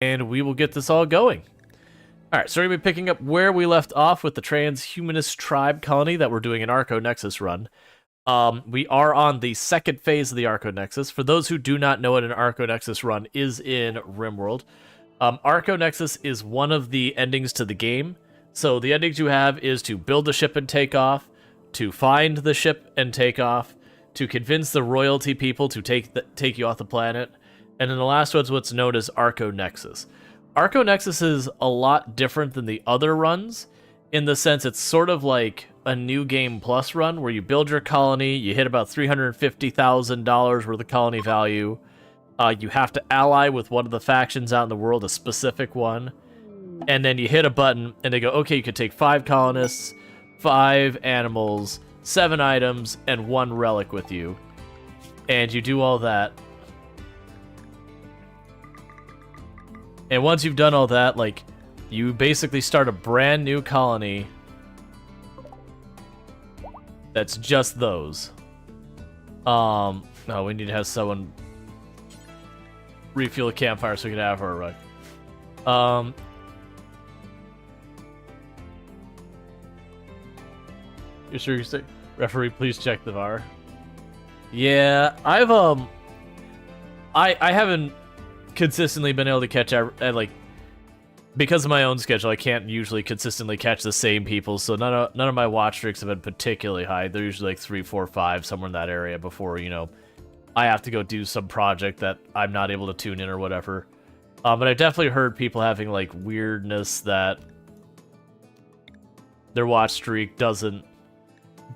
and we will get this all going. All right, so we're going to be picking up where we left off with the Transhumanist tribe colony that we're doing an Arco Nexus run. We are on the second phase of the Arco Nexus. For those who do not know what an Arco Nexus run is in RimWorld, Arco Nexus is one of the endings to the game. So the endings you have is to build the ship and take off, to find the ship and take off, to convince the royalty people to take you off the planet, and then the last one's what's known as Arco Nexus. Arco Nexus is a lot different than the other runs, in the sense it's sort of like a New Game Plus run, where you build your colony, you hit about $350,000 worth of colony value, you have to ally with one of the factions out in the world, a specific one, and then you hit a button, and they go, okay, you can take 5 colonists, 5 animals, 7 items, and 1 relic with you. And you do all that. And once you've done all that, like, you basically start a brand new colony that's just those. No, we need to have someone refuel a campfire so we can have her run. You sure you say, referee, please check the VAR? Yeah, I haven't consistently been able to catch, like, because of my own schedule, I can't usually consistently catch the same people, so none of my watch streaks have been particularly high. They're usually like 3, 4, 5, somewhere in that area before, you know, I have to go do some project that I'm not able to tune in or whatever. But I've definitely heard people having, like, weirdness that their watch streak doesn't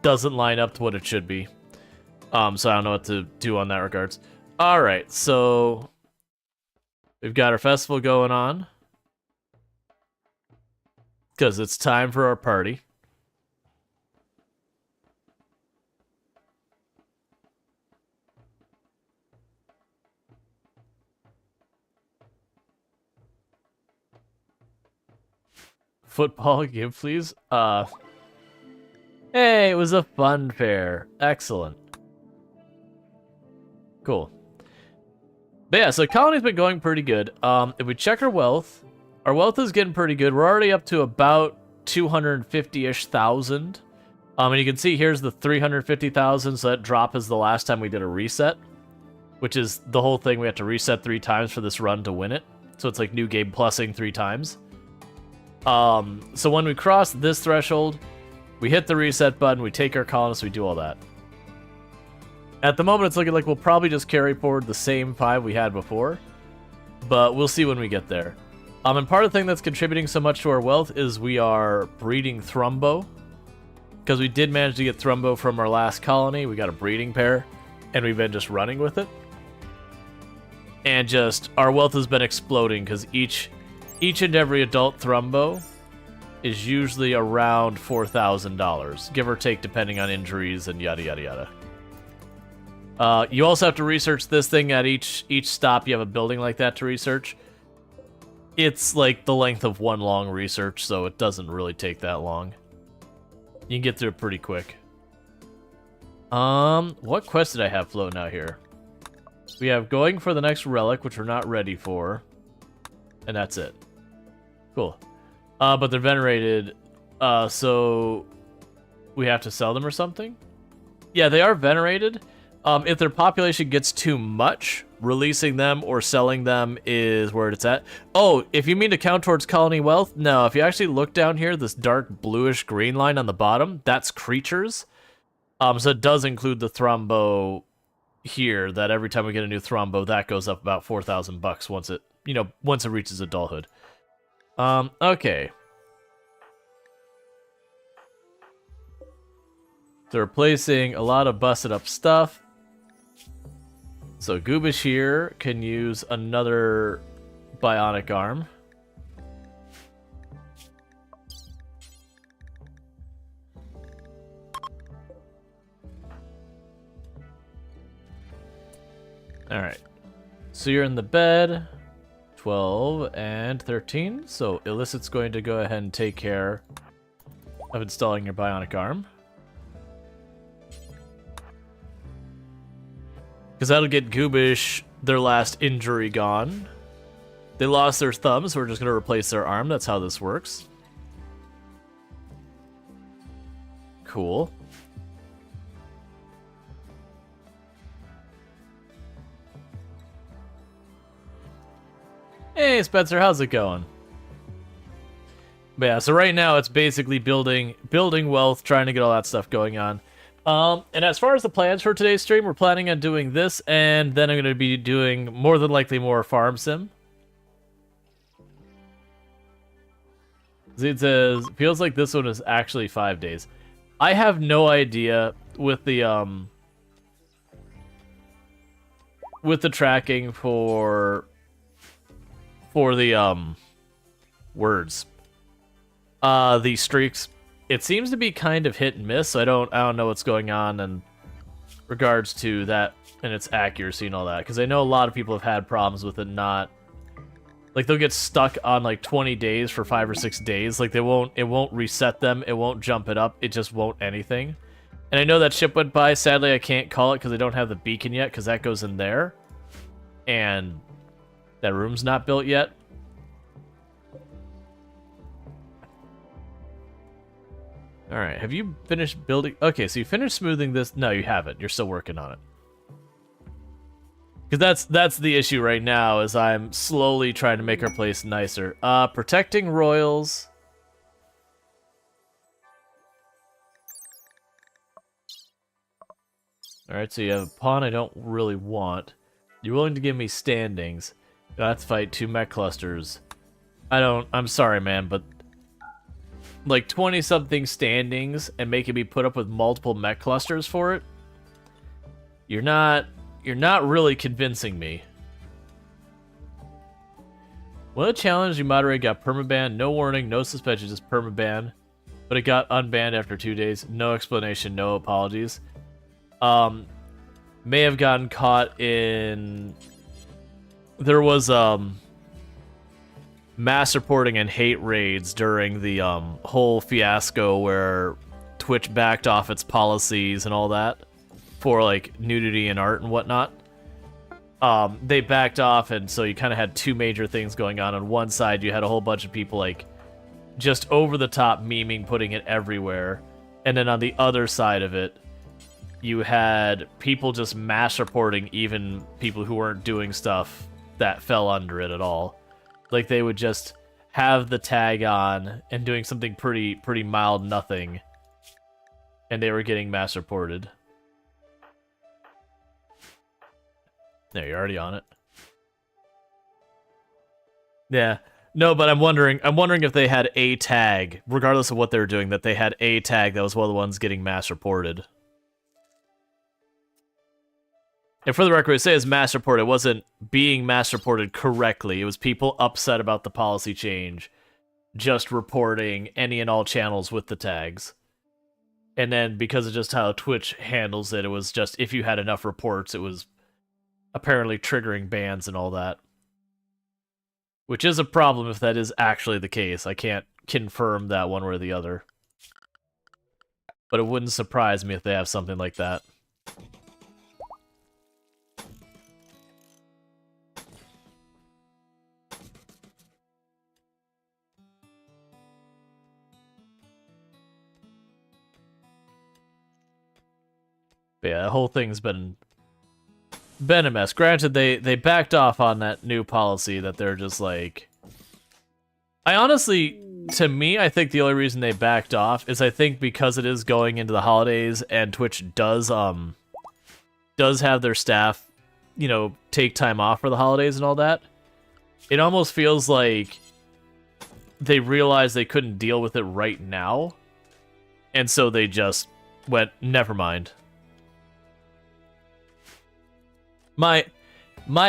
line up to what it should be. So I don't know what to do on that regards. Alright, so we've got our festival going on, because it's time for our party. Football game, please. Hey, it was a fun fair. Excellent. Cool. But yeah, so colony's been going pretty good. If we check our wealth is getting pretty good. We're already up to about 250-ish thousand. And you can see here's the 350,000, so that drop is the last time we did a reset, which is the whole thing. We have to reset 3 times for this run to win it. So it's like New Game Plusing 3 times. So when we cross this threshold, we hit the reset button, we take our colonists, we do all that. At the moment, it's looking like we'll probably just carry forward the same 5 we had before, but we'll see when we get there. And part of the thing that's contributing so much to our wealth is we are breeding Thrumbo, because we did manage to get Thrumbo from our last colony. We got a breeding pair, and we've been just running with it. And just, our wealth has been exploding, because each and every adult Thrumbo is usually around $4,000, give or take, depending on injuries and yada yada yada. You also have to research this thing at each stop. You have a building like that to research. It's like the length of one long research, so it doesn't really take that long. You can get through it pretty quick. What quest did I have floating out here? We have going for the next relic, which we're not ready for, and that's it. Cool. But they're venerated, so we have to sell them or something? Yeah, they are venerated. If their population gets too much, releasing them or selling them is where it's at. Oh, if you mean to count towards colony wealth, no. If you actually look down here, this dark bluish green line on the bottom, that's creatures. So it does include the Thrumbo here, that every time we get a new Thrumbo, that goes up about $4,000 once it, once it reaches adulthood. Okay. They're replacing a lot of busted up stuff. So Goobish here can use another bionic arm. Alright. So you're in the bed. 12 and 13. So Illicit's going to go ahead and take care of installing your bionic arm. Because that'll get Goobish their last injury gone. They lost their thumb, so we're just gonna replace their arm. That's how this works. Cool. Hey, Spencer, how's it going? But yeah, so right now it's basically building wealth, trying to get all that stuff going on. And as far as the plans for today's stream, we're planning on doing this, and then I'm going to be doing, more than likely, more farm sim. It says, feels like this one is actually 5 days. I have no idea with the tracking for the words. The streaks, it seems to be kind of hit and miss, so I don't know what's going on in regards to that and its accuracy and all that, because I know a lot of people have had problems with it not, like, they'll get stuck on like 20 days for 5 or 6 days. Like, it won't reset them, it won't jump it up, it just won't anything. And I know that ship went by. Sadly, I can't call it because I don't have the beacon yet, because that goes in there, and that room's not built yet. Alright, have you finished building? Okay, so you finished smoothing this. No, you haven't. You're still working on it. Because that's the issue right now, is I'm slowly trying to make our place nicer. Protecting royals. Alright, so you have a pawn I don't really want. You're willing to give me standings. I have to fight 2 mech clusters. I'm sorry, man, but like 20-something standings and making me put up with multiple mech clusters for it, you're not really convincing me. One of the challenges you moderate got permaban, no warning, no suspension, just permaban, but it got unbanned after 2 days. No explanation, no apologies. May have gotten caught in... There was mass reporting and hate raids during the whole fiasco where Twitch backed off its policies and all that for like nudity and art and whatnot. They backed off, and so you kind of had 2 major things going on. On one side, you had a whole bunch of people like just over the top memeing, putting it everywhere, and then on the other side of it, you had people just mass reporting even people who weren't doing stuff that fell under it at all. Like, they would just have the tag on and doing something pretty mild nothing, and they were getting mass reported. There, you're already on it. Yeah. No, but I'm wondering if they had a tag, regardless of what they were doing, that they had a tag that was one of the ones getting mass reported. And for the record, I say it's mass reported. It wasn't being mass reported correctly. It was people upset about the policy change, just reporting any and all channels with the tags. And then because of just how Twitch handles it, it was just if you had enough reports, it was apparently triggering bans and all that. Which is a problem if that is actually the case. I can't confirm that one way or the other. But it wouldn't surprise me if they have something like that. But yeah, the whole thing's been a mess. Granted, they backed off on that new policy that they're just like... I honestly, to me, I think the only reason they backed off is I think because it is going into the holidays and Twitch does have their staff, you know, take time off for the holidays and all that. It almost feels like they realized they couldn't deal with it right now, and so they just went, never mind. My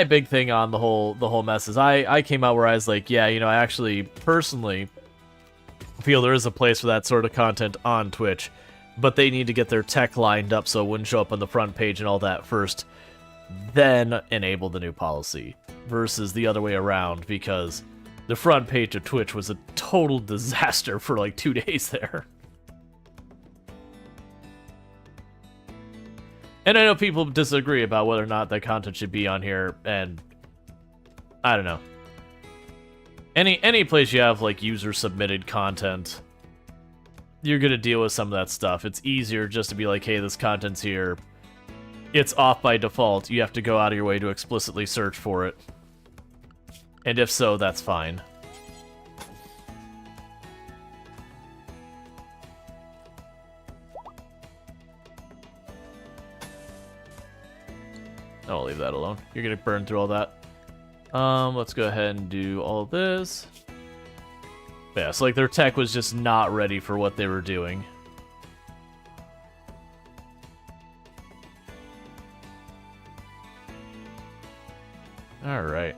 big thing on the whole mess is I came out where I was like, yeah, you know, I actually personally feel there is a place for that sort of content on Twitch, but they need to get their tech lined up so it wouldn't show up on the front page and all that first, then enable the new policy, versus the other way around, because the front page of Twitch was a total disaster for like 2 days there. And I know people disagree about whether or not that content should be on here, and I don't know. Any place you have like user submitted content, you're gonna deal with some of that stuff. It's easier just to be like, hey, this content's here. It's off by default. You have to go out of your way to explicitly search for it. And if so, that's fine. I'll leave that alone. You're gonna burn through all that. Let's go ahead and do all this. Yeah, so like their tech was just not ready for what they were doing. Alright.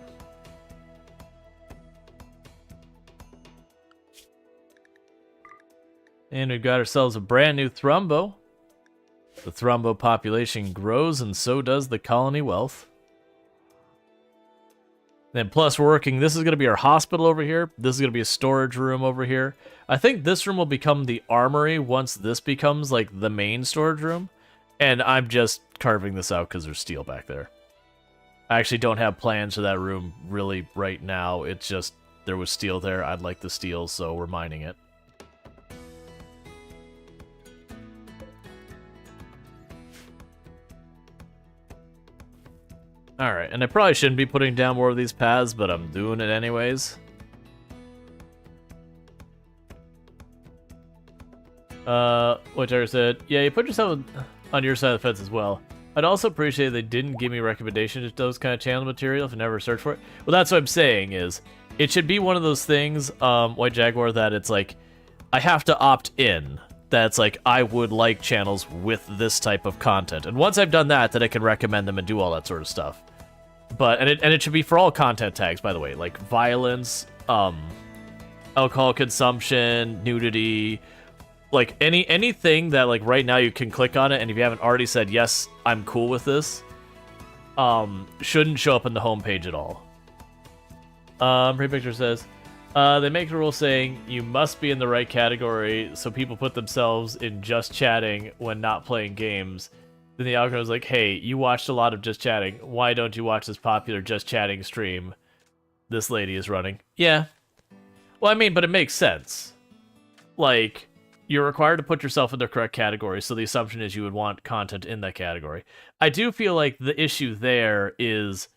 And we've got ourselves a brand new Thrumbo. The Thrumbo population grows, and so does the colony wealth. Then plus we're working, this is going to be our hospital over here. This is going to be a storage room over here. I think this room will become the armory once this becomes like the main storage room. And I'm just carving this out because there's steel back there. I actually don't have plans for that room really right now. It's just there was steel there. I'd like the steel, so we're mining it. Alright, and I probably shouldn't be putting down more of these paths, but I'm doing it anyways. Whichever said, yeah, you put yourself on your side of the fence as well. I'd also appreciate if they didn't give me recommendations to those kind of channel material if I never search for it. Well, that's what I'm saying is, it should be one of those things, White Jaguar, that it's like, I have to opt in. That's like, I would like channels with this type of content. And once I've done that, then I can recommend them and do all that sort of stuff. But, and it should be for all content tags, by the way, like violence, alcohol consumption, nudity, like anything that like right now you can click on it, and if you haven't already said, yes, I'm cool with this, shouldn't show up in the homepage at all. Pre-picture says, they make a rule saying you must be in the right category, so people put themselves in just chatting when not playing games. Then the algorithm is like, hey, you watched a lot of just chatting. Why don't you watch this popular just chatting stream this lady is running? Yeah. Well, I mean, but it makes sense. Like, you're required to put yourself in the correct category, so the assumption is you would want content in that category. I do feel like the issue there is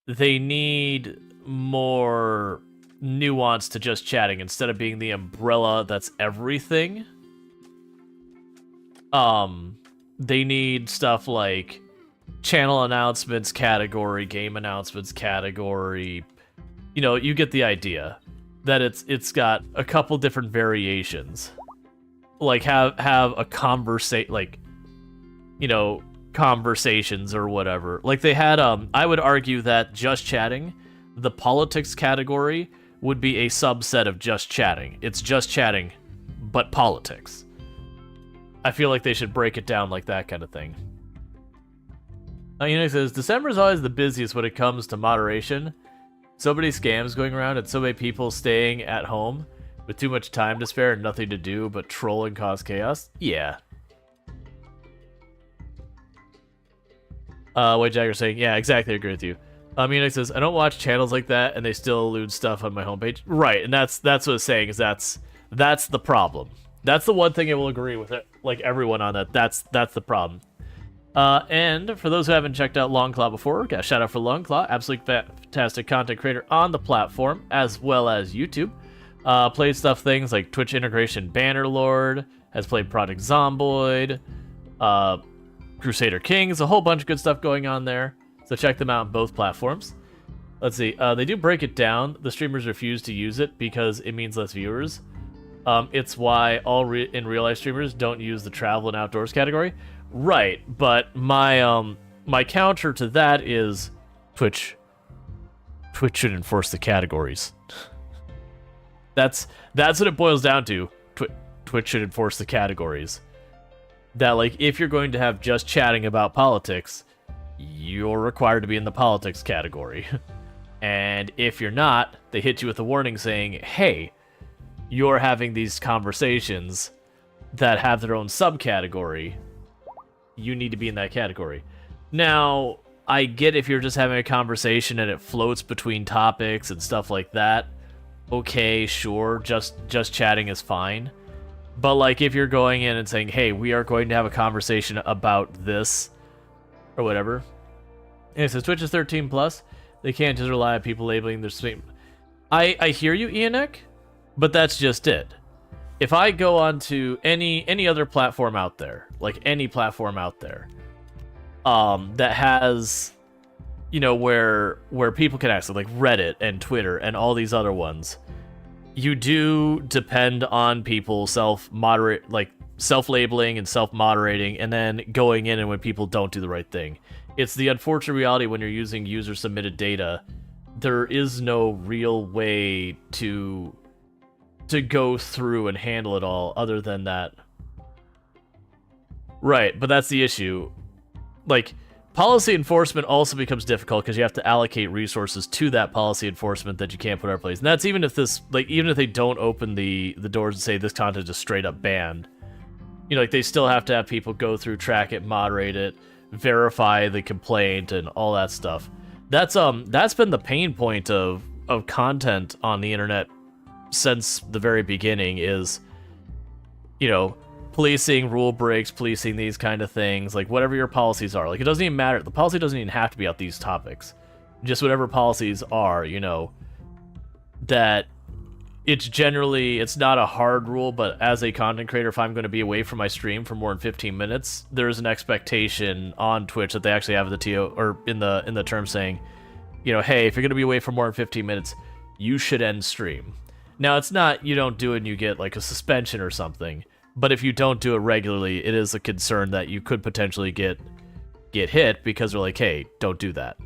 they need more nuance to just chatting instead of being the umbrella that's everything. They need stuff like channel announcements category, game announcements category. You know, you get the idea that it's got a couple different variations. Like have a conversation, like, you know, conversations or whatever. Like they had I would argue that just chatting, the politics category would be a subset of just chatting. It's just chatting, but politics. I feel like they should break it down like that kind of thing. Unix says, December is always the busiest when it comes to moderation. So many scams going around and so many people staying at home with too much time to spare and nothing to do but troll and cause chaos. Yeah. White Jagger saying, yeah, exactly, I agree with you. Unix says, I don't watch channels like that and they still elude stuff on my homepage. Right, and that's what it's saying, is that's the problem. That's the one thing I will agree with it, like everyone on that. That's the problem. And for those who haven't checked out Longclaw before, got a shout out for Longclaw, absolutely fantastic content creator on the platform as well as YouTube. Played things like Twitch integration Bannerlord, has played Project Zomboid, Crusader Kings, a whole bunch of good stuff going on there. So check them out on both platforms. Let's see, they do break it down. The streamers refuse to use it because it means less viewers. It's why all in real life streamers don't use the travel and outdoors category. Right, but my my counter to that is Twitch should enforce the categories. That's what it boils down to. Twitch should enforce the categories. That, like, if you're going to have just chatting about politics, you're required to be in the politics category. And if you're not, they hit you with a warning saying, hey, you're having these conversations that have their own subcategory. You need to be in that category. Now, I get if you're just having a conversation and it floats between topics and stuff like that. okay, sure, just chatting is fine. But like if you're going in and saying, hey, we are going to have a conversation about this or whatever. And it says Twitch is 13 plus. They can't just rely on people labeling their stream. I hear you, Ianek, but that's just it. If I go onto any other platform out there, like any platform out there, that has, you know, where people can access, like Reddit and Twitter and all these other ones, you do depend on people self-labeling and self-moderating, and then going in and when people don't do the right thing. It's the unfortunate reality when you're using user-submitted data. There is no real way to go through and handle it all other than that. Right, but that's the issue. Like, policy enforcement also becomes difficult because you have to allocate resources to that policy enforcement that you can't put in our place. And that's even if even if they don't open the doors and say this content is straight up banned. You know, like they still have to have people go through, track it, moderate it, verify the complaint, and all that stuff. That's been the pain point of content on the internet since the very beginning is, you know, policing rule breaks, policing these kind of things, like whatever your policies are. Like it doesn't even matter. The policy doesn't even have to be about these topics. Just whatever policies are, you know, that it's not a hard rule, but as a content creator, if I'm going to be away from my stream for more than 15 minutes, there's an expectation on Twitch that they actually have the TO or in the term saying, you know, hey, if you're going to be away for more than 15 minutes, you should end stream. Now, it's not you don't do it and you get like a suspension or something, but if you don't do it regularly, it is a concern that you could potentially get hit because they're like, hey, don't do that.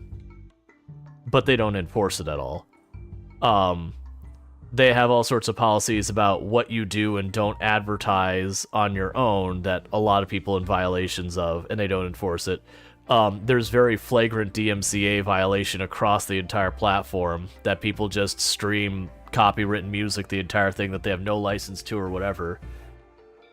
But they don't enforce it at all. They have all sorts of policies about what you do and don't advertise on your own that a lot of people in violations of, and they don't enforce it. There's very flagrant DMCA violation across the entire platform that people just stream copywritten music, the entire thing that they have no license to or whatever.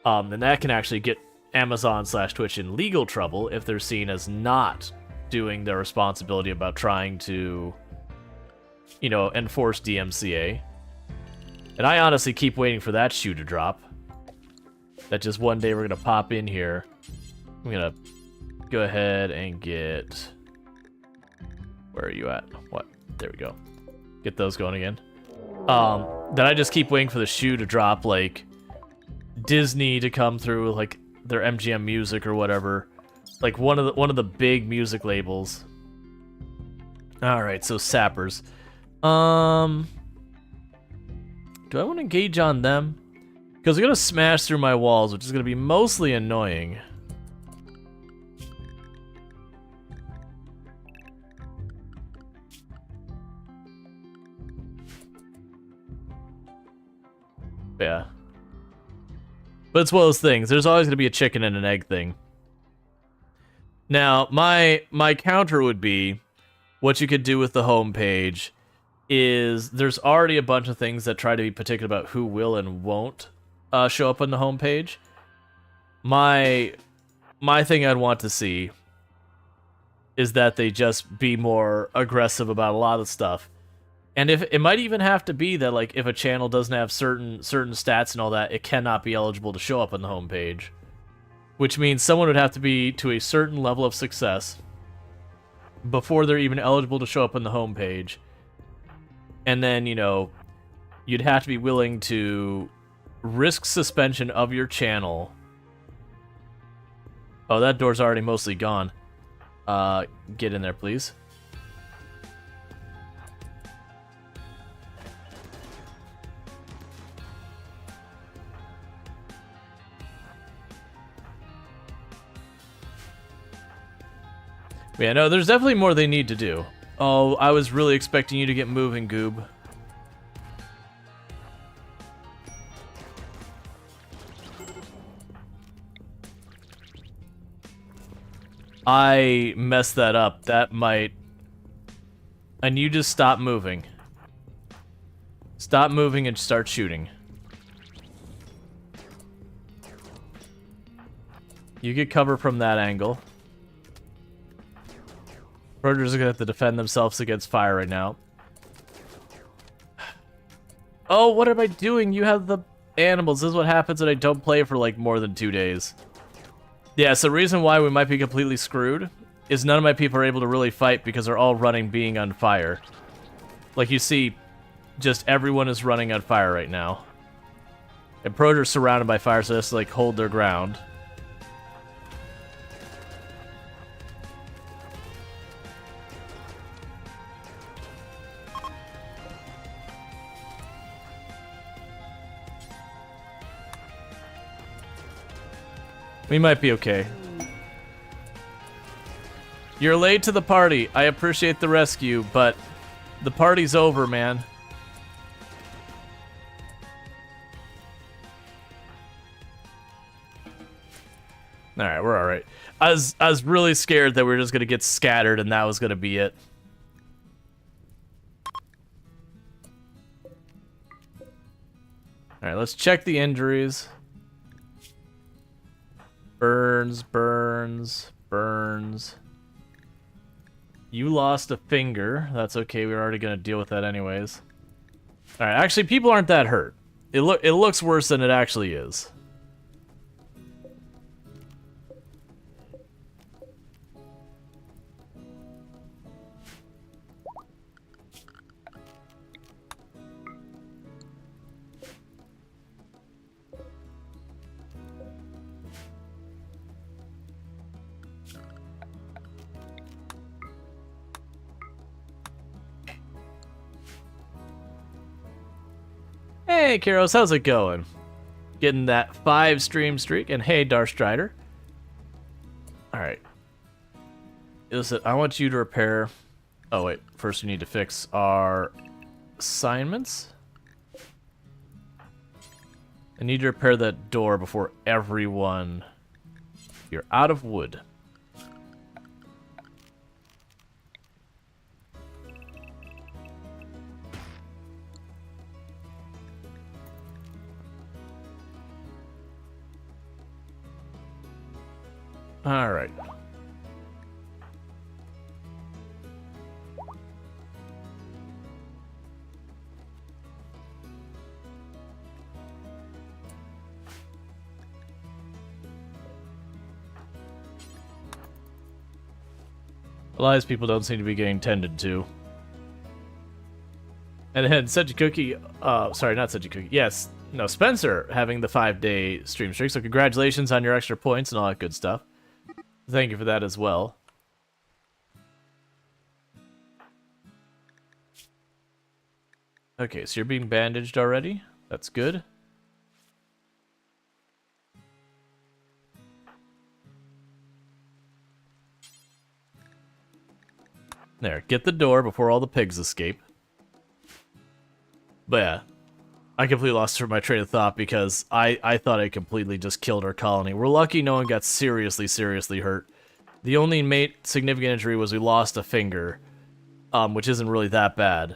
And that can actually get Amazon/Twitch in legal trouble if they're seen as not doing their responsibility about trying to, you know, enforce DMCA. And I honestly keep waiting for that shoe to drop. That just one day we're going to pop in here. I'm going to go ahead and get... Where are you at? What? There we go. Get those going again. Then I just keep waiting for the shoe to drop, like Disney to come through, like their MGM Music or whatever. Like one of the big music labels. Alright, so Sappers. Do I want to engage on them? Because they're going to smash through my walls, which is going to be mostly annoying. Yeah. But it's one of those things. There's always going to be a chicken and an egg thing. Now, my counter would be, what you could do with the homepage is there's already a bunch of things that try to be particular about who will and won't show up on the homepage. My thing I'd want to see is that they just be more aggressive about a lot of stuff. And if it might even have to be that, like, if a channel doesn't have certain stats and all that, it cannot be eligible to show up on the homepage. Which means someone would have to be to a certain level of success before they're even eligible to show up on the homepage. And then, you know, you'd have to be willing to risk suspension of your channel. Oh, that door's already mostly gone. Get in there, please. Yeah, no, there's definitely more they need to do. Oh, I was really expecting you to get moving, Goob. I messed that up. That might... And you just stop moving. Stop moving and start shooting. You get cover from that angle. Predators are gonna have to defend themselves against fire right now. Oh, what am I doing? You have the animals. This is what happens when I don't play for like more than 2 days. Yeah, so the reason why we might be completely screwed is none of my people are able to really fight because they're all running being on fire. Like you see, just everyone is running on fire right now. And Proger's surrounded by fire, so they have to like hold their ground. We might be okay. You're late to the party. I appreciate the rescue, but the party's over, man. Alright, we're alright. I was really scared that we were just gonna get scattered and that was gonna be it. Alright, let's check the injuries. Burns, burns, burns. You lost a finger. That's okay, we're already gonna deal with that anyways. Alright, actually people aren't that hurt. It looks worse than it actually is. Hey, Karos, how's it going? Getting that 5 stream streak, and hey, Darstrider. Alright. Listen, I want you to repair... Oh, wait. First we need to fix our assignments. I need to repair that door before everyone... You're out of wood. All right. A lot of these people don't seem to be getting tended to. And then Such a Cookie, sorry, not Such a Cookie. Yes, no, Spencer having the 5-day stream streak. So congratulations on your extra points and all that good stuff. Thank you for that as well. Okay, so you're being bandaged already. That's good. There, get the door before all the pigs escape. But yeah, I completely lost my train of thought because I thought I completely just killed our colony. We're lucky no one got seriously, seriously hurt. The only significant injury was we lost a finger, which isn't really that bad.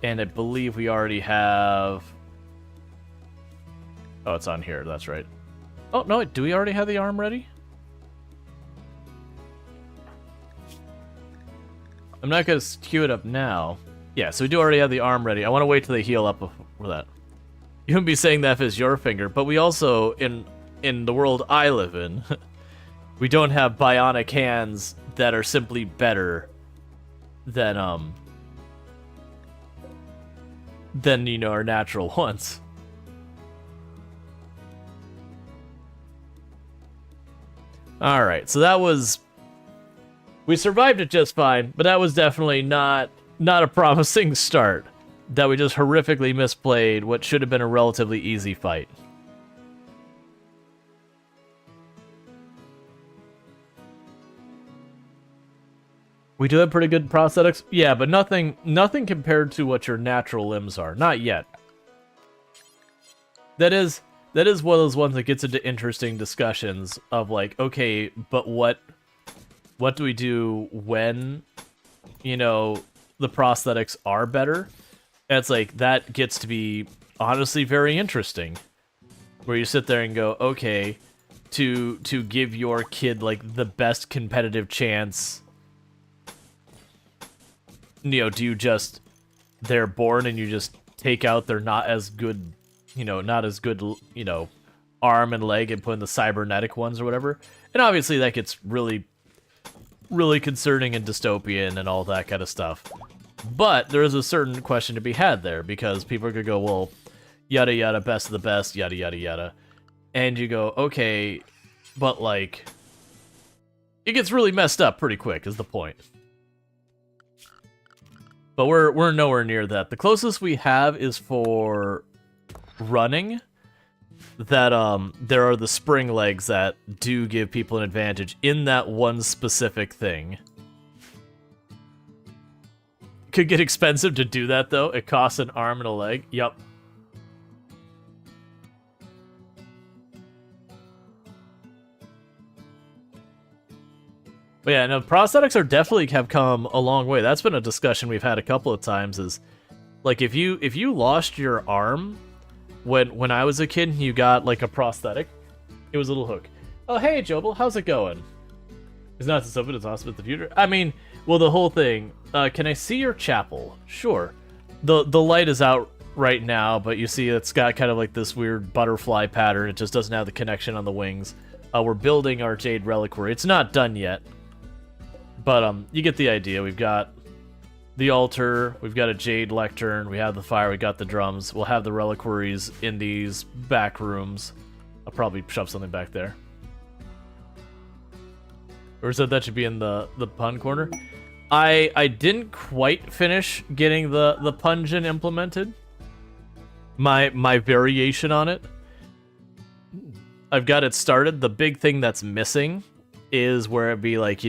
And I believe we already have... Oh, it's on here, that's right. Oh, no, do we already have the arm ready? I'm not going to queue it up now. Yeah, so we do already have the arm ready. I want to wait till they heal up for that. You wouldn't be saying that if it's your finger, but we also, in the world I live in, we don't have bionic hands that are simply better than, you know, our natural ones. Alright, so that was... We survived it just fine, but that was definitely not a promising start. That we just horrifically misplayed what should have been a relatively easy fight. We do have pretty good prosthetics? Yeah, but nothing compared to what your natural limbs are. Not yet. That is one of those ones that gets into interesting discussions of like, okay, but what do we do when, you know, the prosthetics are better? And it's like, that gets to be honestly very interesting. Where you sit there and go, okay, to give your kid like the best competitive chance, you know, do you just, they're born and you just take out their not as good, not as good, arm and leg and put in the cybernetic ones or whatever. And obviously that gets really, really concerning and dystopian and all that kind of stuff. But there is a certain question to be had there, because people could go, well, yada yada, best of the best, yada yada yada. And you go, okay, but like, it gets really messed up pretty quick is the point. But we're nowhere near that. The closest we have is for running. That there are the spring legs that do give people an advantage in that one specific thing. Could get expensive to do that though. It costs an arm and a leg. Yup. But yeah, no, prosthetics are definitely have come a long way. That's been a discussion we've had a couple of times. Is like if you lost your arm when I was a kid, and you got like a prosthetic. It was a little hook. Oh hey Jobel, how's it going? It's not so stupid. It's awesome at the future. I mean, well, the whole thing. Can I see your chapel? Sure. The light is out right now, but you see it's got kind of like this weird butterfly pattern. It just doesn't have the connection on the wings. We're building our Jade Reliquary. It's not done yet. But you get the idea. We've got the altar, we've got a Jade Lectern, we have the fire, we got the drums. We'll have the reliquaries in these back rooms. I'll probably shove something back there. Or said that should be in the pun corner. I didn't quite finish getting the pungent implemented. My variation on it. I've got it started. The big thing that's missing is where it'd be like,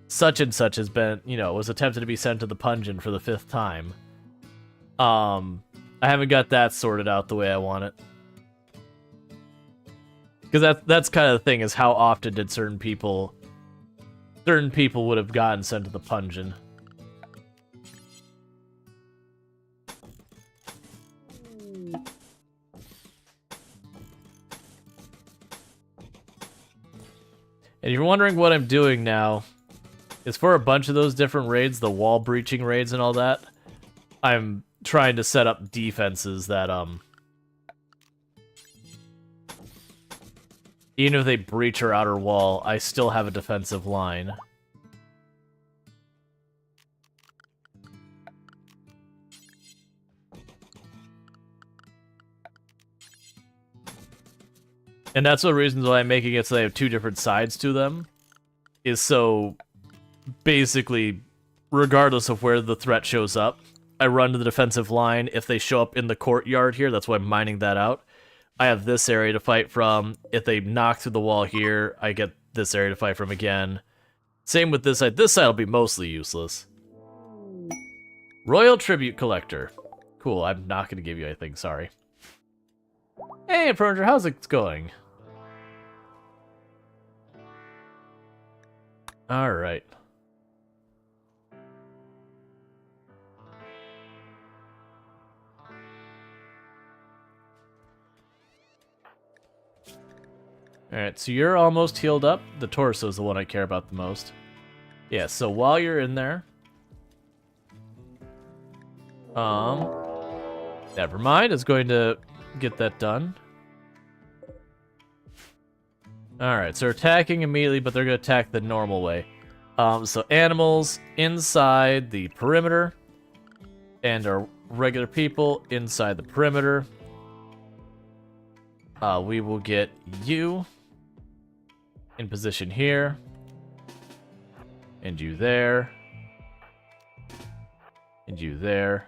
such and such has been, was attempted to be sent to the pungent for the 5th time. I haven't got that sorted out the way I want it. Because that's kind of the thing, is how often did certain people would have gotten sent to the pungent. And if you're wondering what I'm doing now, it's for a bunch of those different raids, the wall breaching raids and all that. I'm trying to set up defenses that, even if they breach our outer wall, I still have a defensive line. And that's the reasons why I'm making it so they have 2 different sides to them. Is so, basically, regardless of where the threat shows up, I run to the defensive line. If they show up in the courtyard here, that's why I'm mining that out. I have this area to fight from. If they knock through the wall here, I get this area to fight from again. Same with this side. This side will be mostly useless. Royal Tribute Collector. Cool, I'm not going to give you anything, sorry. Hey, Pronger, how's it going? Alright. Alright, so you're almost healed up. The torso is the one I care about the most. Yeah, so while you're in there... never mind, it's going to get that done. Alright, so they're attacking immediately, but they're going to attack the normal way. So animals inside the perimeter, and our regular people inside the perimeter. We will get you in position here, and you there, and you there.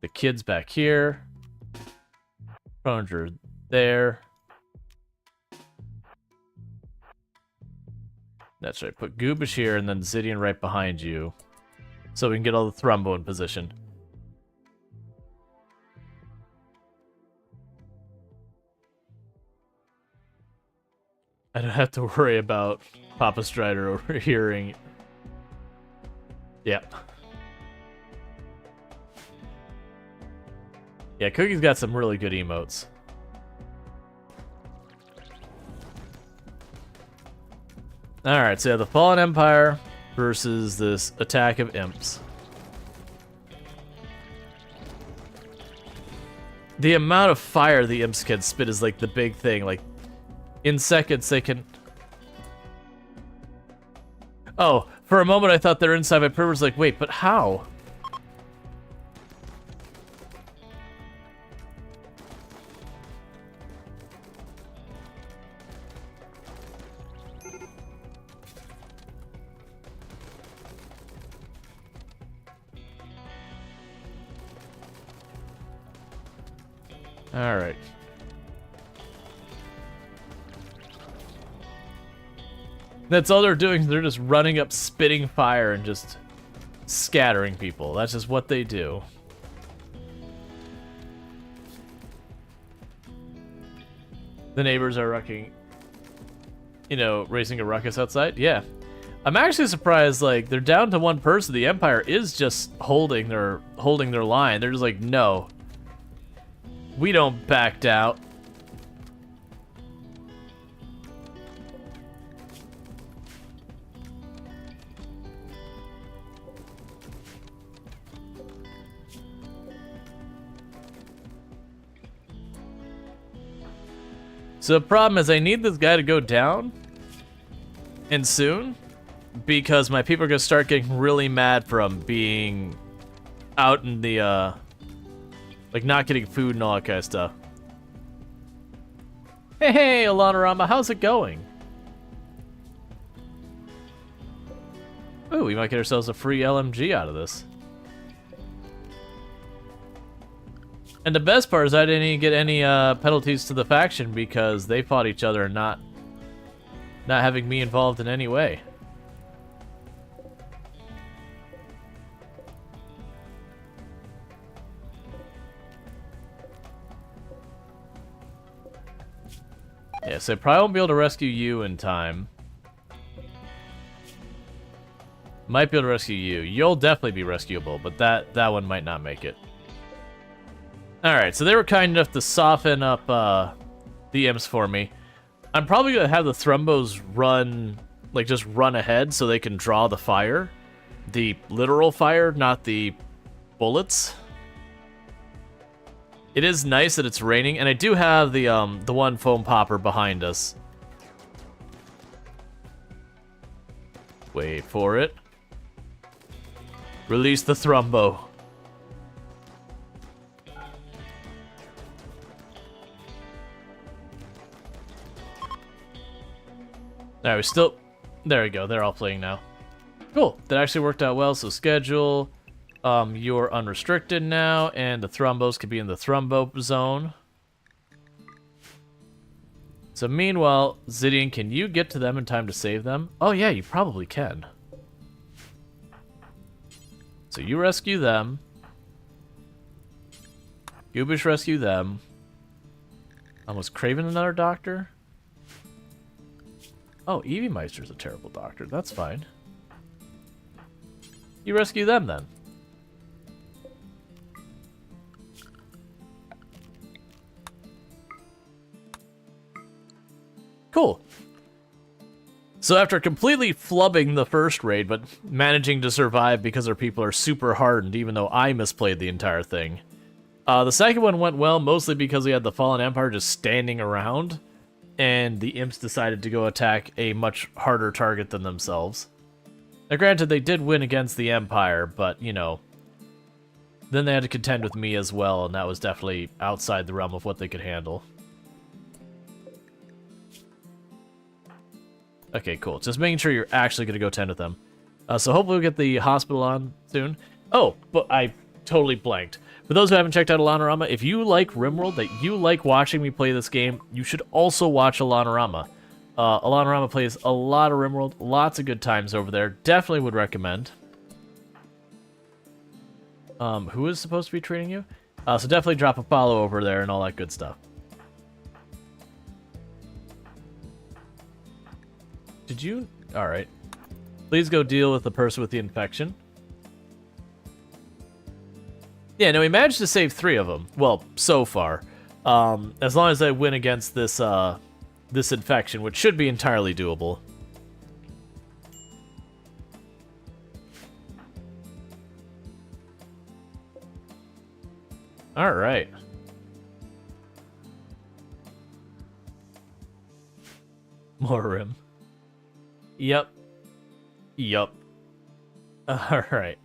The kids back here. Ranger there. That's right. Put Goobish here and then Zidian right behind you, so we can get all the Thrumbo in position. I don't have to worry about Papa Strider overhearing. Yep. Yeah, Cookie's got some really good emotes. Alright, so yeah, the Fallen Empire versus this attack of imps. The amount of fire the imps can spit is like the big thing. Like, in seconds they can... Oh, for a moment I thought they're inside my perimeter. Like, wait, but how? Alright. That's all they're doing. They're just running up, spitting fire, and just scattering people. That's just what they do. The neighbors are wrecking, you know, raising a ruckus outside. Yeah. I'm actually surprised, like, they're down to one person. The Empire is just holding their line. They're just like, no. We don't back down. So the problem is I need this guy to go down, and soon, because my people are gonna start getting really mad from being out in the, like not getting food and all that kind of stuff. Hey, Alanorama, how's it going? Ooh, we might get ourselves a free LMG out of this. And the best part is I didn't even get any penalties to the faction because they fought each other and not having me involved in any way. Yeah, so I probably won't be able to rescue you in time. Might be able to rescue you. You'll definitely be rescuable, but that one might not make it. Alright, so they were kind enough to soften up the imps for me. I'm probably going to have the Thrumbos run, like just run ahead so they can draw the fire. The literal fire, not the bullets. It is nice that it's raining, and I do have the one foam popper behind us. Wait for it. Release the Thrumbo. Alright, we still... There we go, they're all playing now. Cool, that actually worked out well, so schedule. You're unrestricted now, and the Thrumbos could be in the Thrumbo zone. So meanwhile, Zidian, can you get to them in time to save them? Oh yeah, you probably can. So you rescue them. Goobish rescue them. Was Craven another doctor? Oh, Evie Meister's a terrible doctor. That's fine. You rescue them then. Cool. So after completely flubbing the first raid, but managing to survive because our people are super hardened, even though I misplayed the entire thing. The second one went well, mostly because we had the Fallen Empire just standing around, and the imps decided to go attack a much harder target than themselves. Now granted, they did win against the Empire, but, you know, then they had to contend with me as well, and that was definitely outside the realm of what they could handle. Okay, cool. Just making sure you're actually going to go tend with them. So hopefully we'll get the hospital on soon. Oh, but I totally blanked. For those who haven't checked out Alanorama, if you like RimWorld, that you like watching me play this game, you should also watch Alanorama. Alanorama plays a lot of RimWorld, lots of good times over there. Definitely would recommend. Who is supposed to be treating you? So definitely drop a follow over there and all that good stuff. Did you? Alright. Please go deal with the person with the infection. Yeah, no, we managed to save 3 of them. Well, so far. As long as I win against this, this infection, which should be entirely doable. Alright. More Rim. Yep. Yup. Alright.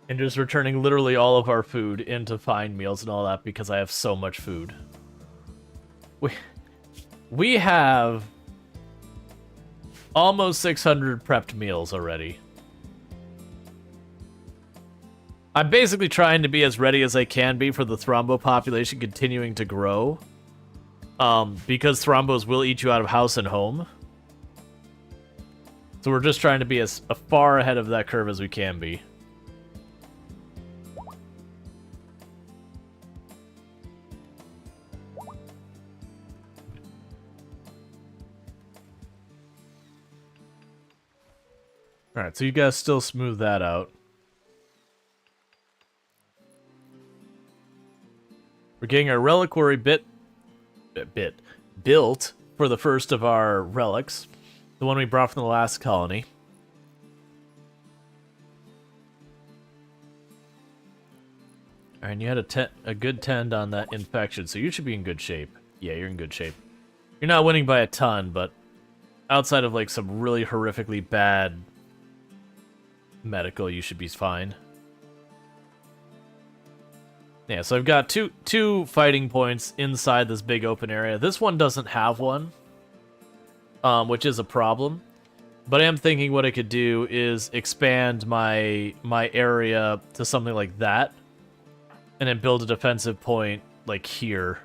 And just returning literally all of our food into find meals and all that because I have so much food. We have almost 600 prepped meals already. I'm basically trying to be as ready as I can be for the Thrombo population continuing to grow. Because Thrombos will eat you out of house and home. So we're just trying to be as far ahead of that curve as we can be. Alright, so you guys still smooth that out. We're getting our reliquary built for the first of our relics. The one we brought from the last colony. Alright, and you had a good tend on that infection, so you should be in good shape. Yeah, you're in good shape. You're not winning by a ton, but outside of like some really horrifically bad medical, you should be fine. Yeah, so I've got two fighting points inside this big open area. This one doesn't have one, which is a problem. But I am thinking what I could do is expand my area to something like that, and then build a defensive point like here.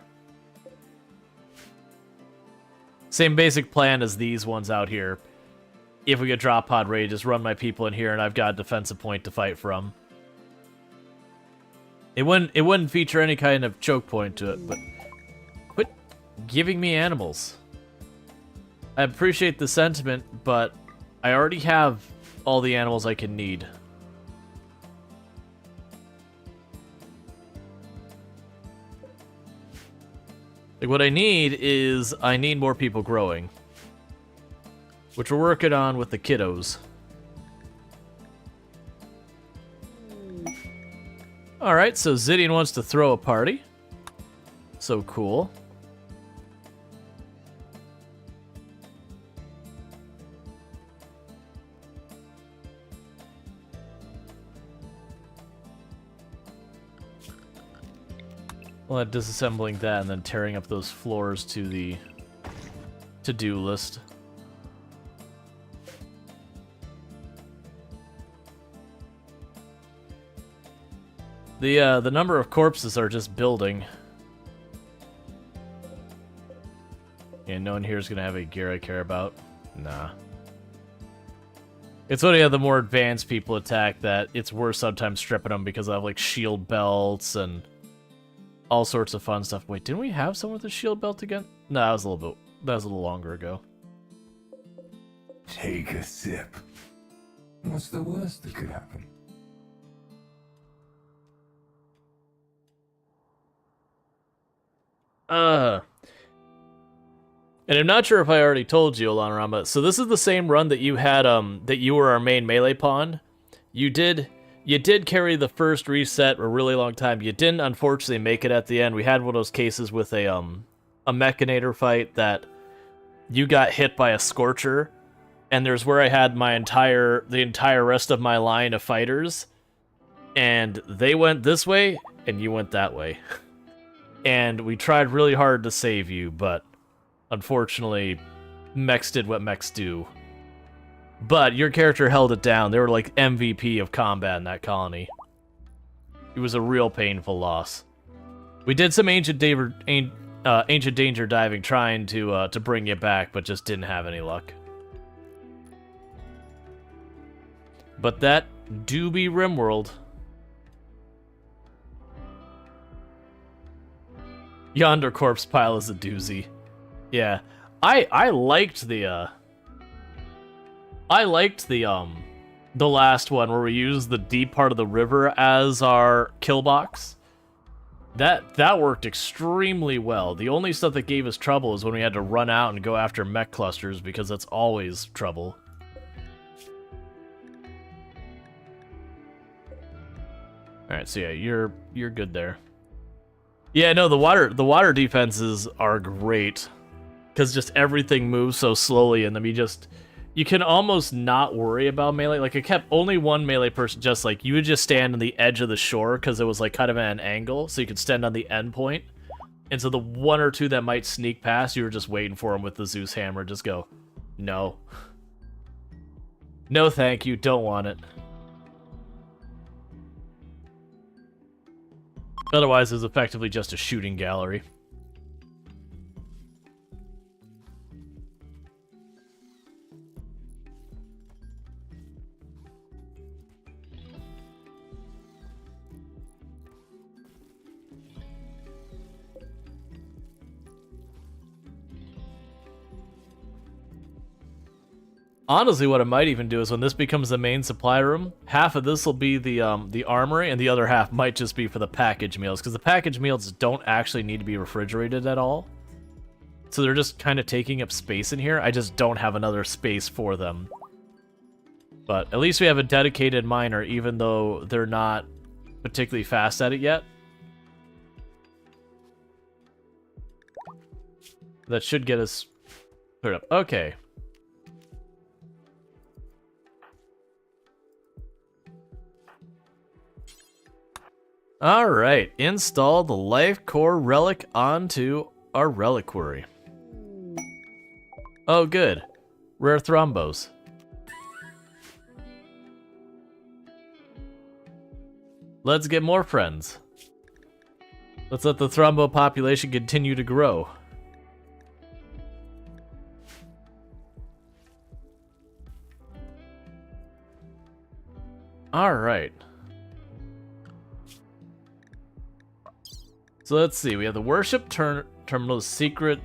Same basic plan as these ones out here. If we get drop pod ready, just run my people in here, and I've got a defensive point to fight from. It wouldn't feature any kind of choke point to it, but quit giving me animals. I appreciate the sentiment, but I already have all the animals I can need. Like, what I need more people growing. Which we're working on with the kiddos. Alright, so Zidian wants to throw a party. So cool. Well, disassembling that and then tearing up those floors to the to-do list. The number of corpses are just building. Yeah, no one here is gonna have a gear I care about. Nah. It's when you have the more advanced people attack that it's worth sometimes stripping them because I have like shield belts and all sorts of fun stuff. Wait, didn't we have someone with a shield belt again? No, that was a little longer ago. Take a sip. What's the worst that could happen? And I'm not sure if I already told you, Alanarama. So this is the same run that you had, that you were our main melee pawn. You did carry the first reset a really long time. You didn't, unfortunately, make it at the end. We had one of those cases with a Mechanator fight that you got hit by a Scorcher, and there's where I had the entire rest of my line of fighters, and they went this way, and you went that way. And we tried really hard to save you, but unfortunately, mechs did what mechs do. But your character held it down. They were like MVP of combat in that colony. It was a real painful loss. We did some ancient danger diving trying to bring you back, but just didn't have any luck. But that do be RimWorld. Yonder corpse pile is a doozy. Yeah, I liked the last one where we used the deep part of the river as our kill box. That worked extremely well. The only stuff that gave us trouble is when we had to run out and go after mech clusters, because that's always trouble. All right, so yeah, you're good there. Yeah, no, the water defenses are great. Because just everything moves so slowly in them, you can almost not worry about melee. Like, it kept only one melee person, just like, you would just stand on the edge of the shore, because it was like kind of at an angle, so you could stand on the end point. And so the one or two that might sneak past, you were just waiting for them with the Zeus hammer, just go, no. No thank you, don't want it. Otherwise, it's effectively just a shooting gallery. Honestly, what I might even do is when this becomes the main supply room, half of this will be the armory, and the other half might just be for the package meals, because the package meals don't actually need to be refrigerated at all. So they're just kind of taking up space in here. I just don't have another space for them. But at least we have a dedicated miner, even though they're not particularly fast at it yet. That should get us cleared up. Okay. Alright, install the Life Core Relic onto our reliquary. Oh good, rare thrombos. Let's get more friends. Let's let the thrombo population continue to grow. Alright. So let's see, we have the Worship Terminal's secret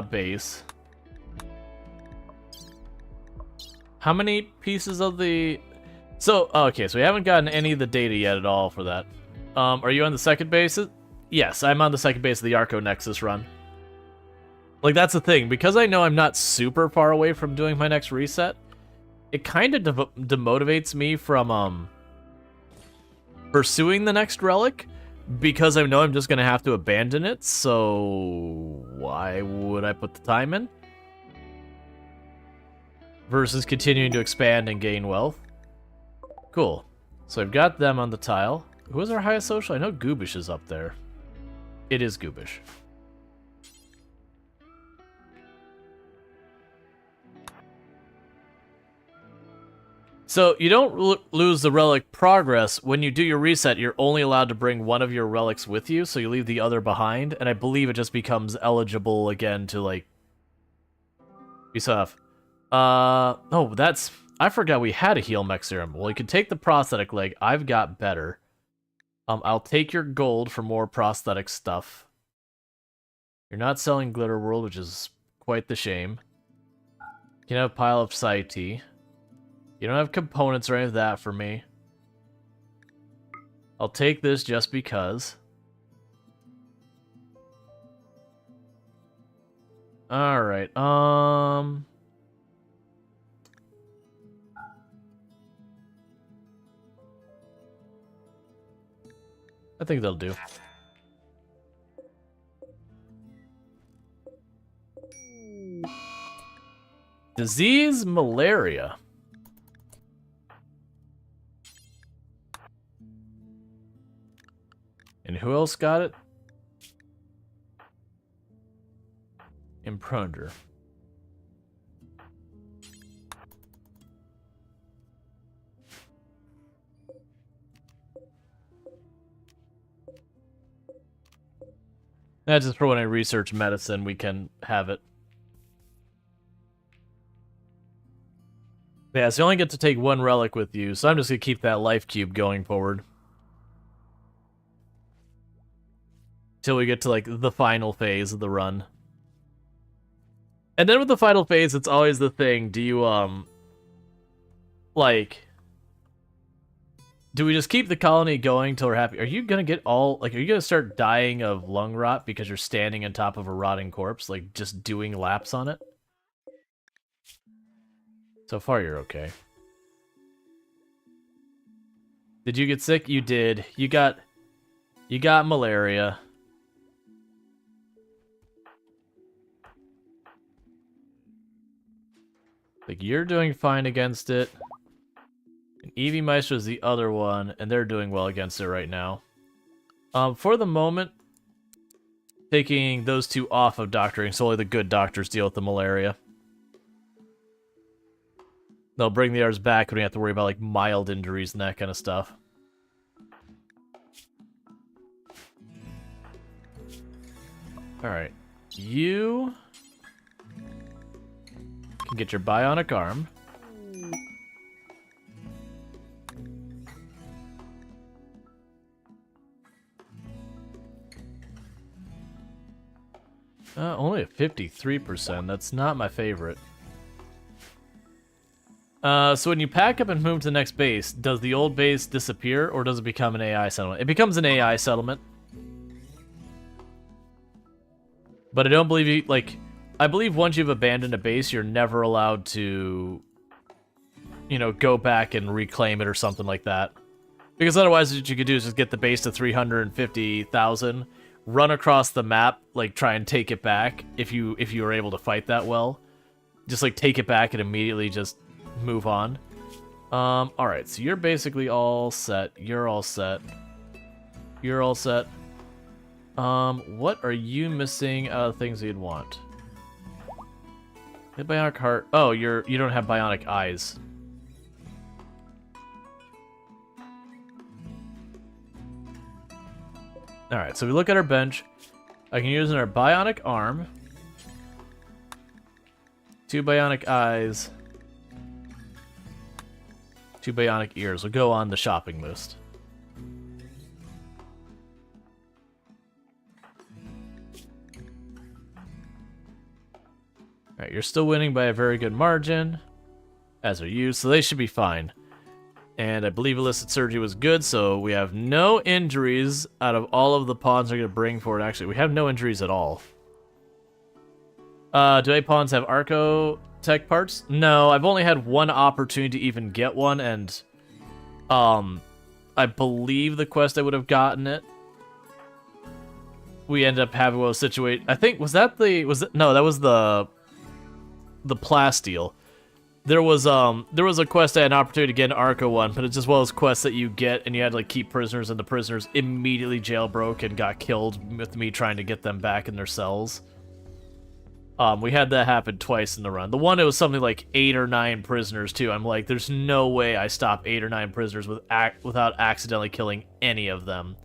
base. How many pieces of the... So, okay, so we haven't gotten any of the data yet at all for that. Are you on the second base? Yes, I'm on the second base of the Arco Nexus run. Like, that's the thing. Because I know I'm not super far away from doing my next reset, it kind of demotivates me from pursuing the next relic, because I know I'm just going to have to abandon it, so why would I put the time in? Versus continuing to expand and gain wealth. Cool. So I've got them on the tile. Who is our highest social? I know Goobish is up there. It is Goobish. So you don't lose the relic progress. When you do your reset, you're only allowed to bring one of your relics with you, so you leave the other behind, and I believe it just becomes eligible again to, like, be off. Oh, that's... I forgot we had a heal mech serum. Well, you can take the prosthetic leg. I've got better. I'll take your gold for more prosthetic stuff. You're not selling Glitter World, which is quite the shame. You can have a pile of Psi T. You don't have components or any of that for me. I'll take this just because. Alright, I think that'll do. Disease malaria. And who else got it? Imprunder. That's just for when I research medicine, we can have it. Yeah, so you only get to take one relic with you, so I'm just gonna keep that life cube going forward. Till we get to, like, the final phase of the run. And then with the final phase, it's always the thing, do you, like... Do we just keep the colony going till we're happy? Are you gonna get all... Like, are you gonna start dying of lung rot because you're standing on top of a rotting corpse? Like, just doing laps on it? So far, you're okay. Did you get sick? You did. You got malaria. Like, you're doing fine against it. And Eevee Meister is the other one, and they're doing well against it right now. For the moment, taking those two off of doctoring, so only the good doctors deal with the malaria. They'll bring the others back when we have to worry about, like, mild injuries and that kind of stuff. Alright. You can get your bionic arm. Only at 53%. That's not my favorite. So when you pack up and move to the next base, does the old base disappear, or does it become an AI settlement? It becomes an AI settlement. But I don't believe you, like, I believe once you've abandoned a base, you're never allowed to, you know, go back and reclaim it or something like that. Because otherwise what you could do is just get the base to 350,000, run across the map, like, try and take it back if you were able to fight that well. Just, like, take it back and immediately just move on. Alright, so you're basically all set. You're all set. You're all set. What are you missing out of things you'd want? The bionic heart. Oh, you don't have bionic eyes. Alright, so we look at our bench. I can use our bionic arm. 2 bionic eyes. 2 bionic ears will go on the shopping list. Alright, you're still winning by a very good margin, as are you, so they should be fine. And I believe illicit surgery was good, so we have no injuries out of all of the pawns they're going to bring forward. Actually, we have no injuries at all. Do A pawns have Arco tech parts? No, I've only had one opportunity to even get one, and I believe the quest I would have gotten it. We ended up having a situation. I think that was the plasteel. There was a quest I had an opportunity to get an Arco one, but it's just one of those quests that you get and you had to, like, keep prisoners, and the prisoners immediately jailbroke and got killed with me trying to get them back in their cells. We had that happen twice in the run. The one, it was something like 8 or 9 prisoners too. I'm like, there's no way I stop 8 or 9 prisoners without accidentally killing any of them.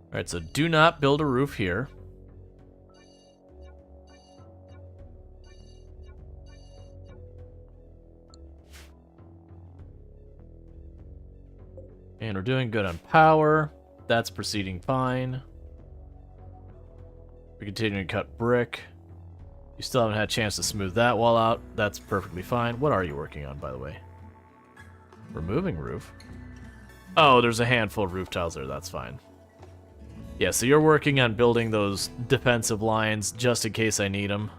Alright, so do not build a roof here. And we're doing good on power. That's proceeding fine. We're continuing to cut brick. You still haven't had a chance to smooth that wall out. That's perfectly fine. What are you working on, by the way? Removing roof? Oh, there's a handful of roof tiles there. That's fine. Yeah, so you're working on building those defensive lines just in case I need them.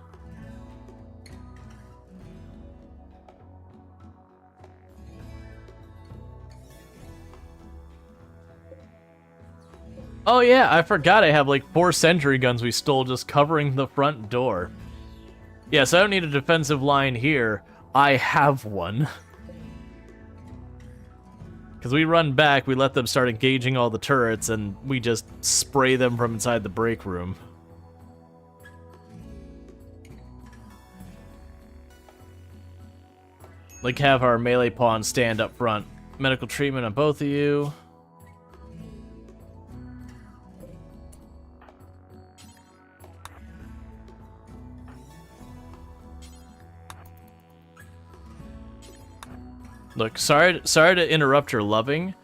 Oh yeah, I forgot I have like 4 sentry guns we stole just covering the front door. Yeah, so I don't need a defensive line here. I have one. Because we run back, we let them start engaging all the turrets, and we just spray them from inside the break room. Like, have our melee pawn stand up front. Medical treatment on both of you. Look, sorry to interrupt your loving,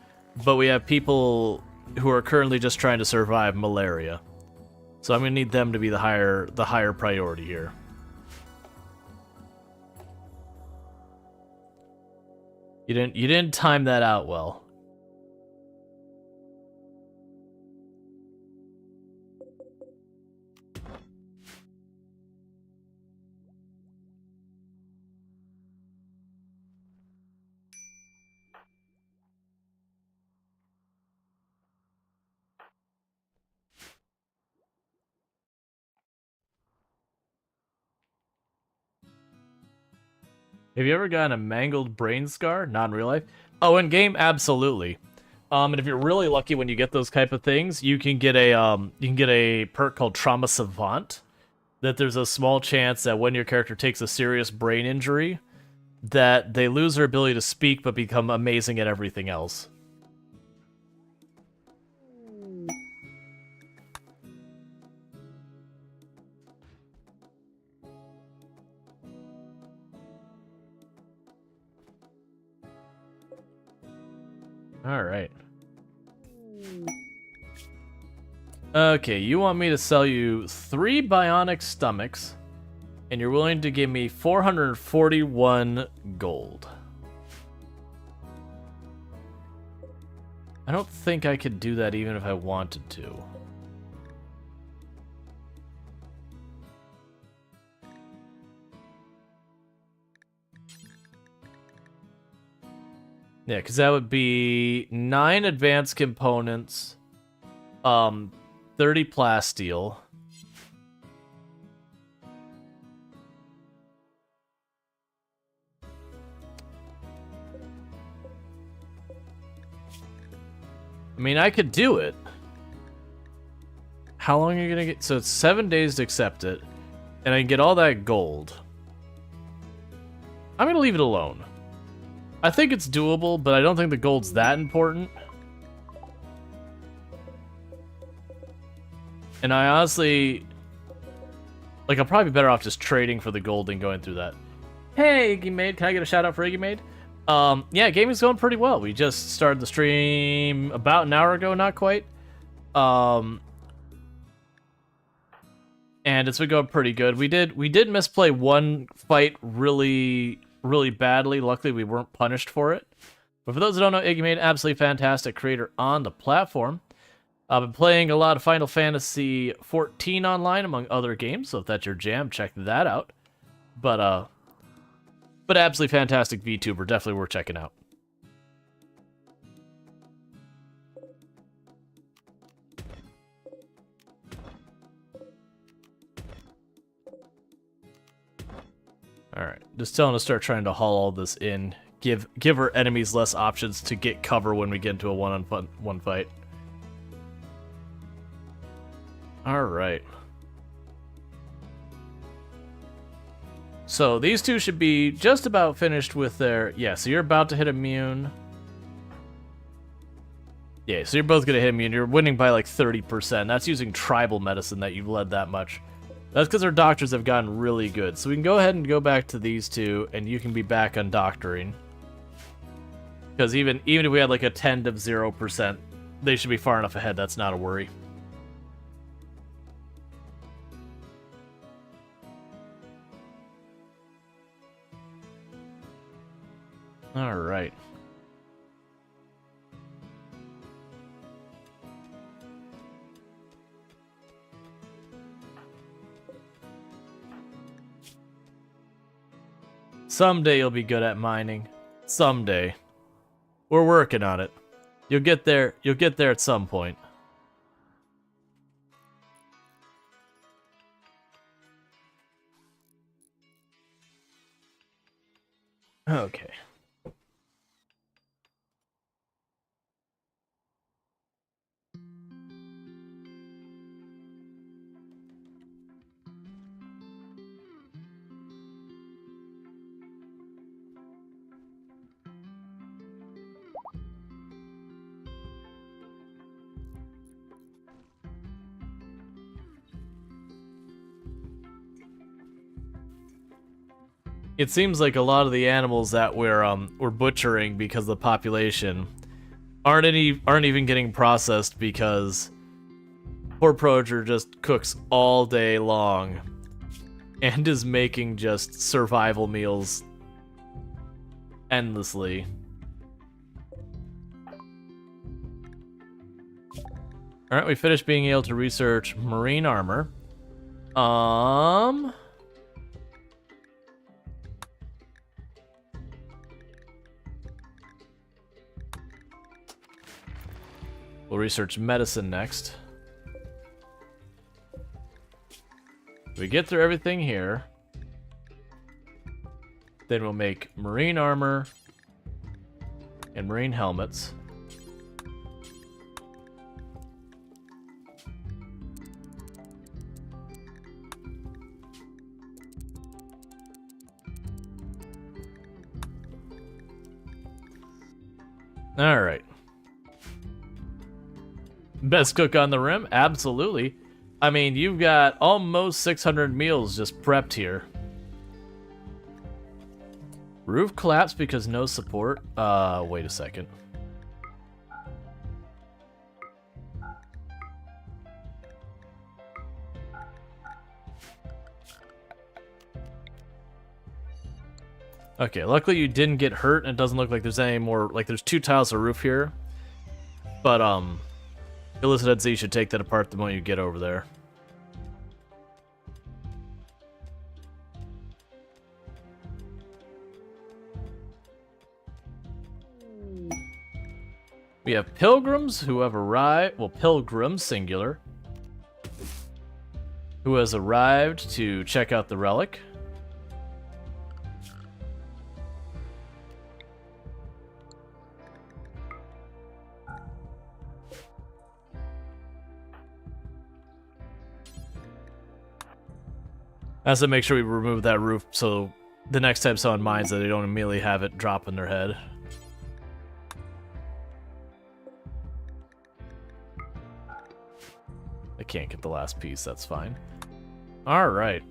but we have people who are currently just trying to survive malaria. So I'm gonna need them to be the higher priority here. You didn't time that out well. Have you ever gotten a mangled brain scar? Not in real life. Oh, in game, absolutely. And if you're really lucky when you get those type of things, you can get a perk called Trauma Savant. That there's a small chance that when your character takes a serious brain injury, that they lose their ability to speak but become amazing at everything else. All right. Okay, you want me to sell you 3 bionic stomachs, and you're willing to give me 441 gold. I don't think I could do that even if I wanted to. Yeah, because that would be 9 advanced components, 30 plasteel. I mean, I could do it. How long are you gonna get? So it's 7 days to accept it, and I can get all that gold. I'm gonna leave it alone. I think it's doable, but I don't think the gold's that important. And I honestly... Like, I'll probably be better off just trading for the gold than going through that. Hey, Iggy Made. Can I get a shout out for Iggy Made? Yeah, gaming's going pretty well. We just started the stream about an hour ago, not quite. And it's been going pretty good. We did misplay one fight really badly. Luckily, we weren't punished for it. But for those who don't know, Iggy Made, absolutely fantastic creator on the platform. I've been playing a lot of Final Fantasy 14 online, among other games, so if that's your jam, check that out. But absolutely fantastic VTuber, definitely worth checking out. Alright, just tell him to start trying to haul all this in. Give our enemies less options to get cover when we get into a one-on-one fight. Alright. So these two should be just about finished with their... Yeah, so you're about to hit immune. Yeah, so you're both going to hit immune. You're winning by like 30%. That's using tribal medicine that you've led that much. That's because our doctors have gotten really good. So we can go ahead and go back to these two, and you can be back on doctoring. Because even if we had like a 10 to 0%, they should be far enough ahead. That's not a worry. All right. Someday you'll be good at mining. Someday. We're working on it. You'll get there at some point. Okay. It seems like a lot of the animals that we're butchering because of the population aren't even getting processed because poor Proger just cooks all day long and is making just survival meals endlessly. Alright, we finished being able to research marine armor. We'll research medicine next. We get through everything here. Then we'll make marine armor and marine helmets. All right. Best cook on the rim? Absolutely. I mean, you've got almost 600 meals just prepped here. Roof collapsed because no support? Wait a second. Okay, luckily you didn't get hurt, and it doesn't look like there's any more, like there's 2 tiles of roof here. But, illicit I'd say you should take that apart the moment you get over there. We have pilgrims who have arrived, well, pilgrims, singular, who has arrived to check out the relic. Has to make sure we remove that roof so the next time someone mines that they don't immediately have it drop in their head. I can't get the last piece, that's fine. Alright.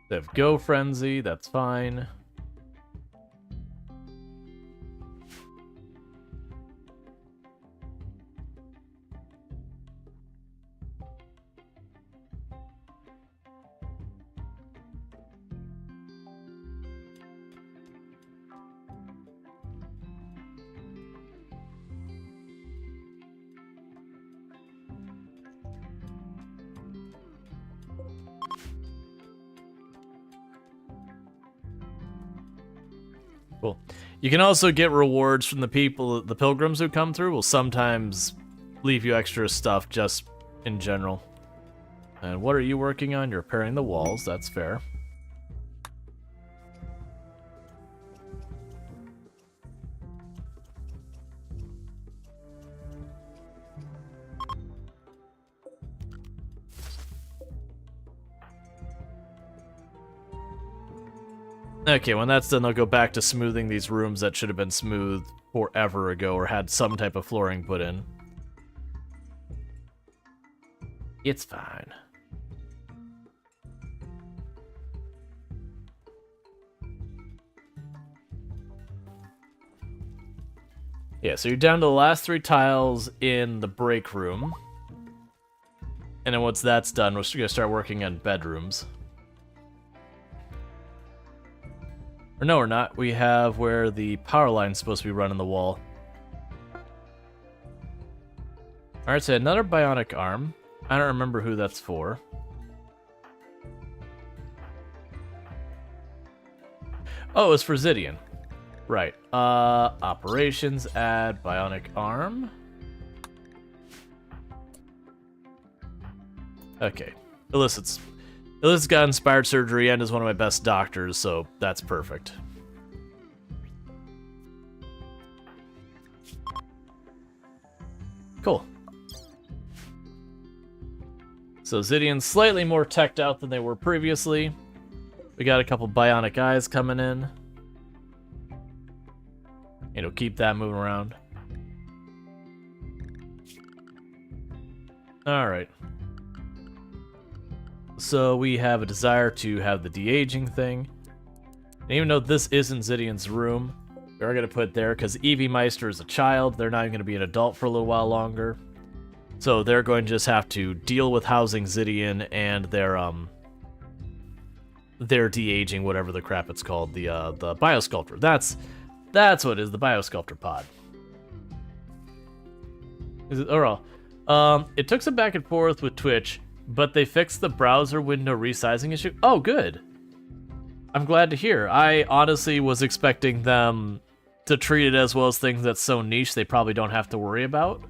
They have Go Frenzy, that's fine. Cool. You can also get rewards from the people, the pilgrims who come through will sometimes leave you extra stuff just in general. And what are you working on? You're repairing the walls, that's fair. Okay, when that's done, they'll go back to smoothing these rooms that should have been smooth forever ago or had some type of flooring put in. It's fine. Yeah, so you're down to the last 3 tiles in the break room. And then once that's done, we're going to start working on bedrooms. Or no, we're not. We have where the power line's supposed to be running the wall. Alright, so another bionic arm. I don't remember who that's for. Oh, it's for Zidian. Right. Operations, add bionic arm. Okay. Illicit's got inspired surgery and is one of my best doctors, so that's perfect. Cool. So Zidian's slightly more teched out than they were previously. We got a couple bionic eyes coming in. It'll keep that moving around. Alright. So we have a desire to have the de-aging thing. And even though this isn't Zidian's room, we are going to put it there because Evie Meister is a child. They're not even going to be an adult for a little while longer. So they're going to just have to deal with housing Zidian and their de-aging, whatever the crap it's called, the biosculptor. That's what it is, the biosculptor pod. Is it? It took some back and forth with Twitch, but they fixed the browser window resizing issue. Oh, good. I'm glad to hear. I honestly was expecting them to treat it as well as things that's so niche they probably don't have to worry about.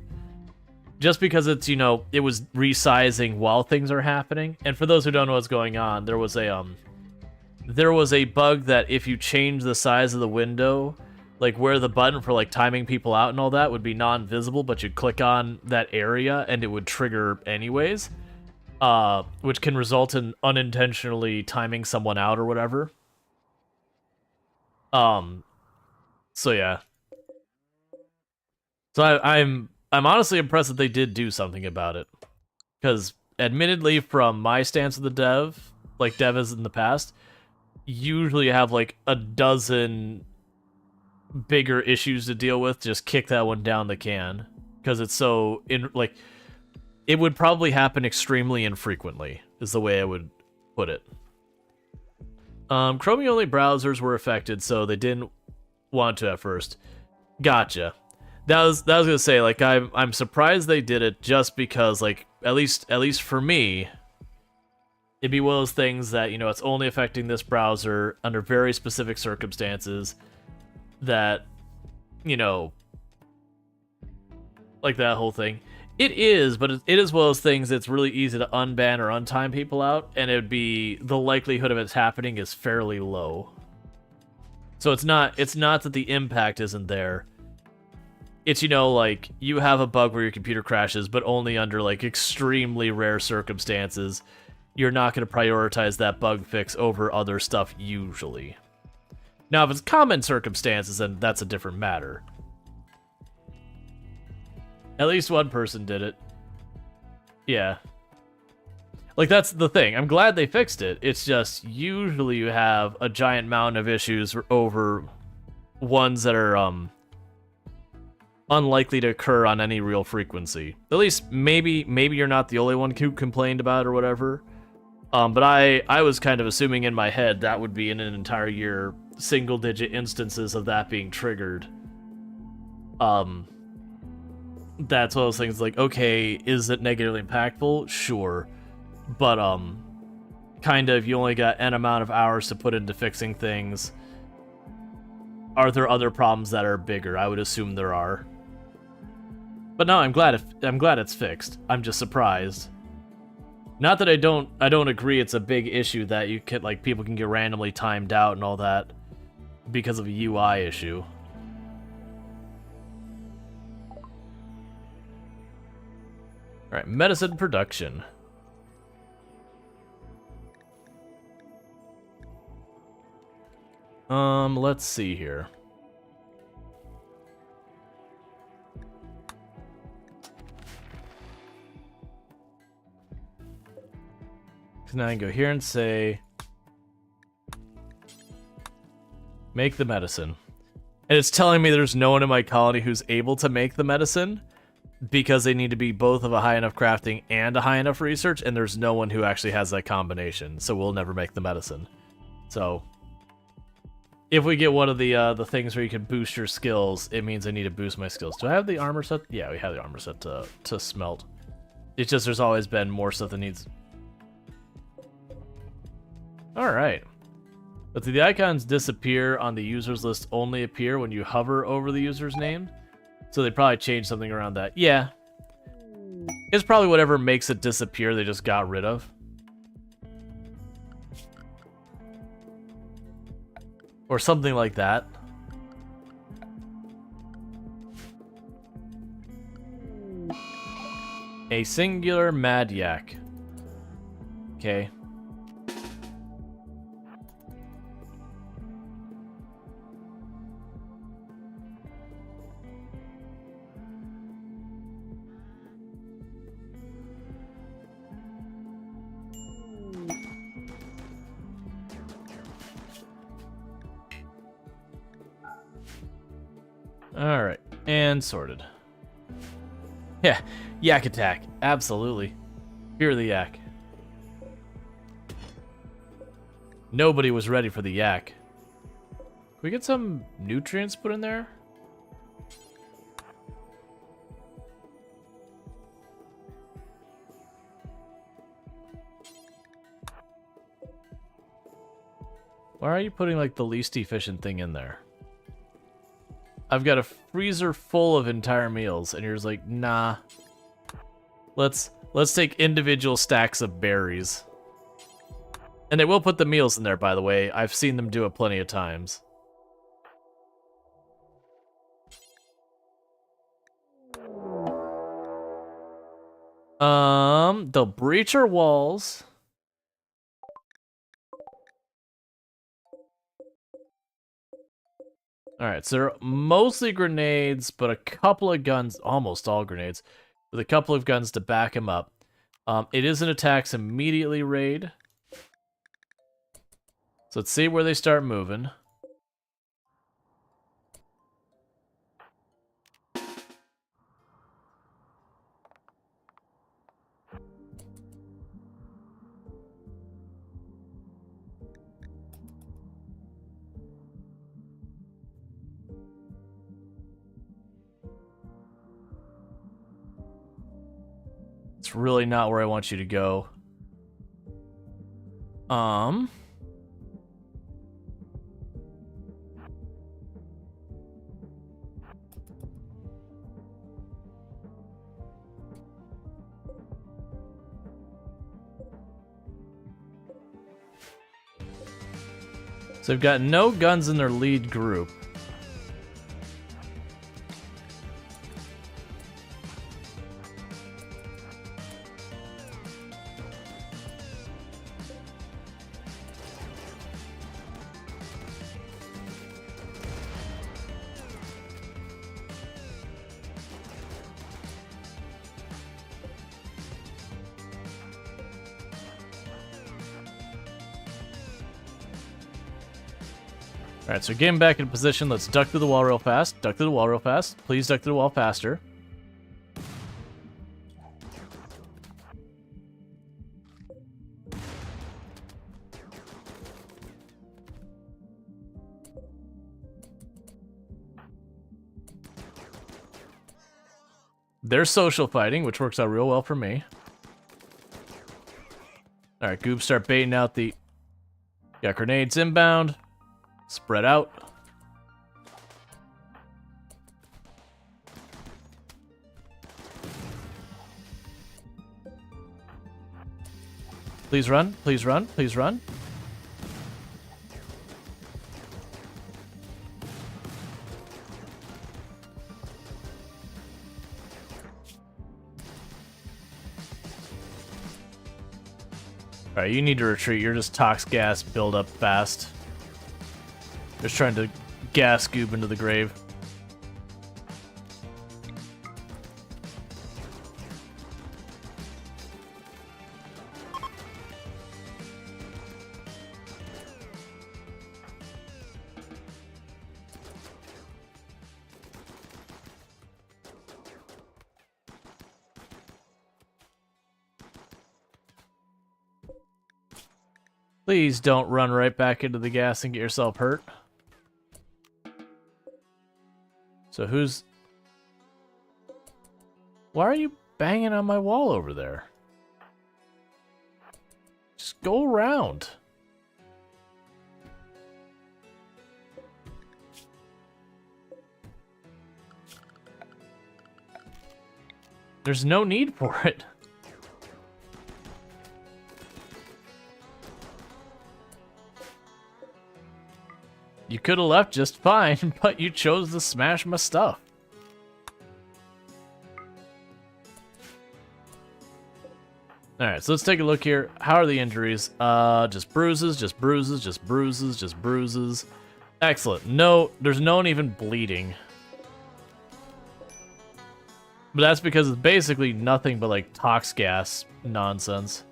just because it's, you know, it was resizing while things are happening. And for those who don't know what's going on, there was a bug that if you change the size of the window, like where the button for like timing people out and all that would be non-visible, but you'd click on that area and it would trigger anyways, which can result in unintentionally timing someone out or whatever. So yeah. So I'm honestly impressed that they did do something about it, because admittedly, from my stance of the dev, like dev is in the past, usually you have like a dozen bigger issues to deal with. Just kick that one down the can, because it's so it would probably happen extremely infrequently, is the way I would put it. Chromium only browsers were affected, so they didn't want to at first. Gotcha. That was gonna say, like, I'm surprised they did it, just because, like, at least for me, it'd be one of those things that, you know, it's only affecting this browser under very specific circumstances that, you know, like that whole thing. It is, but it is one of those things that's really easy to unban or untime people out, and it would be, the likelihood of it happening is fairly low. So it's not that the impact isn't there. It's, you know, like, you have a bug where your computer crashes, but only under, like, extremely rare circumstances. You're not going to prioritize that bug fix over other stuff, usually. Now, if it's common circumstances, then that's a different matter. At least one person did it. Yeah. Like, that's the thing. I'm glad they fixed it. It's just, usually you have a giant mountain of issues over ones that are, unlikely to occur on any real frequency. At least maybe you're not the only one who complained about it or whatever. But I was kind of assuming in my head that would be in an entire year single-digit instances of that being triggered. That's one of those things like, okay, is it negatively impactful? Sure. But kind of, you only got N amount of hours to put into fixing things. Are there other problems that are bigger? I would assume there are. But no, I'm glad it's fixed. I'm just surprised. Not that I don't agree it's a big issue that you can, like, people can get randomly timed out and all that because of a UI issue. Alright, medicine production. Let's see here. So now I can go here and say, make the medicine. And it's telling me there's no one in my colony who's able to make the medicine, because they need to be both of a high enough crafting and a high enough research, and there's no one who actually has that combination, so we'll never make the medicine. So, if we get one of the things where you can boost your skills, it means I need to boost my skills. Do I have the armor set? Yeah, we have the armor set to smelt. It's just there's always been more stuff that needs... Alright. But the icons disappear on the user's list only appear when you hover over the user's name. So they probably changed something around that. Yeah. It's probably whatever makes it disappear they just got rid of. Or something like that. A singular mad yak. Okay. Alright, and sorted. Yeah, yak attack. Absolutely. Fear the yak. Nobody was ready for the yak. Can we get some nutrients put in there? Why are you putting, like, the least efficient thing in there? I've got a freezer full of entire meals, and you're just like, nah. Let's take individual stacks of berries. And they will put the meals in there, by the way. I've seen them do it plenty of times. They'll breach our walls. Alright, so they're mostly grenades, but a couple of guns, almost all grenades, with a couple of guns to back him up. It is an attacks immediately raid. So let's see where they start moving. It's really not where I want you to go. So they've got no guns in their lead group. Alright, so getting back in position, let's duck through the wall real fast. Duck through the wall real fast. Please duck through the wall faster. They're social fighting, which works out real well for me. Alright, Goob, start baiting out the... Got grenades inbound. Spread out. Please run, please run, please run. Alright, you need to retreat. You're just tox gas build up fast. Just trying to gas Goob into the grave. Please don't run right back into the gas and get yourself hurt. So who's... Why are you banging on my wall over there? Just go around. There's no need for it. You could have left just fine, but you chose to smash my stuff. Alright, so let's take a look here. How are the injuries? Just bruises, just bruises, just bruises, just bruises. Excellent. No, there's no one even bleeding. But that's because it's basically nothing but like tox gas nonsense.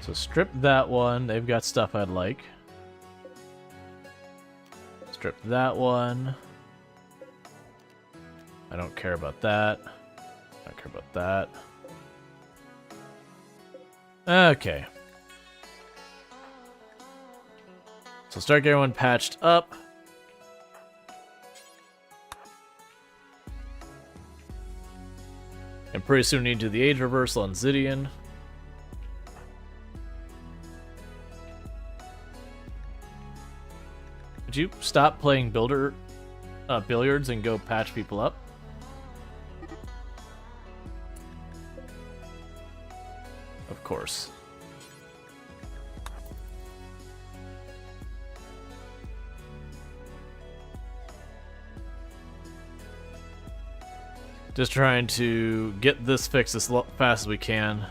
So strip that one. They've got stuff I'd like. Strip that one. I don't care about that. I don't care about that. Okay. So start getting everyone patched up. And pretty soon we need to do the age reversal on Zidian. Would you stop playing billiards and go patch people up? Of course. Just trying to get this fixed as fast as we can.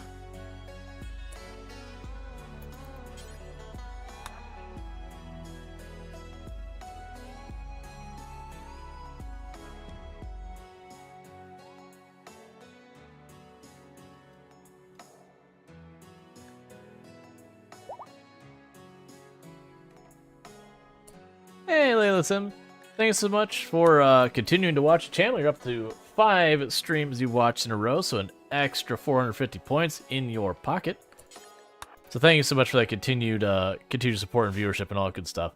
Hey, Layla Sim. Thanks so much for continuing to watch the channel. You're up to 5 streams you've watched in a row, so an extra 450 points in your pocket. So thank you so much for that continued support and viewership and all that good stuff.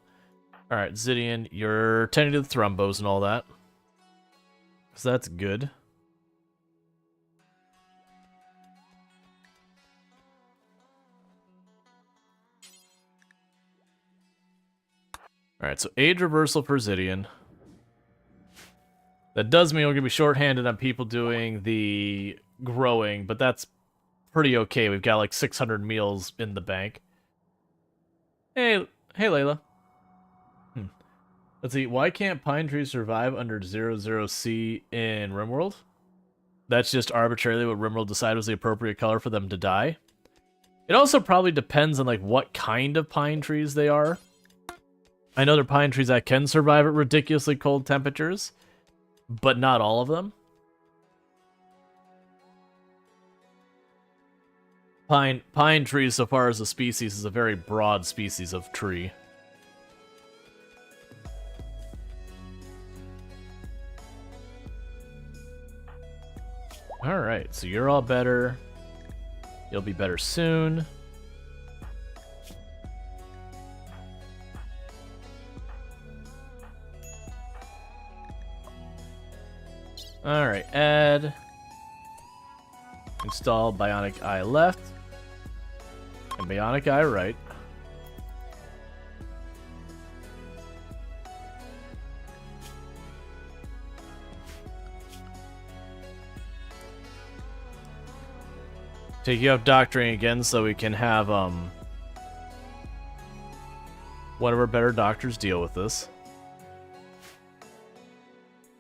All right, Zidian, you're tending to the thrombos and all that. So that's good. All right, so age reversal for Zidian. That does mean we're going to be shorthanded on people doing the growing, but that's pretty okay. We've got like 600 meals in the bank. Hey, Layla. Let's see, why can't pine trees survive under 00C in RimWorld? That's just arbitrarily what RimWorld decided was the appropriate color for them to die. It also probably depends on like what kind of pine trees they are. I know there are pine trees that can survive at ridiculously cold temperatures, but not all of them. Pine trees, so far as a species, is a very broad species of tree. Alright, so you're all better. You'll be better soon. Alright, add. Install Bionic Eye left. And Bionic Eye right. Take you up doctoring again so we can have one of our better doctors deal with this.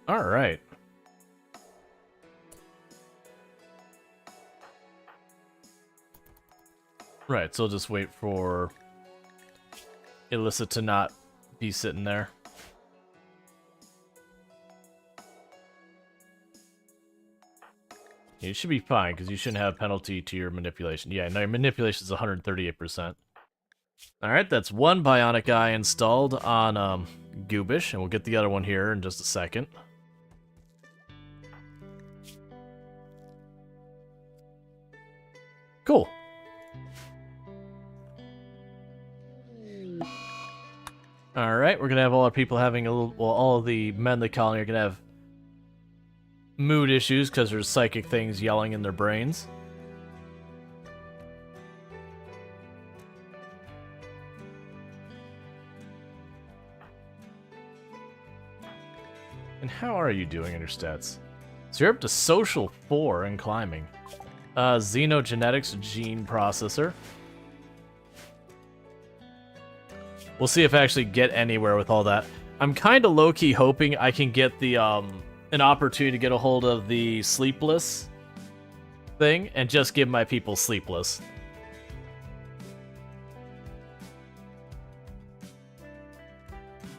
Alright. Right, so we'll just wait for Alyssa to not be sitting there. You should be fine, because you shouldn't have a penalty to your manipulation. Yeah, no, your manipulation is 138%. Alright, that's one Bionic Eye installed on Goobish, and we'll get the other one here in just a second. Cool. Alright, we're gonna have all our people having a little... Well, all of the men in the colony are gonna have mood issues because there's psychic things yelling in their brains. And how are you doing in your stats? So you're up to Social 4 and climbing. Xenogenetics gene processor. We'll see if I actually get anywhere with all that. I'm kind of low-key hoping I can get the an opportunity to get a hold of the Sleepless thing and just give my people Sleepless.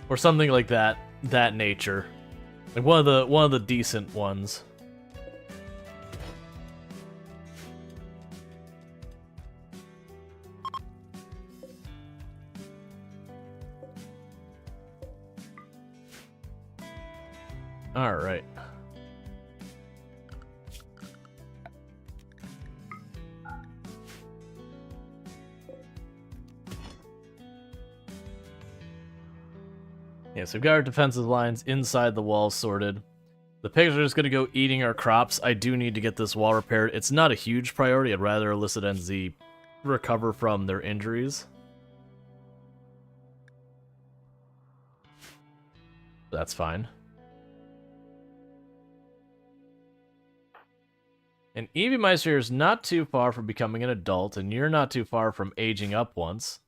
Or something like that nature. Like one of the decent ones. All right. Yeah, so we've got our defensive lines inside the wall sorted. The pigs are just going to go eating our crops. I do need to get this wall repaired. It's not a huge priority. I'd rather Illicit NZ recover from their injuries. That's fine. And Evie Meister is not too far from becoming an adult, and you're not too far from aging up once.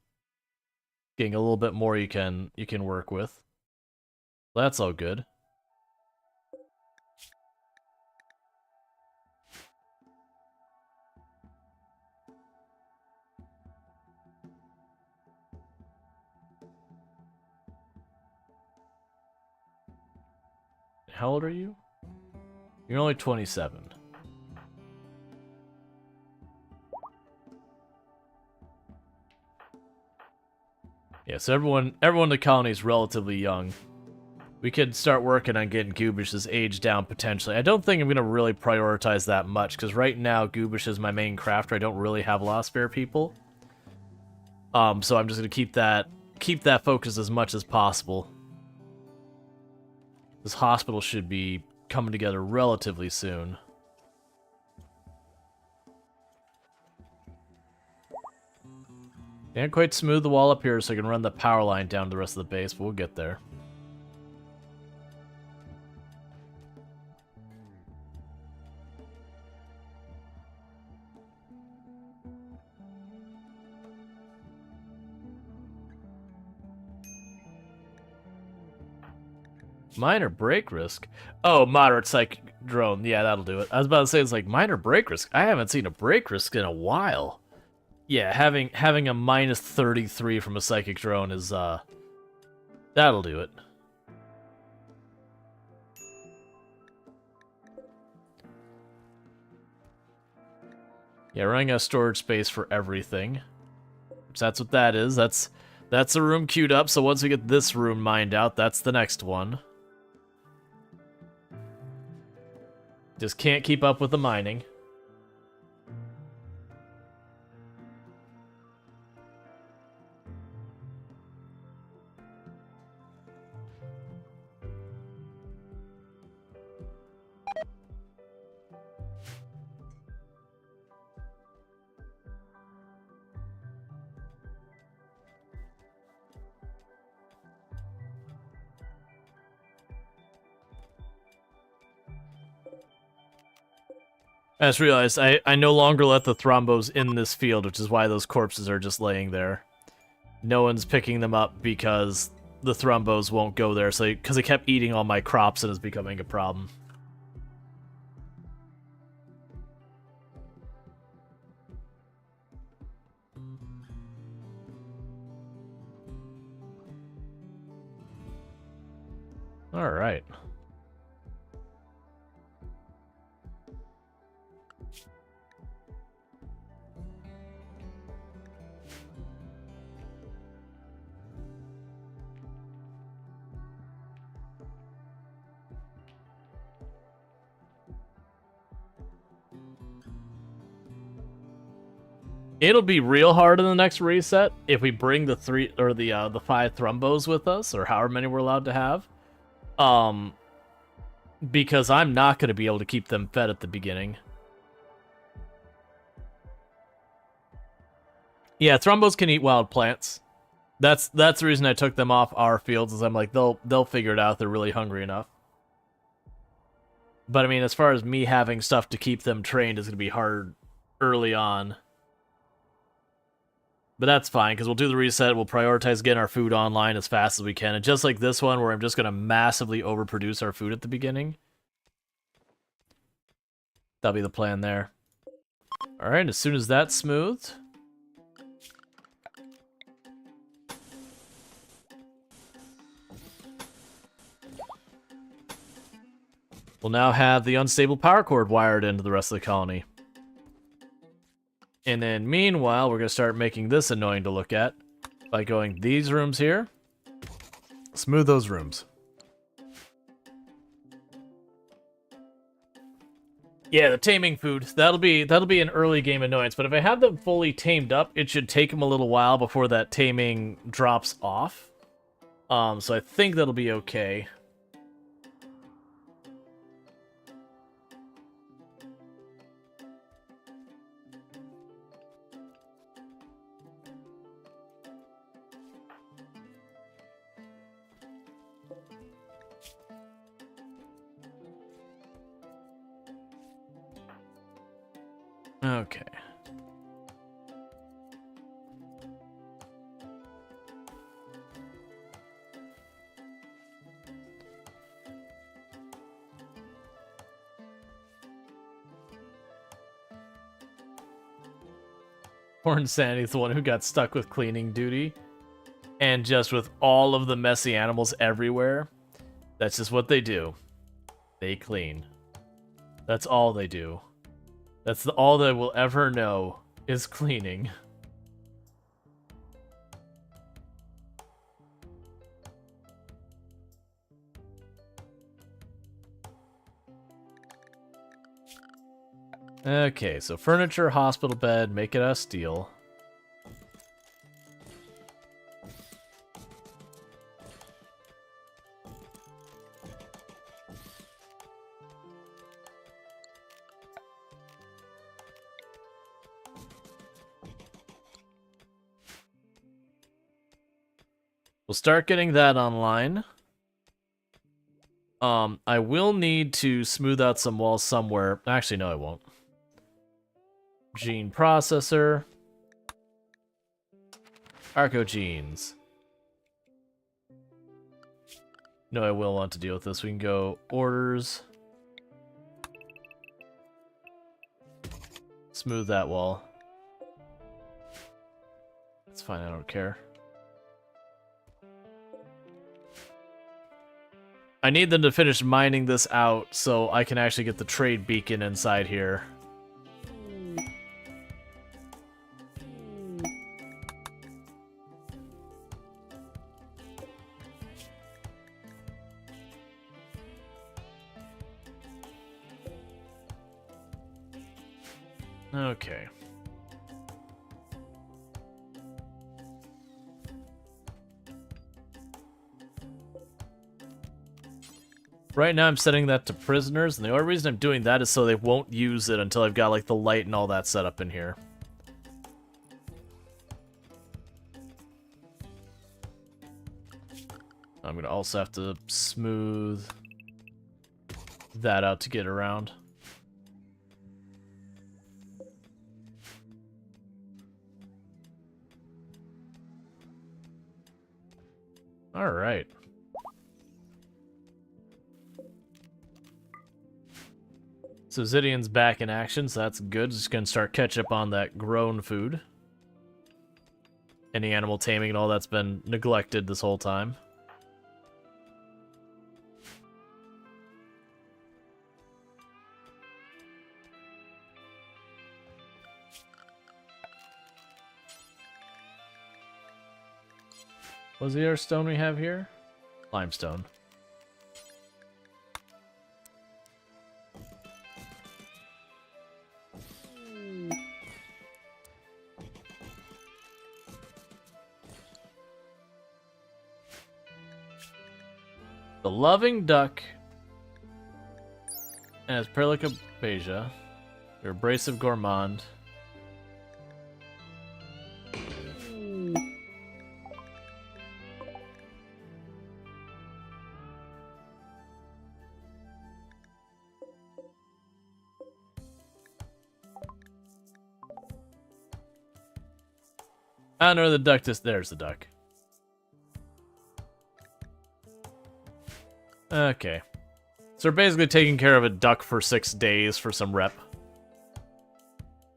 Getting a little bit more you can work with. That's all good. How old are you? You're only 27. Yeah, so everyone in the colony is relatively young. We could start working on getting Goobish's age down potentially. I don't think I'm going to really prioritize that much, because right now Goobish is my main crafter. I don't really have a lot of spare people. So I'm just going to keep that focus as much as possible. This hospital should be coming together relatively soon. Can't quite smooth the wall up here so I can run the power line down to the rest of the base, but we'll get there. Minor break risk? Oh, moderate psychic drone. Yeah, that'll do it. I was about to say, it's like, minor break risk? I haven't seen a break risk in a while. Yeah, having a minus 33 from a psychic drone is, that'll do it. Yeah, running a storage space for everything. Which that's what that is. That's a room queued up, so once we get this room mined out, that's the next one. Just can't keep up with the mining. I just realized I no longer let the thrombos in this field, which is why those corpses are just laying there. No one's picking them up because the thrombos won't go there, so because they kept eating all my crops and it's becoming a problem. All right. It'll be real hard in the next reset if we bring the 5 thrombos with us, or however many we're allowed to have. Because I'm not going to be able to keep them fed at the beginning. Yeah, thrombos can eat wild plants. That's the reason I took them off our fields, is I'm like, they'll figure it out if they're really hungry enough. But I mean, as far as me having stuff to keep them trained is going to be hard early on. But that's fine, because we'll do the reset, we'll prioritize getting our food online as fast as we can, and just like this one, where I'm just going to massively overproduce our food at the beginning. That'll be the plan there. Alright, as soon as that's smoothed... we'll now have the unstable power cord wired into the rest of the colony. And then meanwhile, we're going to start making this annoying to look at by going these rooms here. Smooth those rooms. Yeah, the taming food. That'll be an early game annoyance, but if I have them fully tamed up, it should take them a little while before that taming drops off. So I think that'll be okay. Okay. Poor Insanity's the one who got stuck with cleaning duty. And just with all of the messy animals everywhere, that's just what they do. They clean. That's all they do. That's all they will ever know is cleaning. Okay, so furniture, hospital bed, make it out of steel. We'll start getting that online. I will need to smooth out some walls somewhere. Actually, no, I won't. Gene processor. Arco genes. No, I will want to deal with this. We can go orders. Smooth that wall. That's fine, I don't care. I need them to finish mining this out so I can actually get the trade beacon inside here. Okay. Right now I'm setting that to prisoners, and the only reason I'm doing that is so they won't use it until I've got like the light and all that set up in here. I'm gonna also have to smooth that out to get around. All right. So Zidian's back in action, so that's good. Just gonna start catch up on that grown food. Any animal taming and all that's been neglected this whole time. What's the other stone we have here? Limestone. The loving duck as Perlica Beja, your abrasive gourmand. I don't know where the duck is. There's the duck. Okay. So we're basically taking care of a duck for 6 days for some rep.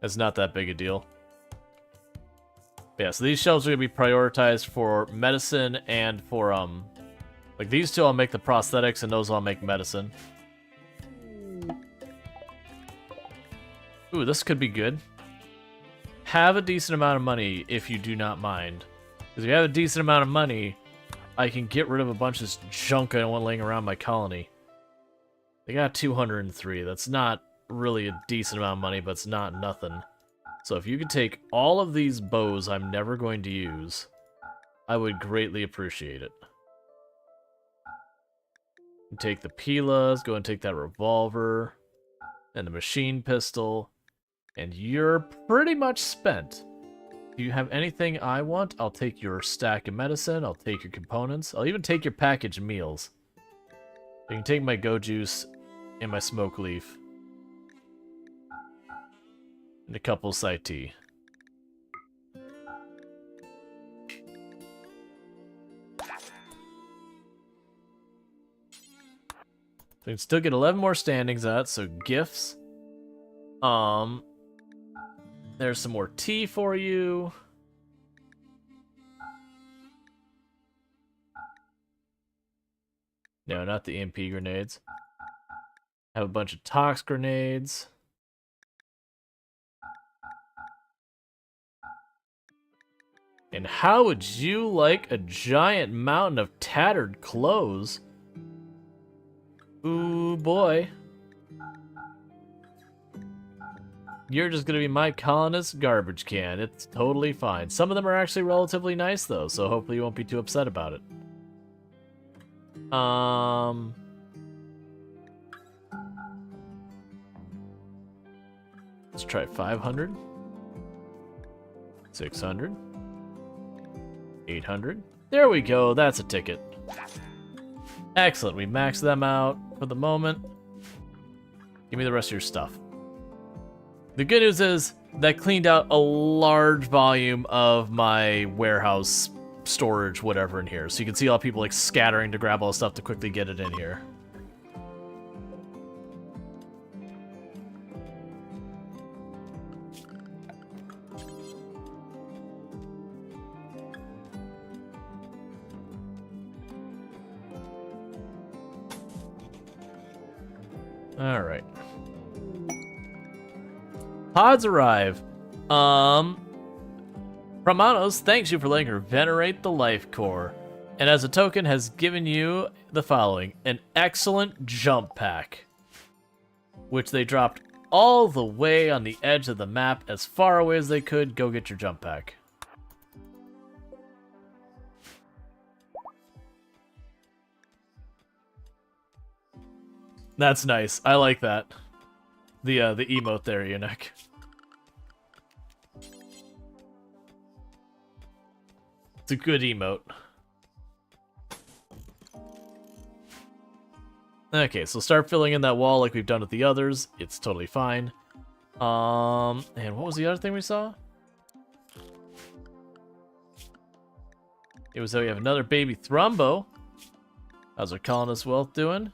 It's not that big a deal. But yeah, so these shelves are going to be prioritized for medicine and for, like these two I'll make the prosthetics and those I'll make medicine. Ooh, this could be good. Have a decent amount of money if you do not mind. Because if you have a decent amount of money, I can get rid of a bunch of this junk I don't want laying around my colony. They got 203. That's not really a decent amount of money, but it's not nothing. So if you could take all of these bows I'm never going to use, I would greatly appreciate it. Take the Pilas, go and take that revolver, and the machine pistol, and you're pretty much spent. Do you have anything I want? I'll take your stack of medicine, I'll take your components, I'll even take your packaged meals. You can take my go juice and my smoke leaf. and a couple Site. We can still get 11 more standings out, so gifts. There's some more tea for you. No, not the MP grenades. Have a bunch of tox grenades. And how would you like a giant mountain of tattered clothes? Ooh, boy. You're just gonna be my colonist garbage can. It's totally fine. Some of them are actually relatively nice, though, so hopefully you won't be too upset about it. Let's try 500. 600. 800. There we go. That's a ticket. Excellent. We maxed them out for the moment. Give me the rest of your stuff. The good news is that cleaned out a large volume of my warehouse storage, whatever in here. So you can see all people like scattering to grab all the stuff to quickly get it in here. All right. Pods arrive. Romanos thanks you for letting her venerate the life core, and as a token has given you the following: an excellent jump pack, which they dropped all the way on the edge of the map as far away as they could. Go get your jump pack. That's nice. I like that. The emote there, Eunuch. It's a good emote. Okay, so start filling in that wall like we've done with the others. It's totally fine. And what was the other thing we saw? It was that we have another baby Thrumbo. How's our colonist wealth doing?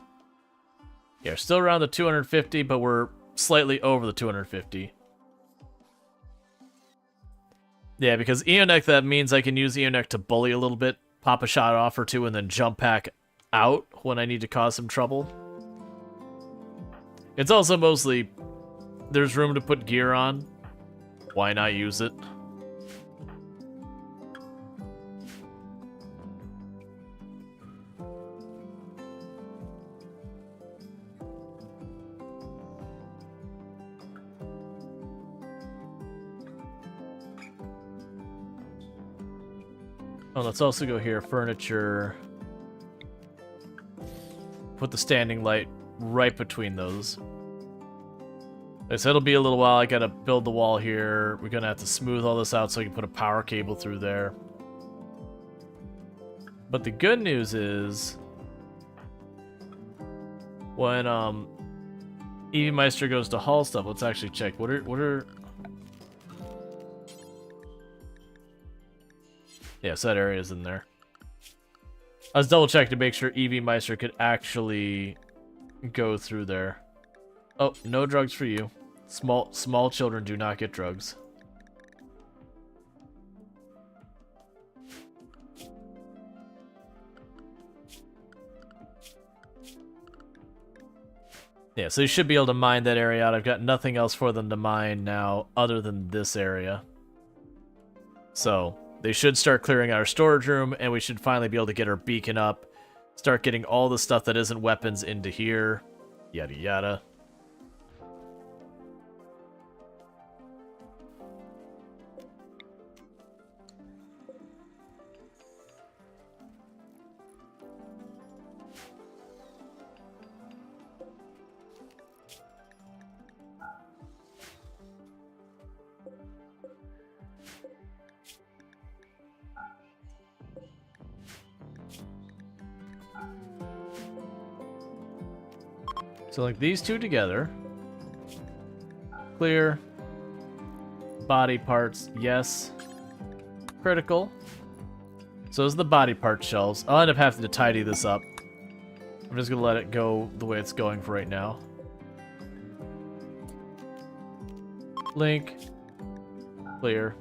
Yeah, we're still around the 250, but we're slightly over the 250. Yeah, because Eonek, that means I can use Eonek to bully a little bit, pop a shot off or two, and then jump back out when I need to cause some trouble. It's also mostly, there's room to put gear on. Why not use it? Oh, let's also go here, furniture. Put the standing light right between those. So it'll be a little while. I gotta build the wall here. We're gonna have to smooth all this out so I can put a power cable through there. But the good news is, when Evie Meister goes to haul stuff, let's actually check. What are yeah, set areas in there. I was double checking to make sure Evie Meister could actually go through there. Oh, no drugs for you. Small children do not get drugs. Yeah, so you should be able to mine that area out. I've got nothing else for them to mine now other than this area. So they should start clearing out our storage room, and we should finally be able to get our beacon up. Start getting all the stuff that isn't weapons into here. Yada yada. So like these two together. Clear. Body parts, yes. Critical. So those are the body part shelves. I'll end up having to tidy this up. I'm just gonna let it go the way it's going for right now. Link. Clear.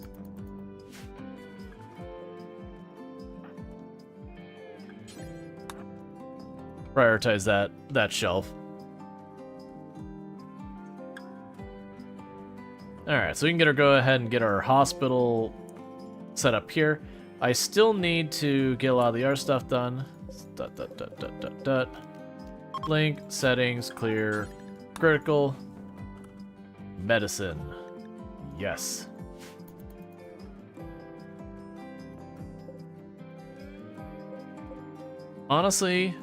Prioritize that shelf. Alright, so we can go ahead and get our hospital set up here. I still need to get a lot of the other stuff done. Link, settings, clear, critical, medicine. Yes. Honestly,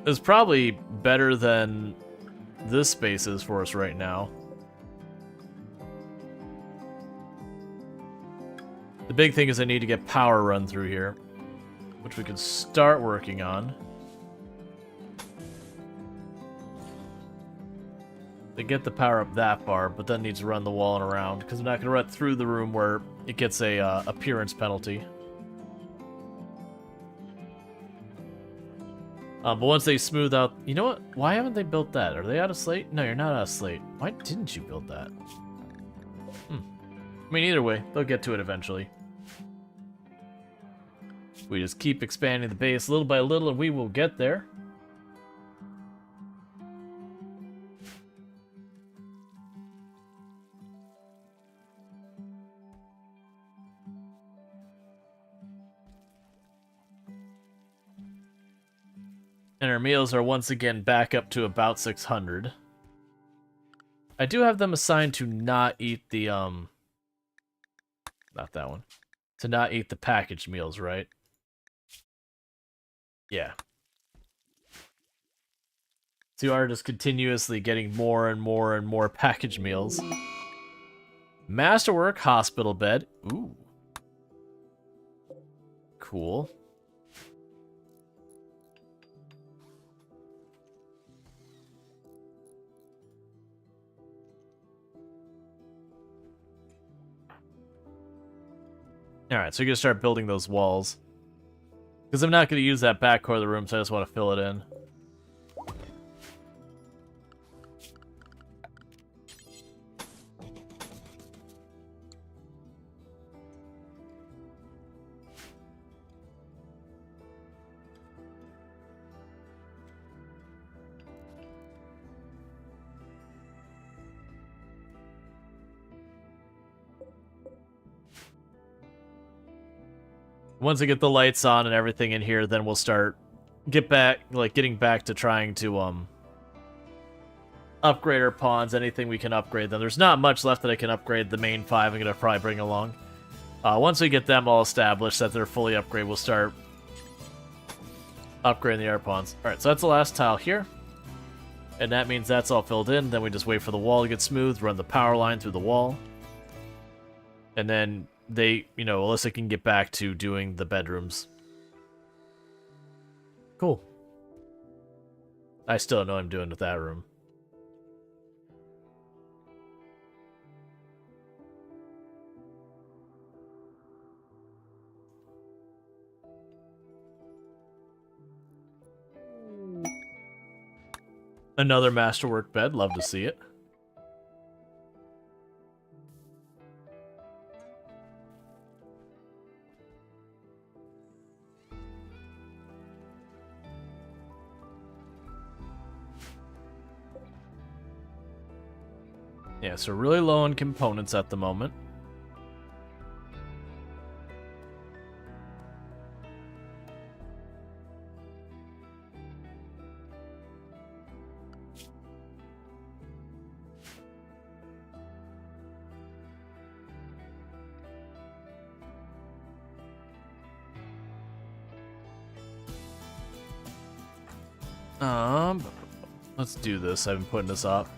it's probably better than this space is for us right now. The big thing is I need to get power run through here, which we can start working on. They get the power up that far, but then needs to run the wall and around, because I'm not going to run through the room where it gets a appearance penalty. But once they smooth out... You know what? Why haven't they built that? Are they out of slate? No, you're not out of slate. Why didn't you build that? I mean, either way, they'll get to it eventually. We just keep expanding the base little by little, and we will get there. And our meals are once again back up to about 600. I do have them assigned to not eat the, not that one. To not eat the packaged meals, right? Yeah. So you are just continuously getting more and more and more packaged meals. Masterwork hospital bed. Ooh. Cool. Alright, so you're gonna start building those walls. Because I'm not gonna use that back corner of the room, so I just want to fill it in. Once I get the lights on and everything in here, then we'll start getting back to trying to upgrade our pawns, anything we can upgrade them. There's not much left that I can upgrade the main 5 I'm gonna probably bring along. Once we get them all established, that they're fully upgraded, we'll start upgrading the art pawns. Alright, so that's the last tile here. And that means that's all filled in. Then we just wait for the wall to get smooth, run the power line through the wall. And then they, Alyssa can get back to doing the bedrooms. Cool. I still don't know what I'm doing with that room. Another masterwork bed, love to see it. Yeah, so really low on components at the moment. Let's do this. I've been putting this up.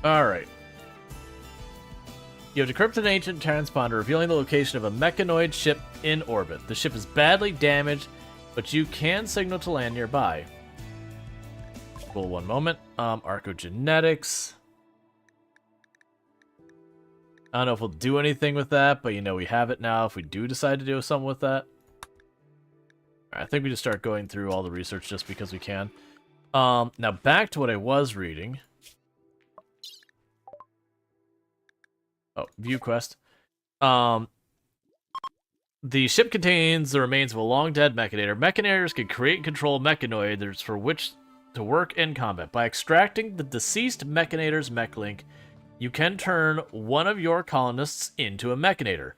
Alright. You have decrypted an ancient transponder revealing the location of a mechanoid ship in orbit. The ship is badly damaged, but you can signal to land nearby. Cool, one moment. Archogenetics. I don't know if we'll do anything with that, but you know, we have it now if we do decide to do something with that. Alright, I think we just start going through all the research just because we can. Now back to what I was reading. Oh, view quest. The ship contains the remains of a long-dead mechanator. Mechanators can create and control mechanoids for which to work in combat. By extracting the deceased mechanator's mech link, you can turn one of your colonists into a mechanator.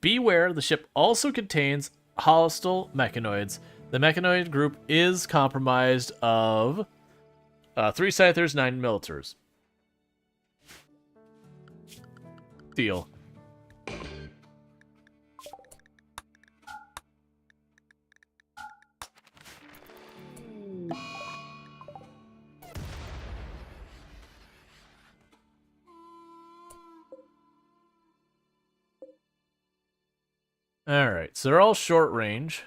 Beware, the ship also contains hostile mechanoids. The mechanoid group is compromised of 3 Scythers, 9 Militars. Deal. Alright, so they're all short range.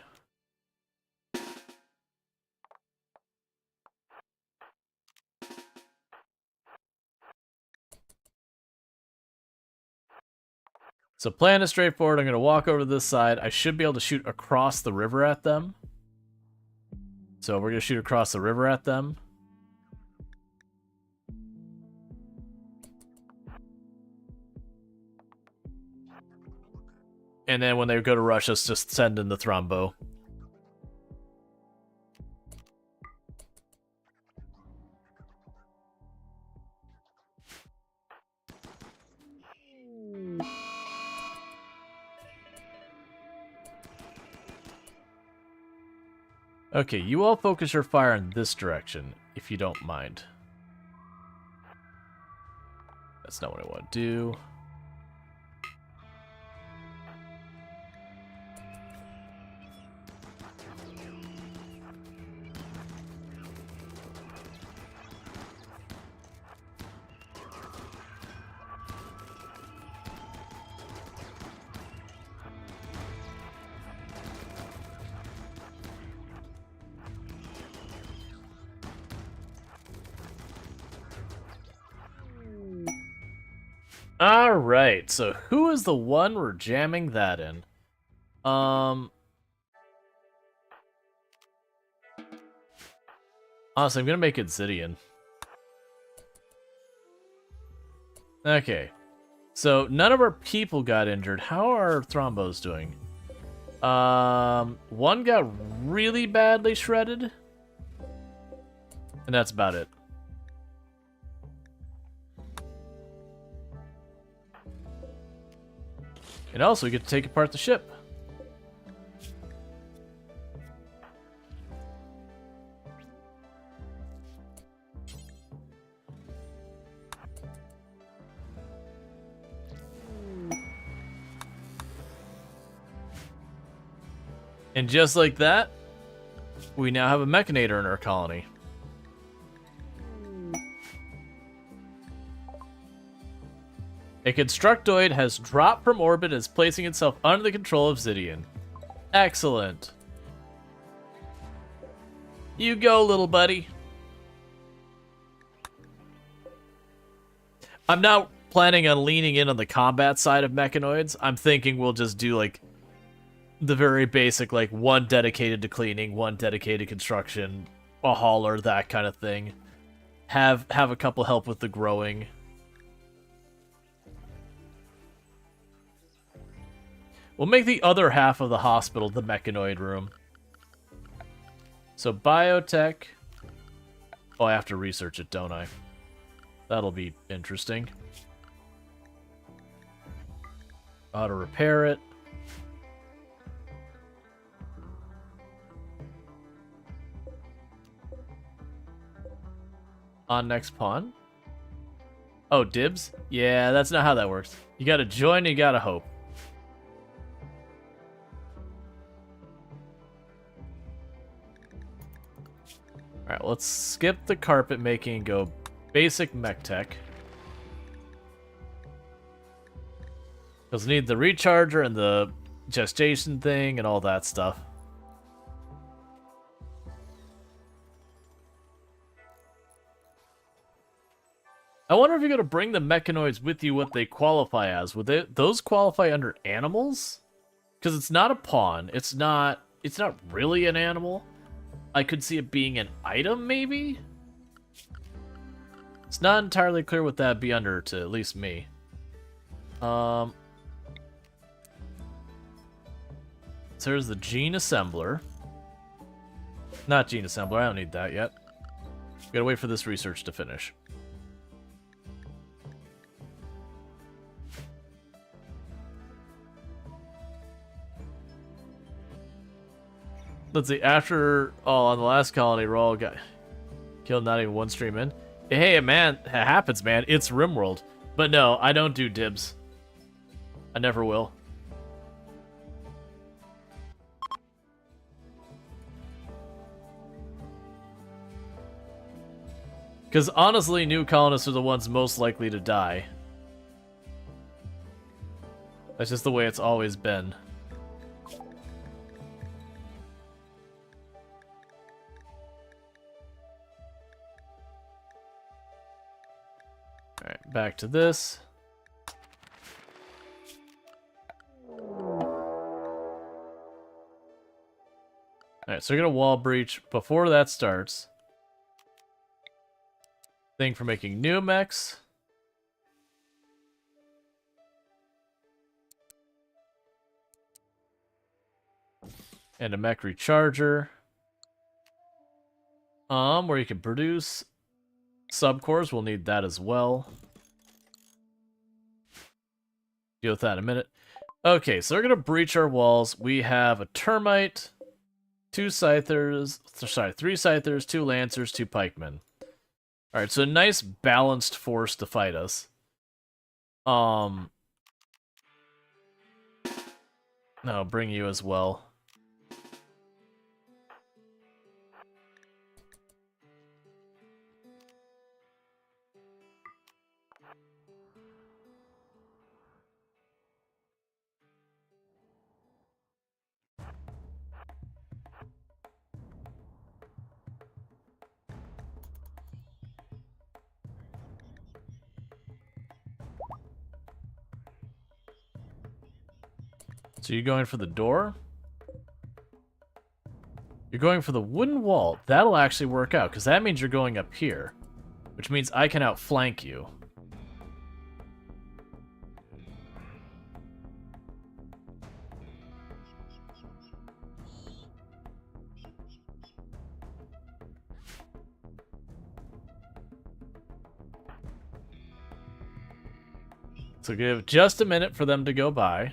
So plan is straightforward. I'm going to walk over to this side. I should be able to shoot across the river at them. So we're going to shoot across the river at them. And then when they go to rush us, just send in the thrombo. Okay, you all focus your fire in this direction, if you don't mind. That's not what I want to do. Alright, so who is the one we're jamming that in? Honestly, I'm gonna make it Zidian. Okay. So, none of our people got injured. How are Thrombos doing? One got really badly shredded. And that's about it. And also, we get to take apart the ship. And just like that, we now have a mechanator in our colony. A constructoid has dropped from orbit and is placing itself under the control of Zidian. Excellent. You go, little buddy. I'm not planning on leaning in on the combat side of mechanoids. I'm thinking we'll just do, like, the very basic, like, one dedicated to cleaning, one dedicated construction, a hauler, that kind of thing. Have a couple help with the growing. We'll make the other half of the hospital the mechanoid room. So biotech. Oh, I have to research it, don't I? That'll be interesting. Auto repair it. On next pawn. Oh, dibs? Yeah, that's not how that works. You gotta join, you gotta hope. Alright, let's skip the carpet making and go basic mech tech. Because we need the recharger and the gestation thing and all that stuff. I wonder if you're going to bring the mechanoids with you, what they qualify as. Would those qualify under animals? Because it's not a pawn. It's not really an animal. I could see it being an item, maybe? It's not entirely clear what that'd be under to at least me. So there's the gene assembler. Not gene assembler, I don't need that yet. Gotta wait for this research to finish. Let's see, after, on the last colony, Rual got killed not even one stream in. Hey, man, it happens, man. It's RimWorld. But no, I don't do dibs. I never will. Because honestly, new colonists are the ones most likely to die. That's just the way it's always been. Alright, back to this. Alright, so we're gonna wall breach before that starts. Thing for making new mechs. And a mech recharger. Where you can produce subcores, we'll need that as well. Deal with that in a minute. Okay, so we're gonna breach our walls. We have a termite, 2 scythers, sorry, 3 scythers, 2 lancers, 2 pikemen. Alright, so a nice balanced force to fight us. No, bring you as well. So you're going for the door? You're going for the wooden wall. That'll actually work out, because that means you're going up here. Which means I can outflank you. So give just a minute for them to go by.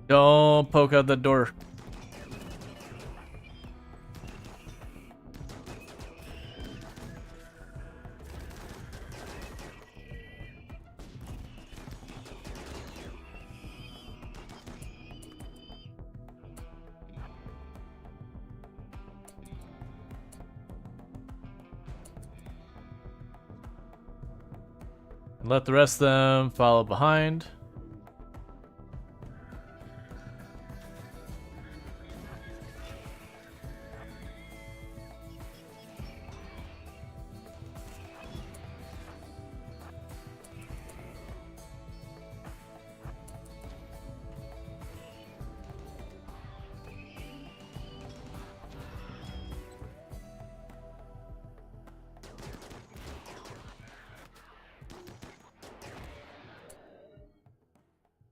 Don't poke out the door. And let the rest of them follow behind.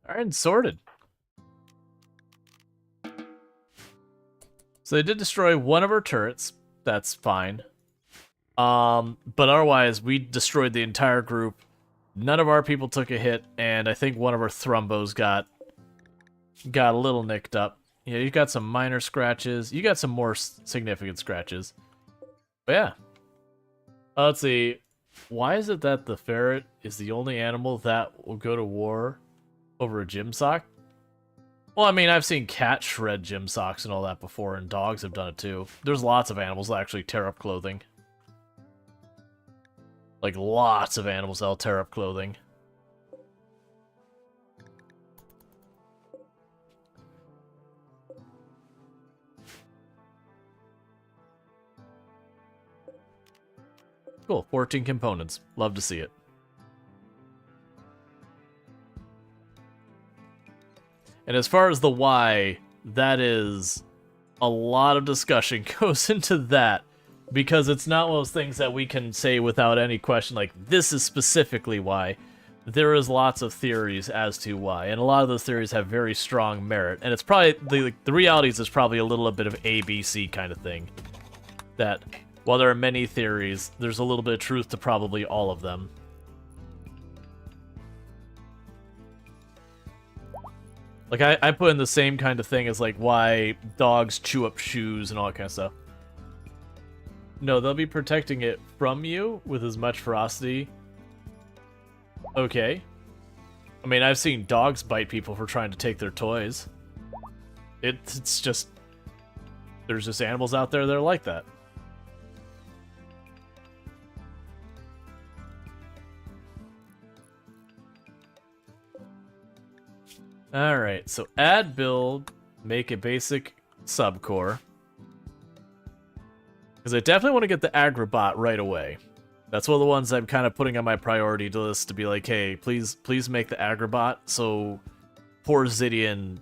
Alright, and sorted. So they did destroy one of our turrets. That's fine. But otherwise, we destroyed the entire group. None of our people took a hit, and I think one of our thrombos got a little nicked up. Yeah, you got some minor scratches. You got some more significant scratches. But yeah. Let's see. Why is it that the ferret is the only animal that will go to war over a gym sock? Well, I mean, I've seen cats shred gym socks and all that before, and dogs have done it too. There's lots of animals that actually tear up clothing. Like, lots of animals that'll tear up clothing. Cool, 14 components. Love to see it. And as far as the why, that is a lot of discussion goes into that, because it's not one of those things that we can say without any question, like, this is specifically why. There is lots of theories as to why, and a lot of those theories have very strong merit, and it's probably, the reality is probably a little bit of ABC kind of thing. That, while there are many theories, there's a little bit of truth to probably all of them. Like, I put in the same kind of thing as, like, why dogs chew up shoes and all that kind of stuff. No, they'll be protecting it from you with as much ferocity. Okay. I mean, I've seen dogs bite people for trying to take their toys. It's just... There's just animals out there that are like that. Alright, so add build, make a basic subcore. Because I definitely want to get the Agrabot right away. That's one of the ones I'm kind of putting on my priority list to be like, hey, please make the Agrabot so poor Zidian...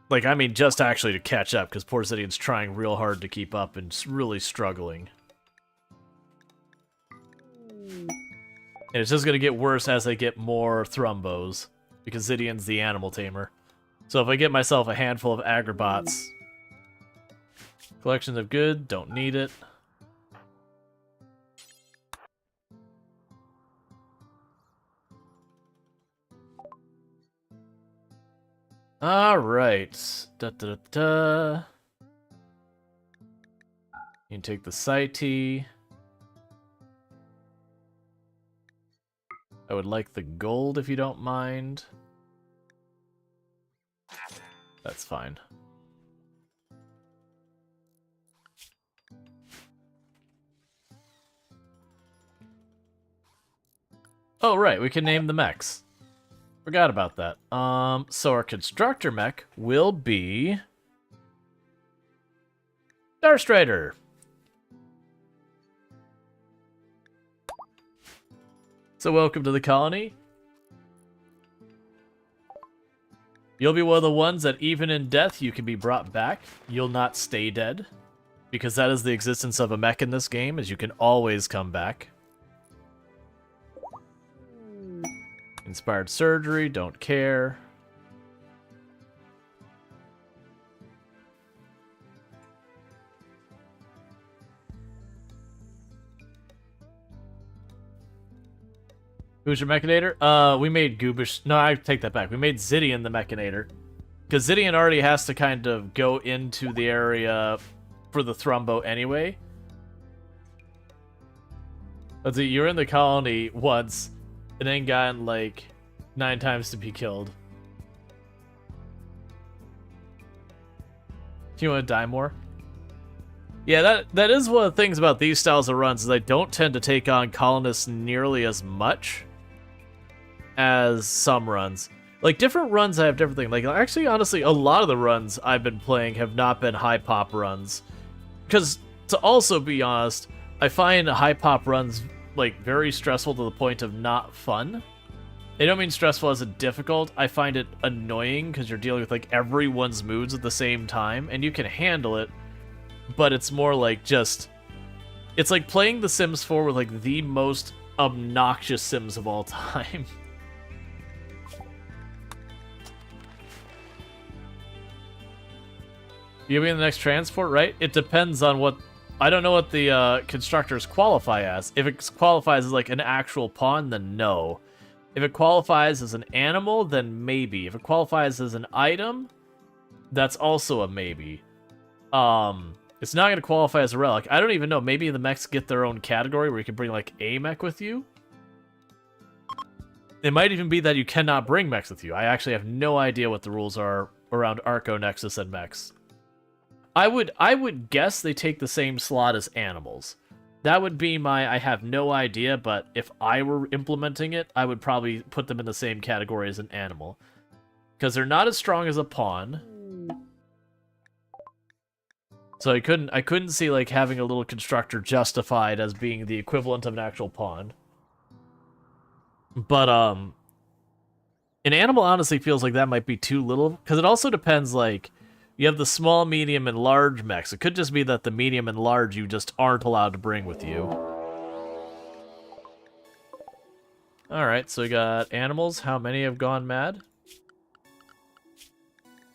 Like, I mean, just actually to catch up, because poor Zidian's trying real hard to keep up and really struggling. And it's just going to get worse as I get more Thrumbos. Because Zidian's the animal tamer. So if I get myself a handful of Agrabots... Collections of good, don't need it. Alright. Da-da-da-da. You can take the Scythe. I would like the gold if you don't mind. That's fine. Oh, right, we can name the mechs. Forgot about that. So our constructor mech will be... Starstrider! So welcome to the colony. You'll be one of the ones that even in death you can be brought back. You'll not stay dead. Because that is the existence of a mech in this game, is you can always come back. Inspired surgery, don't care. Who's your Mechanator? We made Goobish... No, I take that back. We made Zidian the Mechanator. Because Zidian already has to kind of go into the area for the Thrumbo anyway. Let's see, you're in the colony once, and then gotten, like, 9 times to be killed. Do you want to die more? Yeah, that is one of the things about these styles of runs, is I don't tend to take on colonists nearly as much as some runs. Like, different runs I have different things. Like, actually, honestly, a lot of the runs I've been playing have not been high pop runs. Because, to also be honest, I find high pop runs, like, very stressful to the point of not fun. I don't mean stressful as in difficult. I find it annoying because you're dealing with, like, everyone's moods at the same time, and you can handle it, but it's more like just... It's like playing The Sims 4 with, like, the most obnoxious Sims of all time. You'll be in the next transport, right? It depends on what... I don't know what the constructors qualify as. If it qualifies as, like, an actual pawn, then no. If it qualifies as an animal, then maybe. If it qualifies as an item, that's also a maybe. If It's not going to qualify as a relic. I don't even know. Maybe the mechs get their own category where you can bring, like, a mech with you? It might even be that you cannot bring mechs with you. I actually have no idea what the rules are around Arco, Nexus, and mechs. I would guess they take the same slot as animals. That would be my I have no idea, but if I were implementing it, I would probably put them in the same category as an animal. Because they're not as strong as a pawn. So I couldn't see like having a little constructor justified as being the equivalent of an actual pawn. But an animal honestly feels like that might be too little, because it also depends, like, you have the small, medium, and large mechs. It could just be that the medium and large you just aren't allowed to bring with you. Alright, so we got animals. How many have gone mad?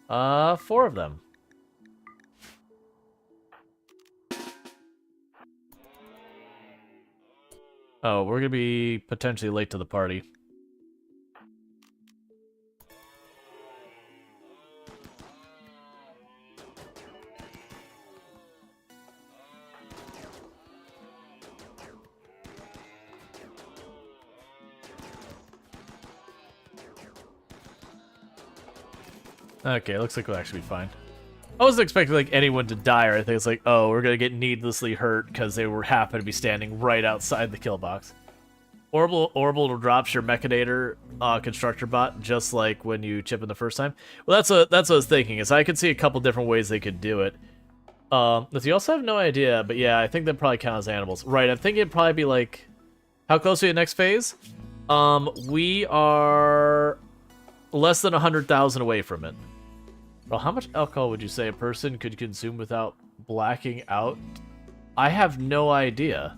4 of them. Oh, we're gonna be potentially late to the party. Okay, looks like we'll actually be fine. I wasn't expecting like anyone to die or anything. It's like, oh, we're gonna get needlessly hurt because they were happen to be standing right outside the kill box. Orbital drops your Mechanator constructor bot just like when you chip in the first time. Well, that's what I was thinking. Is I could see a couple different ways they could do it. Does he also have no idea? But yeah, I think that probably count as animals. Right? I think it'd probably be like, how close are we to next phase? We are less than 100,000 away from it. Well, how much alcohol would you say a person could consume without blacking out? I have no idea.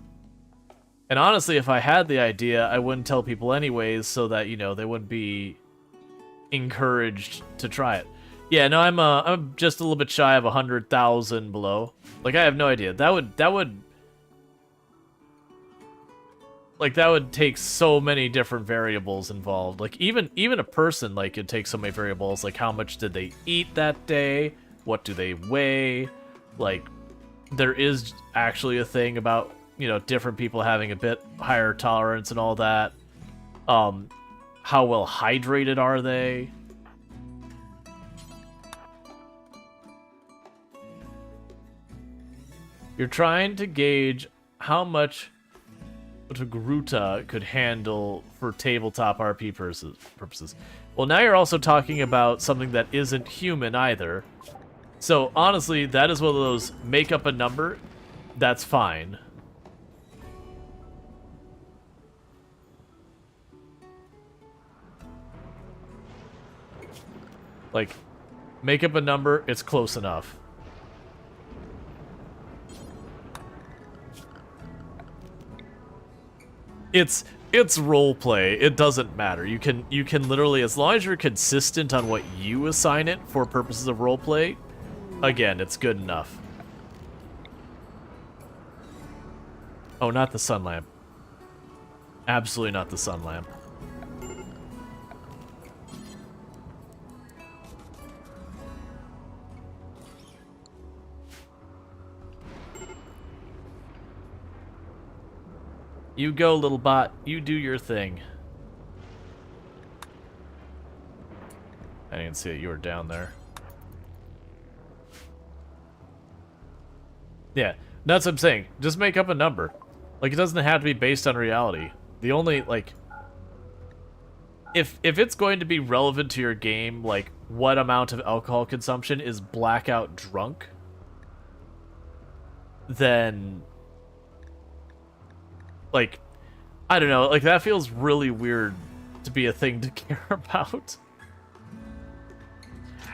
And honestly, if I had the idea, I wouldn't tell people anyways, so that, you know, they wouldn't be encouraged to try it. Yeah, no, I'm just a little bit shy of 100,000 below. Like, I have no idea. That would take so many different variables involved. Like, even a person, like, could take so many variables. Like, how much did they eat that day? What do they weigh? Like, there is actually a thing about, you know, different people having a bit higher tolerance and all that. How well hydrated are they? You're trying to gauge how much Gruta could handle for tabletop RP purposes. Well, now you're also talking about something that isn't human either. So, honestly, that is one of those make up a number. That's fine. Like, make up a number, it's close enough. It's roleplay. It doesn't matter. You can literally, as long as you're consistent on what you assign it for purposes of roleplay, again, it's good enough. Oh, not the sun lamp. Absolutely not the sun lamp. You go, little bot. You do your thing. I didn't see that you were down there. Yeah, that's what I'm saying. Just make up a number. Like, it doesn't have to be based on reality. The only, like... If it's going to be relevant to your game, like, what amount of alcohol consumption is blackout drunk, then... Like, I don't know, like, that feels really weird to be a thing to care about.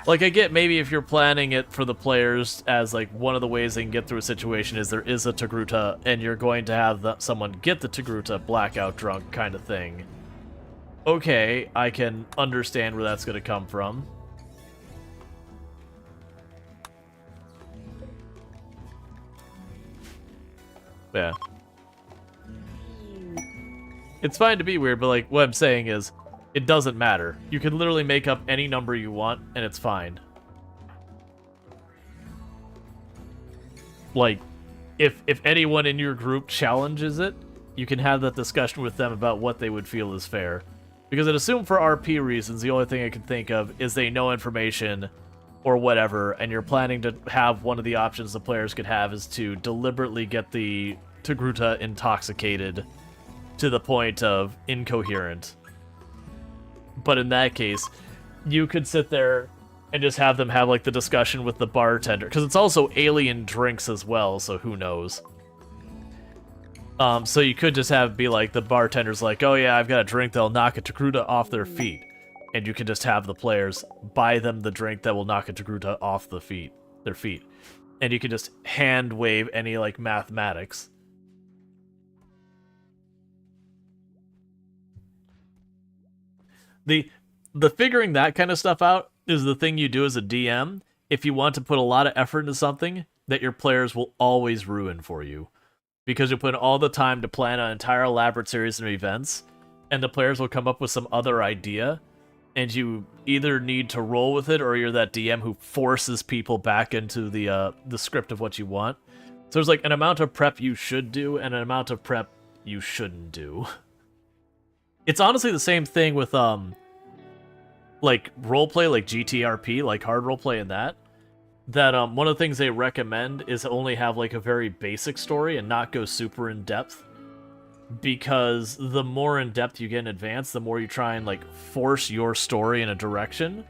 Like, I get maybe if you're planning it for the players as, like, one of the ways they can get through a situation is there is a Togruta, and you're going to have someone get the Togruta blackout drunk kind of thing. Okay, I can understand where that's going to come from. Yeah. It's fine to be weird, but, like, what I'm saying is, it doesn't matter. You can literally make up any number you want, and it's fine. like, if anyone in your group challenges it, you can have that discussion with them about what they would feel is fair. Because I'd assume for RP reasons, the only thing I can think of is they know information or whatever, and you're planning to have one of the options the players could have is to deliberately get the Togruta intoxicated to the point of incoherent. But in that case, you could sit there and just have them have, like, the discussion with the bartender. Because it's also alien drinks as well, so who knows. So you could just be like, the bartender's like, oh yeah, I've got a drink that'll knock a Togruta off their feet. And you can just have the players buy them the drink that will knock a Togruta off their feet. And you can just hand wave any, like, mathematics. The figuring that kind of stuff out is the thing you do as a DM if you want to put a lot of effort into something that your players will always ruin for you. Because you put in all the time to plan an entire elaborate series of events, and the players will come up with some other idea, and you either need to roll with it, or you're that DM who forces people back into the script of what you want. So there's, like, an amount of prep you should do, and an amount of prep you shouldn't do. It's honestly the same thing with, like, roleplay, like GTRP, like hard roleplay and that one of the things they recommend is only have, like, a very basic story and not go super in-depth. Because the more in-depth you get in advance, the more you try and, like, force your story in a direction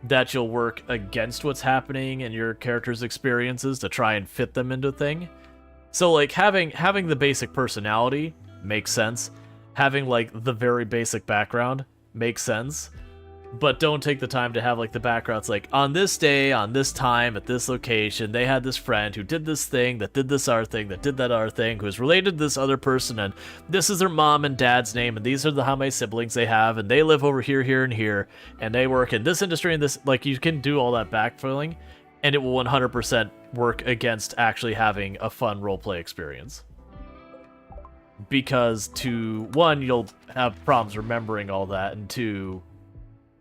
that you'll work against what's happening and your character's experiences to try and fit them into a thing. So, like, having the basic personality makes sense. Having, like, the very basic background makes sense. But don't take the time to have, like, the backgrounds, like, on this day, on this time, at this location, they had this friend who did this thing, that did this other thing, that did that other thing, who is related to this other person, and this is their mom and dad's name, and these are how many siblings they have, and they live over here, here, and here, and they work in this industry and this. Like, you can do all that backfilling, and it will 100% work against actually having a fun roleplay experience. Because, one, you'll have problems remembering all that, and two,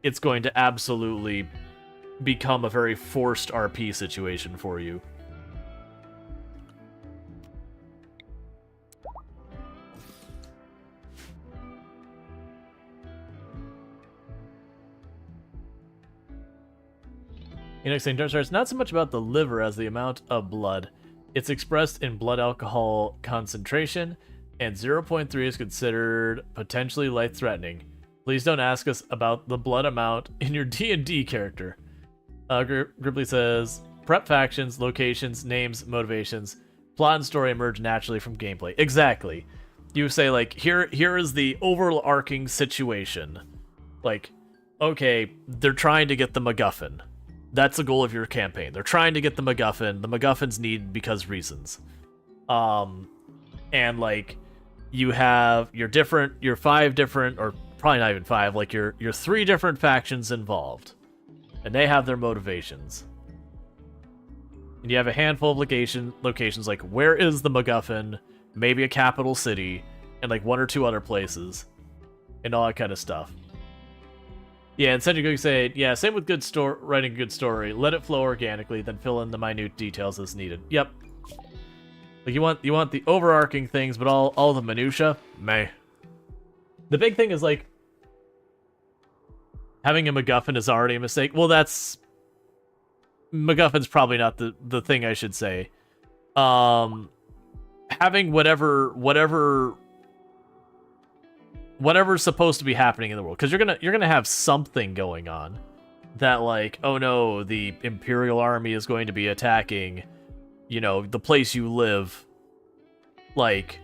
it's going to absolutely become a very forced RP situation for you. Next thing, it's not so much about the liver as the amount of blood. It's expressed in blood alcohol concentration, and 0.3 is considered potentially life-threatening. Please don't ask us about the blood amount in your D&D character. Gribbly says, prep factions, locations, names, motivations. Plot and story emerge naturally from gameplay. Exactly. You say, like, here is the overarching situation. Like, okay, they're trying to get the MacGuffin. That's the goal of your campaign. They're trying to get the MacGuffin. The MacGuffins need because reasons. And, like, you have your 5 different, or probably not even 5, like your 3 different factions involved, and they have their motivations. And you have a handful of locations, like, where is the MacGuffin, maybe a capital city, and, like, 1 or 2 other places, and all that kind of stuff. Yeah, and Senju say, yeah, same with writing a good story. Let it flow organically, then fill in the minute details as needed. Yep. Like, you want the overarching things, but all the minutia, meh. The big thing is, like, having a MacGuffin is already a mistake. Well, MacGuffin's probably not the thing I should say. Having whatever's supposed to be happening in the world, because you're gonna have something going on that, like, oh no, the Imperial Army is going to be attacking, you know, the place you live, like,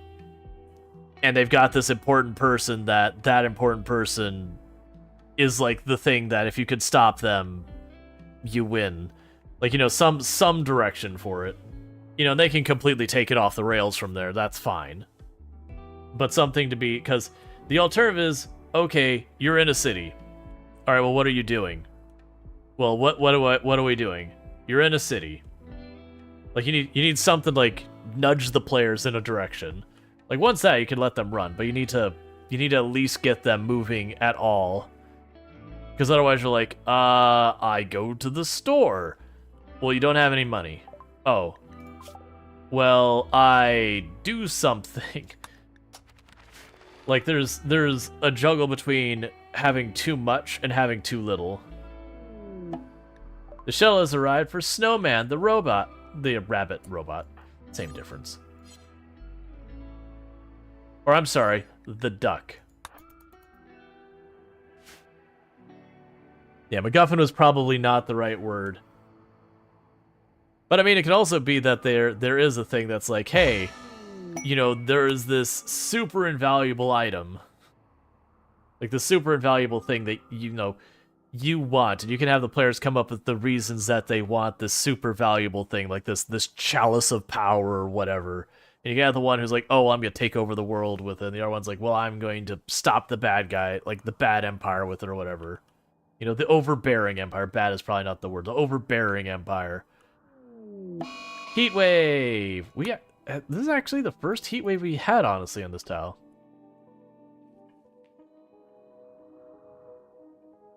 and they've got this important person that important person is, like, the thing that if you could stop them, you win. Like, you know, some direction for it. You know, they can completely take it off the rails from there. That's fine. But something to be, because the alternative is, okay, you're in a city. All right, well, what are you doing? Well, what are we doing? You're in a city. Like, you need something, like, nudge the players in a direction. Like, once that, you can let them run, but you need to at least get them moving at all. Because otherwise you're like, I go to the store. Well, you don't have any money. Oh. well, I do something. Like, there's a juggle between having too much and having too little. The shuttle has arrived for Snowman, the robot. The rabbit robot. Same difference. Or, I'm sorry, the duck. Yeah, MacGuffin was probably not the right word. But I mean, it could also be that there is a thing that's like, hey, you know, there is this super invaluable item. Like the super invaluable thing that, you know, you want. And you can have the players come up with the reasons that they want this super valuable thing, like this chalice of power or whatever. And you got the one who's like, oh, I'm going to take over the world with it. And the other one's like, well, I'm going to stop the bad guy, like the bad empire with it or whatever. You know, the overbearing empire. Bad is probably not the word. The overbearing empire. Heat wave. This is actually the first heat wave we had, honestly, on this tile.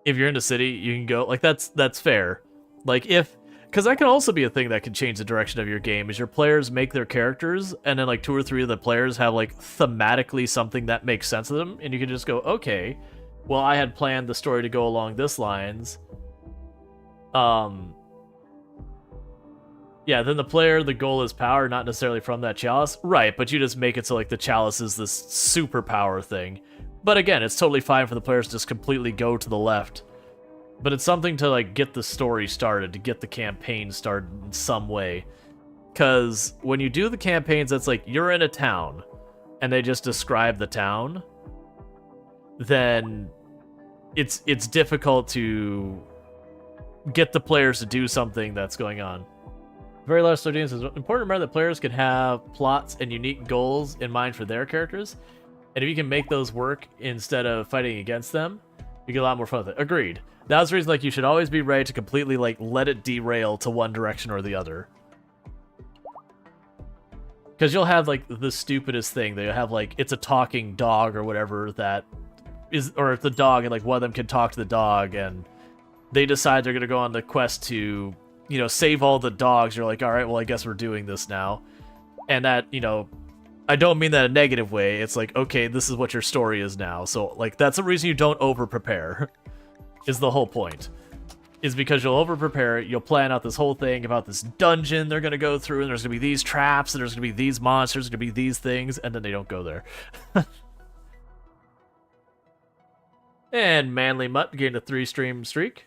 If you're in the city, you can go, like, that's fair. Like, because that can also be a thing that can change the direction of your game, is your players make their characters, and then, like, 2 or 3 of the players have, like, thematically something that makes sense to them, and you can just go, okay, well, I had planned the story to go along this lines. Yeah, then the goal is power, not necessarily from that chalice. Right, but you just make it so, like, the chalice is this superpower thing. But again, it's totally fine for the players to just completely go to the left. But it's something to, like, get the story started, to get the campaign started in some way. Because when you do the campaigns, it's like, you're in a town, and they just describe the town, then it's difficult to get the players to do something that's going on. Very large audience is important to remember that players can have plots and unique goals in mind for their characters, and if you can make those work instead of fighting against them, you get a lot more fun with it. Agreed. That's the reason, like, you should always be ready to completely, like, let it derail to one direction or the other. Because you'll have, like, the stupidest thing. They'll have, like, it's a talking dog or whatever that is, or it's the dog, and, like, one of them can talk to the dog, and they decide they're going to go on the quest to, you know, save all the dogs. You're like, all right, well, I guess we're doing this now. And that, you know, I don't mean that in a negative way. It's like, okay, this is what your story is now. So, like, that's the reason you don't over-prepare, is the whole point. Is because you'll over-prepare, you'll plan out this whole thing about this dungeon they're going to go through, and there's going to be these traps, and there's going to be these monsters, there's going to be these things, and then they don't go there. And Manly Mutt gained a 3-stream streak.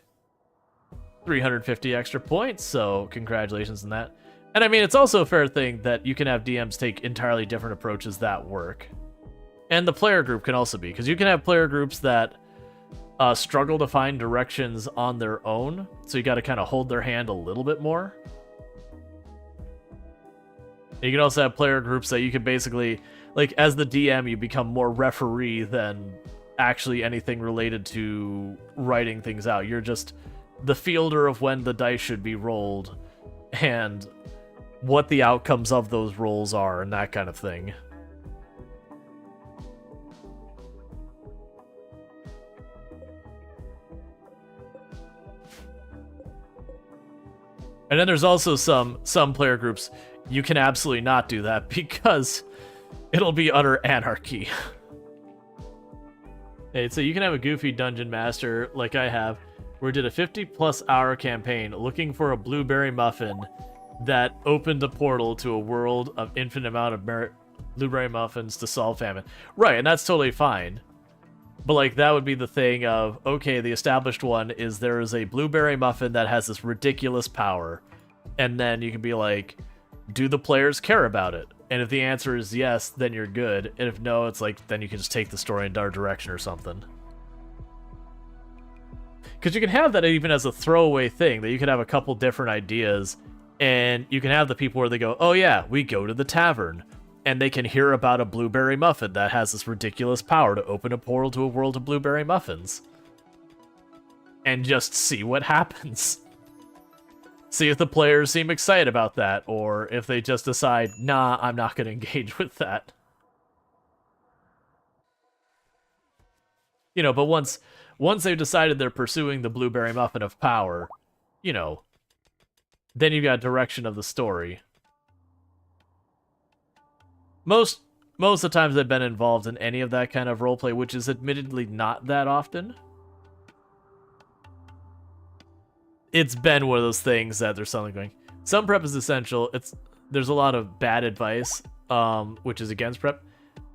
350 extra points, so congratulations on that. And I mean, it's also a fair thing that you can have DMs take entirely different approaches that work. And the player group can also be, because you can have player groups that struggle to find directions on their own, so you got to kind of hold their hand a little bit more. And you can also have player groups that you can basically, like, as the DM, you become more referee than actually anything related to writing things out. You're just the fielder of when the dice should be rolled and what the outcomes of those rolls are and that kind of thing. And then there's also some player groups you can absolutely not do that because it'll be utter anarchy. Hey, so you can have a goofy dungeon master like I have, where we did a 50+ hour campaign looking for a blueberry muffin that opened a portal to a world of infinite amount of blueberry muffins to solve famine. Right, and that's totally fine. But, like, that would be the thing of, okay, the established one is there is a blueberry muffin that has this ridiculous power. And then you can be like, do the players care about it? And if the answer is yes, then you're good. And if no, it's like, then you can just take the story in our direction or something. Because you can have that even as a throwaway thing, that you can have a couple different ideas, and you can have the people where they go, oh yeah, we go to the tavern, and they can hear about a blueberry muffin that has this ridiculous power to open a portal to a world of blueberry muffins. And just see what happens. See if the players seem excited about that, or if they just decide, nah, I'm not going to engage with that. You know, but once they've decided they're pursuing the blueberry muffin of power, you know, then you've got direction of the story. Most of the times I've been involved in any of that kind of roleplay, which is admittedly not that often, it's been one of those things that there's something going. Some prep is essential. There's a lot of bad advice, which is against prep,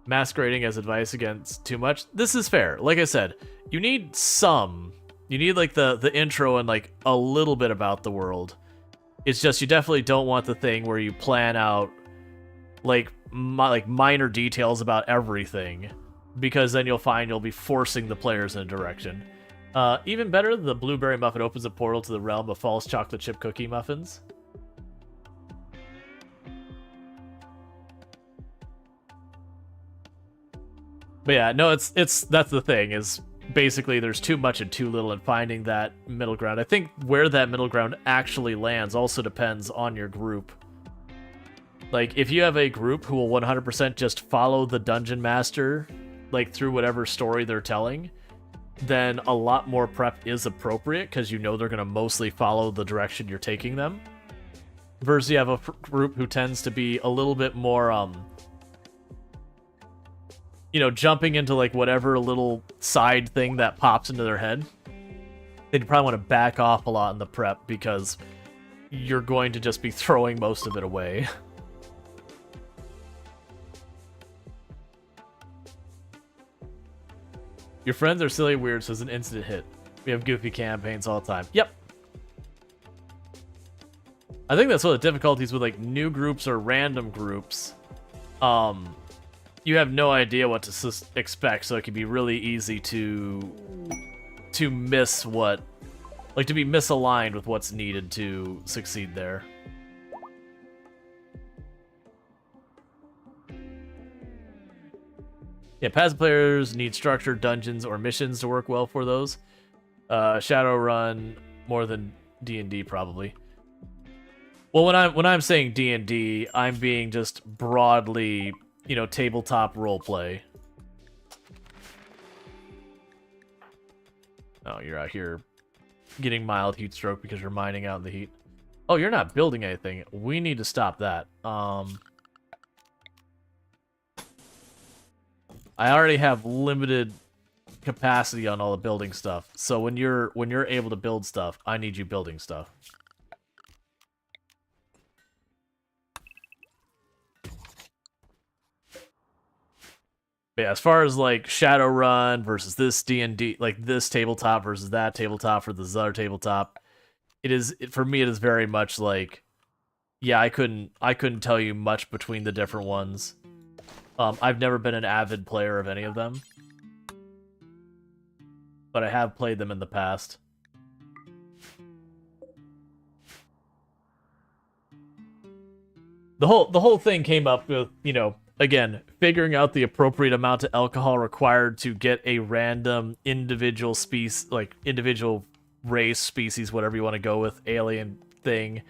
masquerading as advice against too much. This is fair. Like I said, you need some. You need like the intro and like a little bit about the world. It's just you definitely don't want the thing where you plan out like minor details about everything, because then you'll find you'll be forcing the players in a direction. Even better, the blueberry muffin opens a portal to the realm of false chocolate chip cookie muffins. But yeah, no, it's that's the thing, is basically there's too much and too little, and finding that middle ground. I think where that middle ground actually lands also depends on your group. Like, if you have a group who will 100% just follow the dungeon master, like, through whatever story they're telling, then a lot more prep is appropriate, because you know they're going to mostly follow the direction you're taking them. Versus you have a group who tends to be a little bit more, you know, jumping into, like, whatever little side thing that pops into their head. They'd probably want to back off a lot in the prep, because you're going to just be throwing most of it away. Your friends are silly weird, so it's an instant hit. We have goofy campaigns all the time. Yep. I think that's one of the difficulties with, like, new groups or random groups. You have no idea what to expect, so it can be really easy to miss what... like, to be misaligned with what's needed to succeed there. Yeah, passive players need structured dungeons or missions to work well for those. Shadowrun more than D&D probably. Well, when I'm saying D&D, I'm being just broadly, you know, tabletop roleplay. Oh, you're out here getting mild heat stroke because you're mining out in the heat. Oh, you're not building anything. We need to stop that. I already have limited capacity on all the building stuff, so when you're able to build stuff, I need you building stuff. But yeah, as far as like Shadowrun versus this D&D, like this tabletop versus that tabletop for this other tabletop, for me it is very much like, yeah, I couldn't tell you much between the different ones. I've never been an avid player of any of them, but I have played them in the past. The whole thing came up with, you know, again, figuring out the appropriate amount of alcohol required to get a random individual species, like individual race, species, whatever you want to go with, alien thing.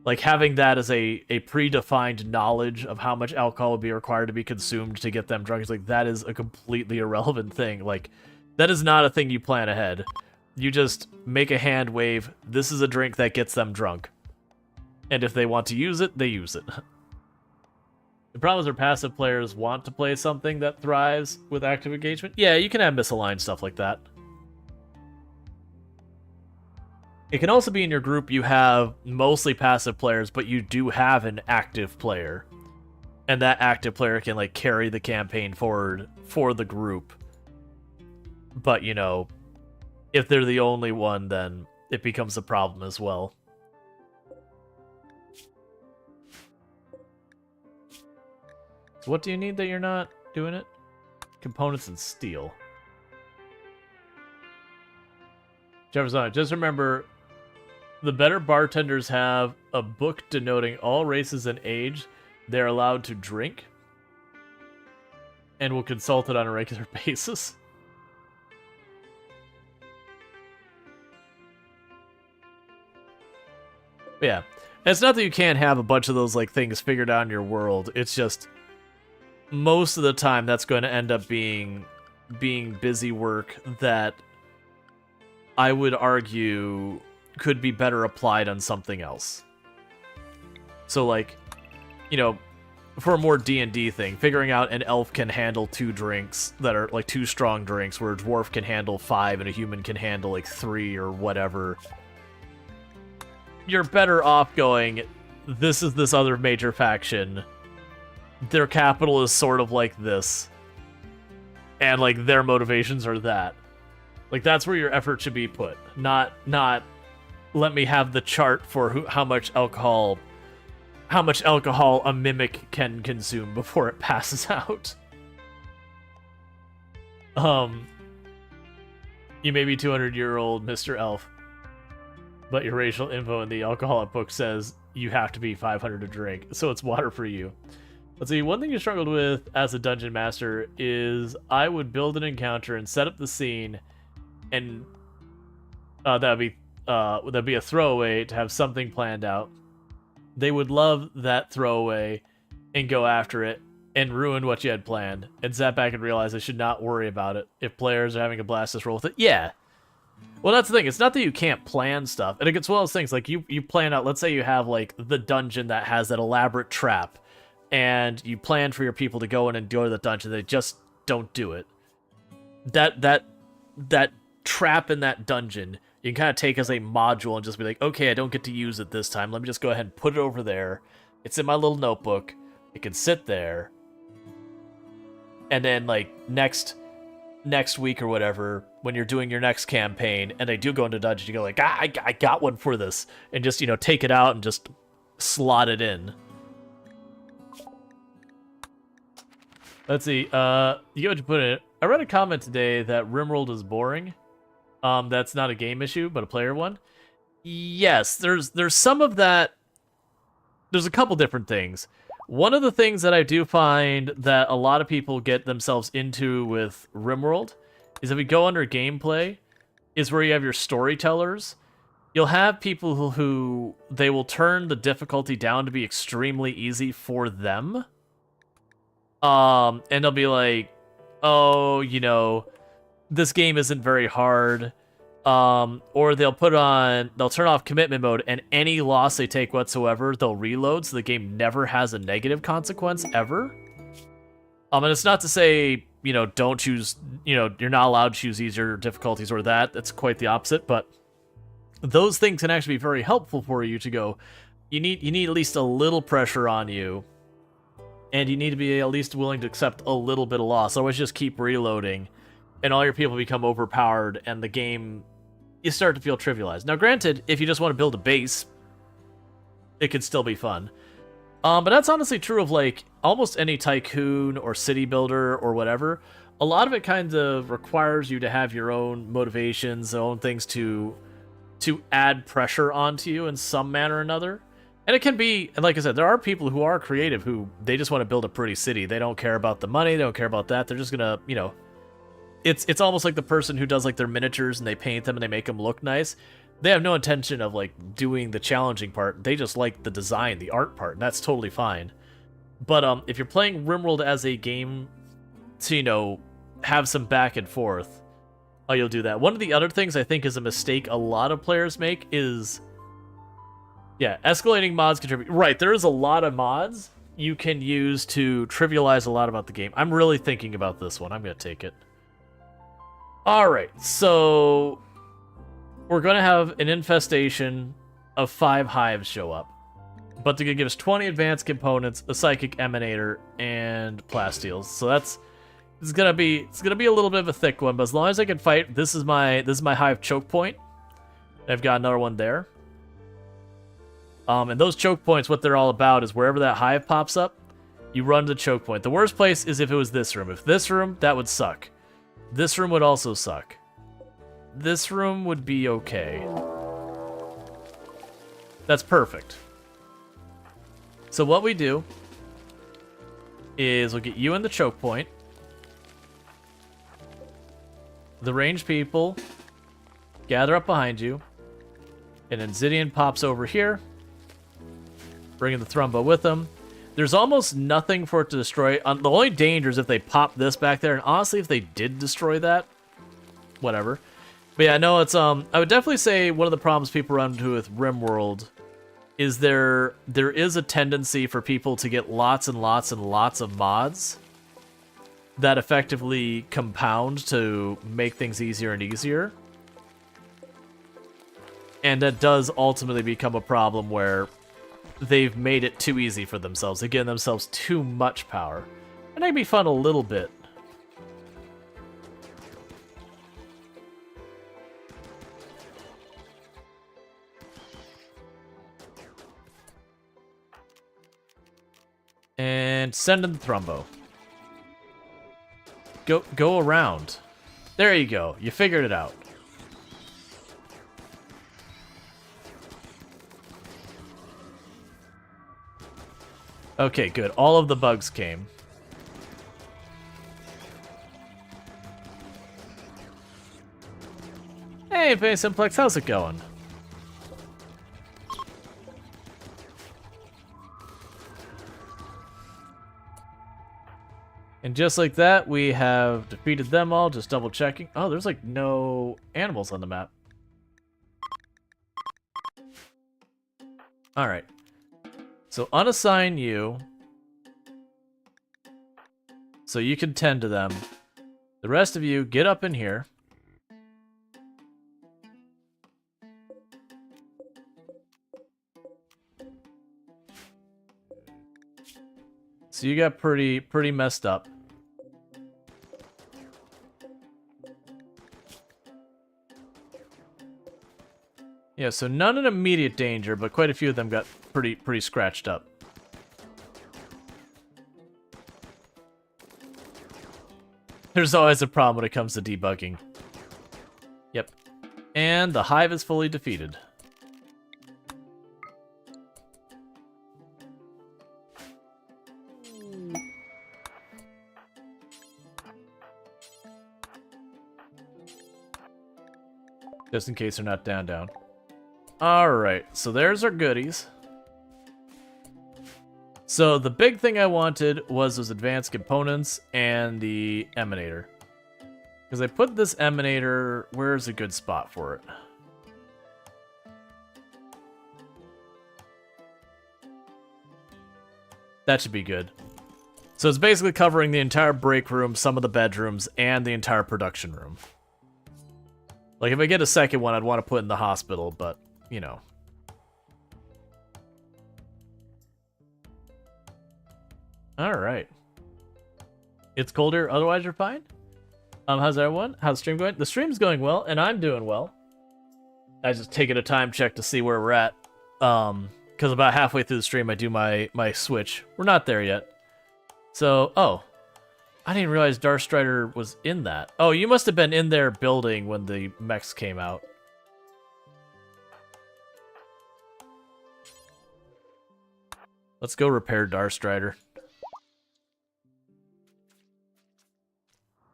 Like, having that as a predefined knowledge of how much alcohol would be required to be consumed to get them drunk, is like, that is a completely irrelevant thing. Like, that is not a thing you plan ahead. You just make a hand wave, this is a drink that gets them drunk. And if they want to use it, they use it. The problem is our passive players want to play something that thrives with active engagement. Yeah, you can have misaligned stuff like that. It can also be in your group you have mostly passive players, but you do have an active player. And that active player can, like, carry the campaign forward for the group. But, you know, if they're the only one, then it becomes a problem as well. So what do you need that you're not doing it? Components and steel. Jefferson, just remember, the better bartenders have a book denoting all races and age they're allowed to drink, and will consult it on a regular basis. But yeah, it's not that you can't have a bunch of those like things figured out in your world. It's just most of the time that's going to end up being busy work that I would argue could be better applied on something else. So, like, you know, for a more D&D thing, figuring out an elf can handle 2 drinks that are like 2 strong drinks, where a dwarf can handle 5 and a human can handle like 3 or whatever. You're better off going, this is this other major faction. Their capital is sort of like this. And like their motivations are that. Like that's where your effort should be put. Not let me have the chart for how much alcohol a mimic can consume before it passes out. You may be 200-year-old Mr. Elf, but your racial info in the alcoholic book says you have to be 500 to drink, so it's water for you. Let's see, one thing you struggled with as a dungeon master is I would build an encounter and set up the scene, and that'd be a throwaway to have something planned out. They would love that throwaway and go after it and ruin what you had planned, and sat back and realized I should not worry about it if players are having a blast just roll with it. Yeah. Well, that's the thing. It's not that you can't plan stuff. And it's one of those things, like, you plan out, let's say you have, like, the dungeon that has that elaborate trap, and you plan for your people to go in and go to the dungeon, they just don't do it. That trap in that dungeon, you can kind of take as a module and just be like, okay, I don't get to use it this time. Let me just go ahead and put it over there. It's in my little notebook. It can sit there. And then, like, next week or whatever, when you're doing your next campaign, and they do go into dungeon, you go like, I got one for this. And just, take it out and just slot it in. Let's see, you got to put it. I read a comment today that RimWorld is boring. That's not a game issue, but a player one. Yes, there's some of that. There's a couple different things. One of the things that I do find that a lot of people get themselves into with RimWorld is if we go under gameplay, is where you have your storytellers. You'll have people who they will turn the difficulty down to be extremely easy for them. And they'll be like, oh, this game isn't very hard. Or they'll turn off commitment mode, and any loss they take whatsoever, they'll reload, so the game never has a negative consequence ever. And it's not to say, don't choose, you're not allowed to choose easier difficulties or that. That's quite the opposite, but those things can actually be very helpful for you to go, you need at least a little pressure on you, and you need to be at least willing to accept a little bit of loss. Otherwise, just keep reloading, and all your people become overpowered, and the game, you start to feel trivialized. Now, granted, if you just want to build a base, it could still be fun. But that's honestly true of, like, almost any tycoon or city builder or whatever. A lot of it kind of requires you to have your own motivations, own things to add pressure onto you in some manner or another. And it can be, and like I said, there are people who are creative who, they just want to build a pretty city. They don't care about the money, they don't care about that. They're just gonna, It's almost like the person who does, like, their miniatures and they paint them and they make them look nice. They have no intention of, like, doing the challenging part. They just like the design, the art part, and that's totally fine. But if you're playing RimWorld as a game to, have some back and forth, you'll do that. One of the other things I think is a mistake a lot of players make is, escalating mods contribute. Right, there is a lot of mods you can use to trivialize a lot about the game. I'm really thinking about this one. I'm going to take it. Alright, so we're going to have an infestation of 5 hives show up. But they're going to give us 20 advanced components, a psychic emanator, and plastiles. So it's going to be a little bit of a thick one, but as long as I can fight, this is my hive choke point. I've got another one there. And those choke points, what they're all about is wherever that hive pops up, you run to the choke point. The worst place is if it was this room. If this room, that would suck. This room would also suck. This room would be okay. That's perfect. So what we do is we'll get you in the choke point. The ranged people gather up behind you. And then Zidian pops over here, bringing the Thrumbo with them. There's almost nothing for it to destroy. The only danger is if they pop this back there, and honestly, if they did destroy that, whatever. But yeah, no, it's I would definitely say one of the problems people run into with RimWorld is there is a tendency for people to get lots and lots and lots of mods that effectively compound to make things easier and easier. And that does ultimately become a problem where they've made it too easy for themselves. They give themselves too much power. And that can be fun a little bit. And send in the Thrumbo. Go around. There you go. You figured it out. Okay, good. All of the bugs came. Hey, Bay Simplex, how's it going? And just like that, we have defeated them all, just double checking. Oh, there's like no animals on the map. Alright. So unassign you. So you can tend to them. The rest of you, get up in here. So you got pretty messed up. Yeah, so none in immediate danger, but quite a few of them got pretty scratched up. There's always a problem when it comes to debugging. Yep. And the hive is fully defeated. Just in case they're not down. Alright, so there's our goodies. So the big thing I wanted was those advanced components and the emanator. Because I put this emanator, where's a good spot for it? That should be good. So it's basically covering the entire break room, some of the bedrooms, and the entire production room. Like, if I get a second one, I'd want to put in the hospital, but, you know. Alright. It's colder, otherwise you're fine? How's everyone? How's the stream going? The stream's going well, and I'm doing well. I just taking a time check to see where we're at. Because about halfway through the stream, I do my switch. We're not there yet. So, oh. I didn't realize Darth Strider was in that. Oh, you must have been in there building when the mechs came out. Let's go repair Darth Strider.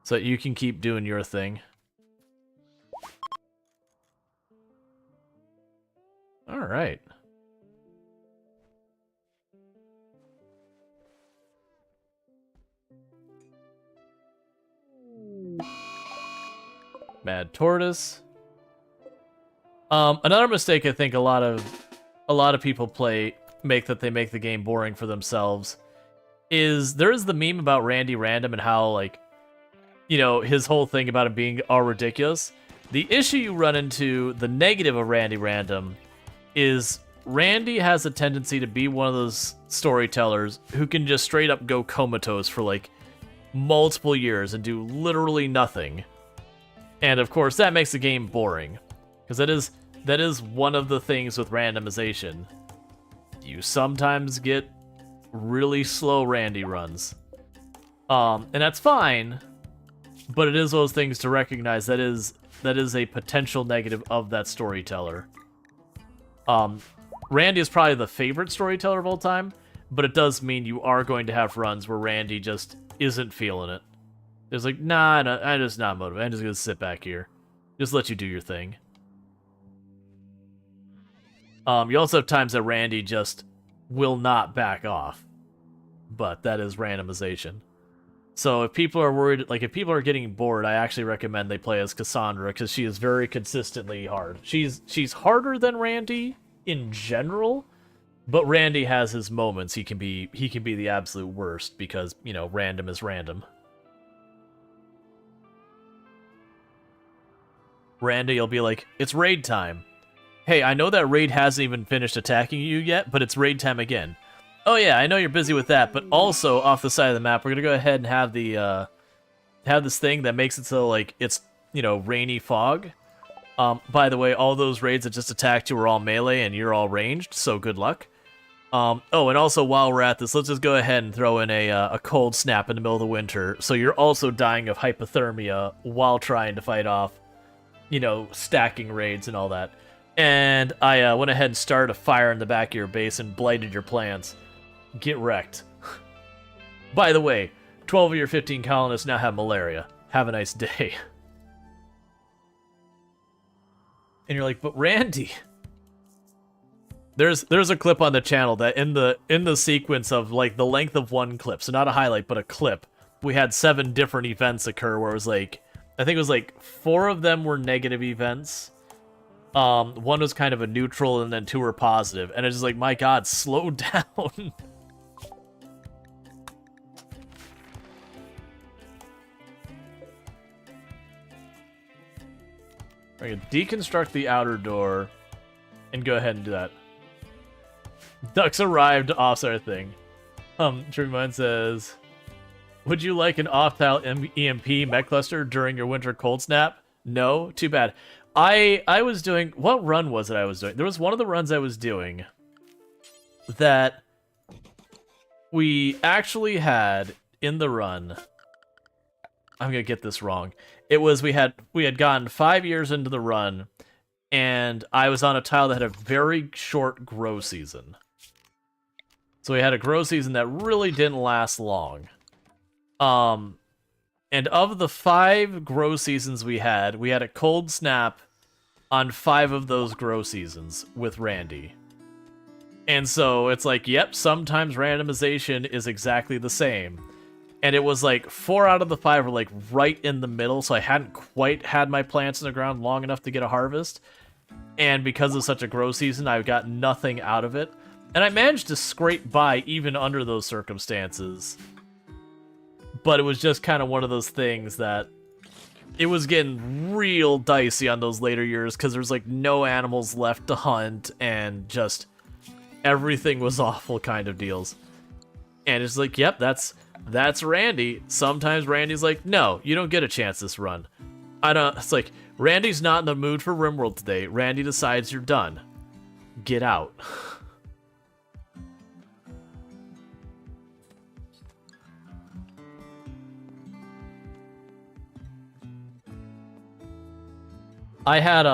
So that you can keep doing your thing. Alright. Mad Tortoise. Another mistake I think a lot of people make that they make the game boring for themselves is there is the meme about Randy Random and how, like, you know, his whole thing about him being all ridiculous. The issue you run into, the negative of Randy Random, is Randy has a tendency to be one of those storytellers who can just straight up go comatose for like multiple years and do literally nothing. And of course, that makes the game boring, because that is one of the things with randomization. You sometimes get really slow Randy runs, and that's fine. But it is those things to recognize that is a potential negative of that storyteller. Randy is probably the favorite storyteller of all time, but it does mean you are going to have runs where Randy just isn't feeling it. There's like, nah, I'm just not motivated. I'm just gonna sit back here. Just let you do your thing. You also have times that Randy just will not back off. But that is randomization. So if people are worried, like if people are getting bored, I actually recommend they play as Cassandra, because she is very consistently hard. She's harder than Randy in general, But Randy has his moments. He can be the absolute worst because, you know, random is random. Randy will be like, it's raid time. Hey, I know that raid hasn't even finished attacking you yet, but it's raid time again. Oh yeah, I know you're busy with that, but also off the side of the map, we're gonna go ahead and have the have this thing that makes it so like it's, you know, rainy fog. By the way, all those raids that just attacked you were all melee and you're all ranged, so good luck. Oh, and also while we're at this, let's just go ahead and throw in a cold snap in the middle of the winter, so you're also dying of hypothermia while trying to fight off, you know, stacking raids and all that. And I went ahead and started a fire in the back of your base and blighted your plants. Get wrecked. By the way, 12 of your 15 colonists now have malaria. Have a nice day. And you're like, but Randy... There's a clip on the channel that in the sequence of like the length of one clip, so not a highlight, but a clip, we had 7 different events occur where it was like, I think it was like 4 of them were negative events. One was kind of a neutral, and then 2 were positive. And it's just like, my god, slow down. We're gonna deconstruct the outer door and go ahead and do that. Ducks arrived off sort of thing. Truman says, would you like an off-tile EMP mech cluster during your winter cold snap? No? Too bad. I was doing... What run was it I was doing? There was one of the runs I was doing that we actually had in the run... I'm gonna get this wrong. It was we had gotten 5 years into the run, and I was on a tile that had a very short grow season. So we had a grow season that really didn't last long. And of the 5 grow seasons we had a cold snap on 5 of those grow seasons with Randy. And so it's like, yep, sometimes randomization is exactly the same. And it was like 4 out of the 5 were like right in the middle, so I hadn't quite had my plants in the ground long enough to get a harvest. And because of such a grow season, I got nothing out of it. And I managed to scrape by even under those circumstances. But it was just kind of one of those things that it was getting real dicey on those later years because there's like no animals left to hunt and just everything was awful kind of deals. And it's like, yep, that's Randy. Sometimes Randy's like, no, you don't get a chance this run. It's like, Randy's not in the mood for RimWorld today. Randy decides you're done. Get out. I had,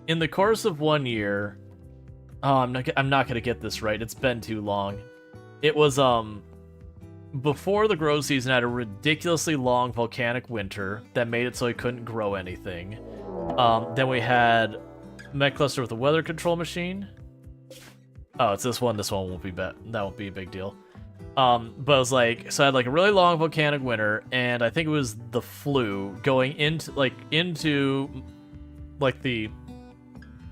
in the course of 1 year... Oh, I'm not gonna get this right. It's been too long. It was, before the grow season, I had a ridiculously long volcanic winter that made it so I couldn't grow anything. Then we had mech cluster with a weather control machine. Oh, it's this one. This one won't be that won't be a big deal. But it was like, so I had like a really long volcanic winter, and I think it was the flu going into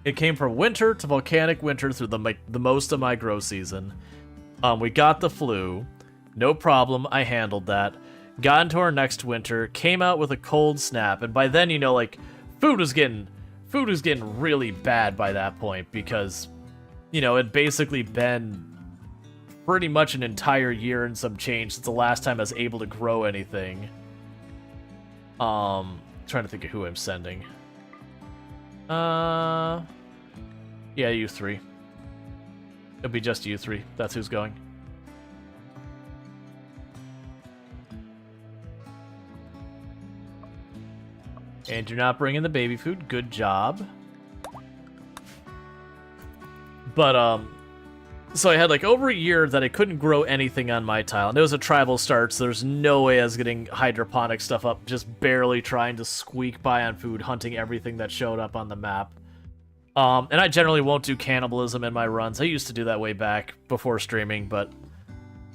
it came from winter to volcanic winter through the most of my grow season. We got the flu. No problem, I handled that. Got into our next winter, came out with a cold snap, and by then, you know, like, food was getting really bad by that point because, you know, it'd basically been pretty much an entire year and some change since the last time I was able to grow anything. Trying to think of who I'm sending. Yeah, you 3. It'll be just you 3. That's who's going. And you're not bringing the baby food. Good job. But, so I had like over a year that I couldn't grow anything on my tile. And it was a tribal start, so there's no way I was getting hydroponic stuff up, just barely trying to squeak by on food, hunting everything that showed up on the map. And I generally won't do cannibalism in my runs. I used to do that way back before streaming, but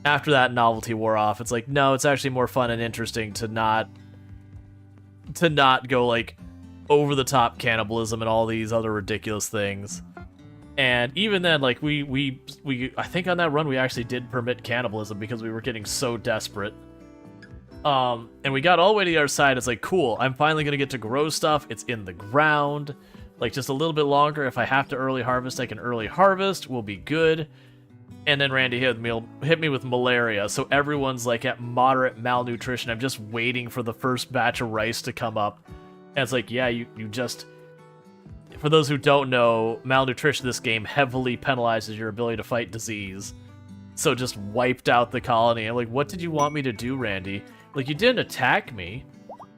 after that novelty wore off, it's like, no, it's actually more fun and interesting to not go like over the top cannibalism and all these other ridiculous things. And even then, like, we I think on that run we actually did permit cannibalism because we were getting so desperate. And we got all the way to the other side. It's like, cool, I'm finally gonna get to grow stuff. It's in the ground. Like, just a little bit longer. If I have to early harvest, I can early harvest. We'll be good. And then Randy hit me with malaria, so everyone's like at moderate malnutrition. I'm just waiting for the first batch of rice to come up. And it's like, yeah, you just... For those who don't know, malnutrition in this game heavily penalizes your ability to fight disease. So just wiped out the colony. I'm like, what did you want me to do, Randy? Like, you didn't attack me.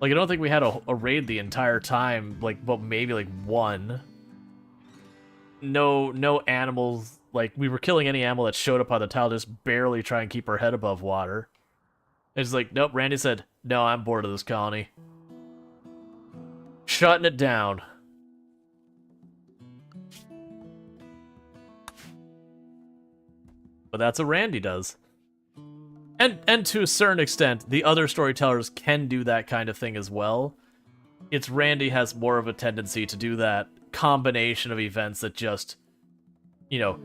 Like, I don't think we had a raid the entire time. Like, well, maybe like one. No animals... Like, we were killing any animal that showed up on the tile, just barely try and keep her head above water. It's like, nope, Randy said, no, I'm bored of this colony. Shutting it down. But that's what Randy does. And to a certain extent, the other storytellers can do that kind of thing as well. It's Randy has more of a tendency to do that combination of events that just... You know,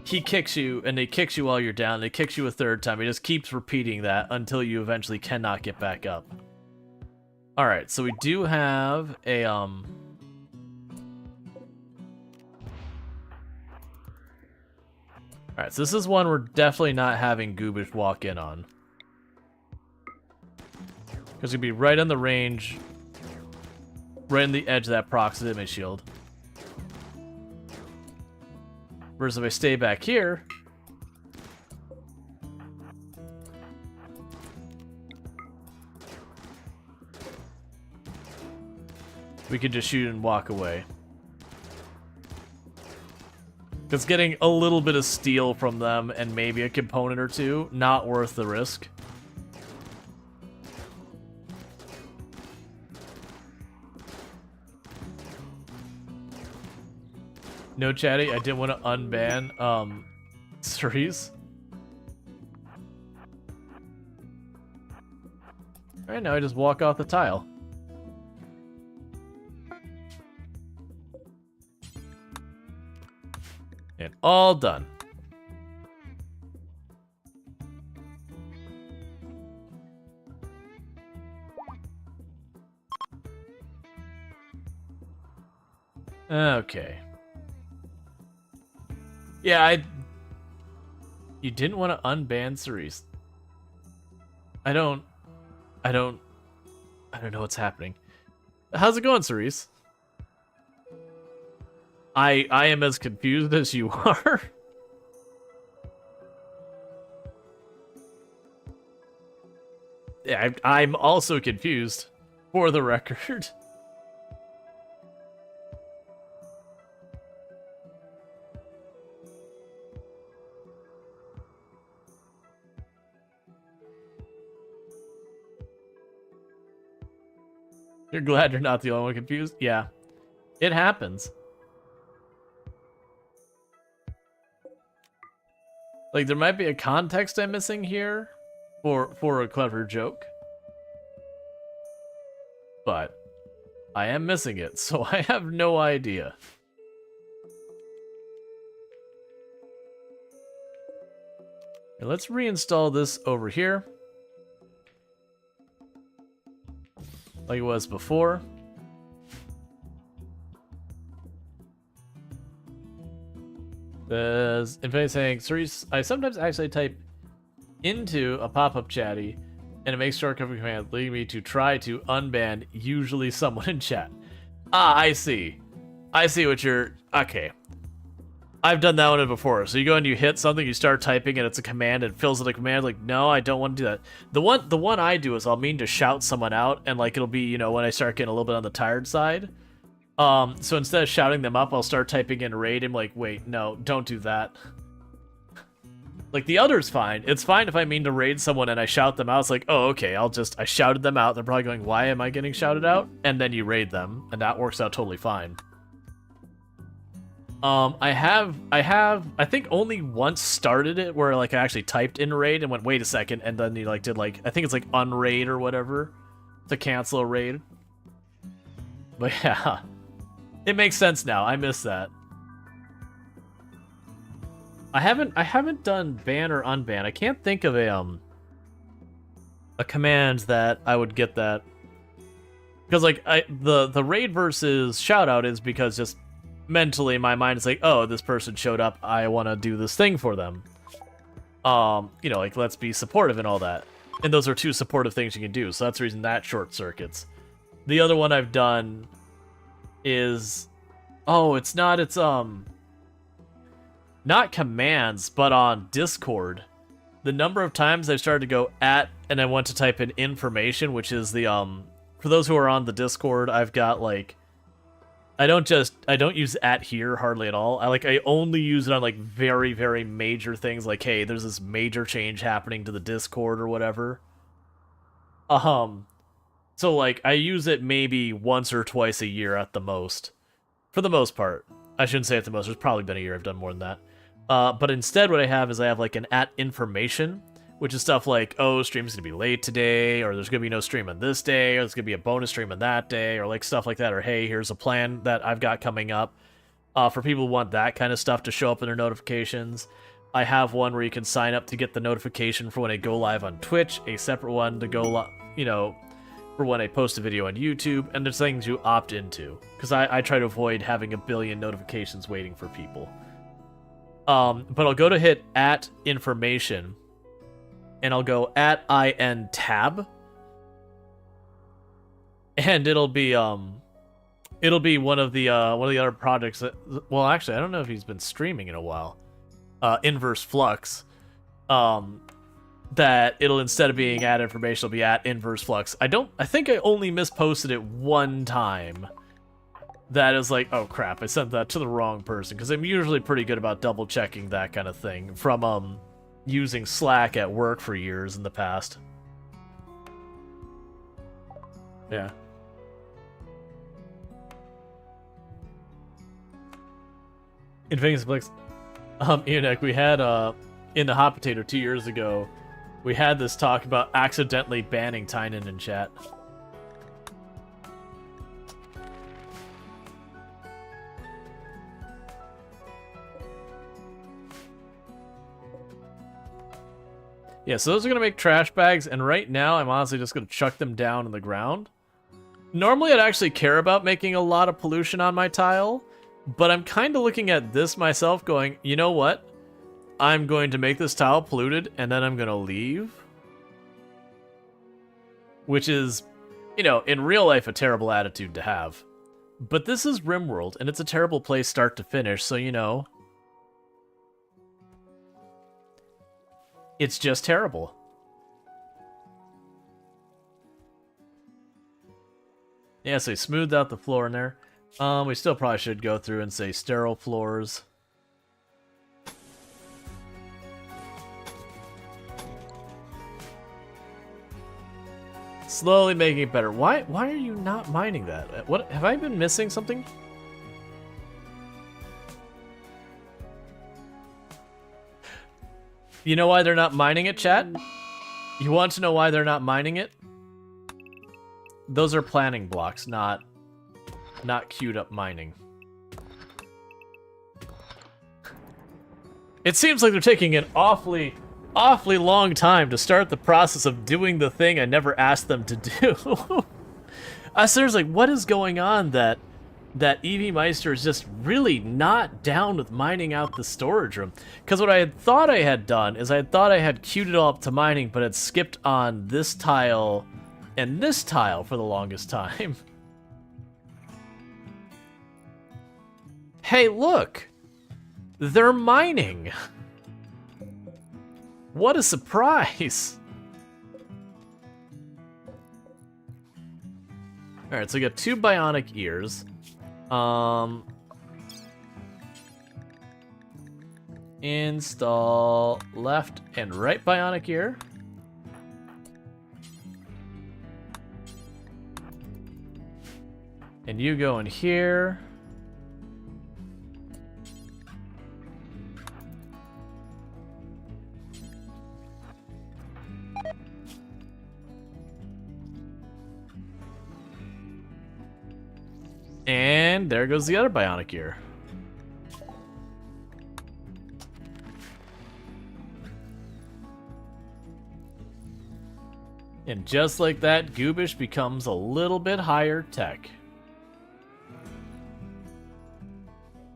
he kicks you, and they kicks you while you're down, they kicks you a third time. He just keeps repeating that until you eventually cannot get back up. Alright, so we do have a, Alright, so this is one we're definitely not having Goobish walk in on. Because he'd be right on the range, right on the edge of that proximity shield. Whereas if I stay back here... We could just shoot and walk away. Because getting a little bit of steel from them and maybe a component or two, not worth the risk. No, Chatty, I didn't want to unban, Cerise. Alright, now I just walk off the tile. And all done. Okay. Yeah, You didn't want to unban Cerise. I don't know what's happening. How's it going, Cerise? I am as confused as you are. Yeah, I'm also confused, for the record. You're glad you're not the only one confused? Yeah. It happens. Like, there might be a context I'm missing here for a clever joke. But I am missing it, so I have no idea. And let's reinstall this over here. Like it was before. There's Infinity saying, Cerise, I sometimes actually type into a pop-up chatty and it makes shortcut command leading me to try to unban usually someone in chat. Ah, I see. I see what you're... Okay. I've done that one before. So you go and you hit something, you start typing, and it's a command, and it fills in a command. Like, no, I don't want to do that. The one I do is I'll mean to shout someone out, and like it'll be, you know, when I start getting a little bit on the tired side. So instead of shouting them up, I'll start typing in raid. I'm like, wait, no, don't do that. Like the other's fine. It's fine if I mean to raid someone and I shout them out. It's like, oh, okay, I shouted them out. They're probably going, why am I getting shouted out? And then you raid them, and that works out totally fine. I think only once started it where like I actually typed in raid and went, wait a second, and then you like did like, I think it's like unraid or whatever to cancel a raid. But yeah, it makes sense now. I missed that. I haven't done ban or unban. I can't think of a command that I would get that. Because like the raid versus shoutout is because just mentally my mind is like, oh, this person showed up, I want to do this thing for them. You know, like let's be supportive and all that. And those are two supportive things you can do, so that's the reason that short circuits. The other one I've done is, oh, it's not commands, but on Discord. The number of times I've started to go at and I want to type in information, which is the for those who are on the Discord, I've got like I don't use at here hardly at all. I only use it on like very, very major things, like, hey, there's this major change happening to the Discord or whatever. So like I use it maybe once or twice a year at the most. For the most part. I shouldn't say at the most, there's probably been a year I've done more than that. But instead what I have is I have like an at information, which is stuff like, oh, stream's gonna be late today, or there's gonna be no stream on this day, or there's gonna be a bonus stream on that day, or like stuff like that, or hey, here's a plan that I've got coming up. For people who want that kind of stuff to show up in their notifications, I have one where you can sign up to get the notification for when I go live on Twitch, a separate one to go, you know, for when I post a video on YouTube, and there's things you opt into, because I try to avoid having a billion notifications waiting for people. But I'll go to hit at information, and I'll go at IN tab, and it'll be one of the other projects that, well, actually I don't know if he's been streaming in a while, Inverse Flux, that it'll, instead of being at information, it'll be at Inverse Flux. I think I only misposted it one time. That is like, oh crap, I sent that to the wrong person, because I'm usually pretty good about double checking that kind of thing from using Slack at work for years in the past. Yeah. In Vegas Blix, Enoch, we had in the Hot Potato 2 years ago, we had this talk about accidentally banning Tynan in chat. Yeah, so those are going to make trash bags, and right now I'm honestly just going to chuck them down on the ground. Normally I'd actually care about making a lot of pollution on my tile, but I'm kind of looking at this myself going, you know what? I'm going to make this tile polluted, and then I'm going to leave. Which is, you know, in real life a terrible attitude to have. But this is RimWorld, and it's a terrible place start to finish, so you know... it's just terrible. Yeah, so he smoothed out the floor in there. We still probably should go through and say sterile floors. Slowly making it better. Why are you not mining that? What, have I been missing something? You know why they're not mining it, chat? You want to know why they're not mining it? Those are planning blocks, not queued up mining. It seems like they're taking an awfully long time to start the process of doing the thing I never asked them to do. Seriously, what is going on that EV Meister is just really not down with mining out the storage room? Because what I had thought I had done is I thought I had queued it all up to mining, but had skipped on this tile and this tile for the longest time. Hey, look! They're mining! What a surprise! Alright, so we got 2 bionic ears. Install left and right bionic ear. And you go in here. And there goes the other bionic ear. And just like that, Goobish becomes a little bit higher tech.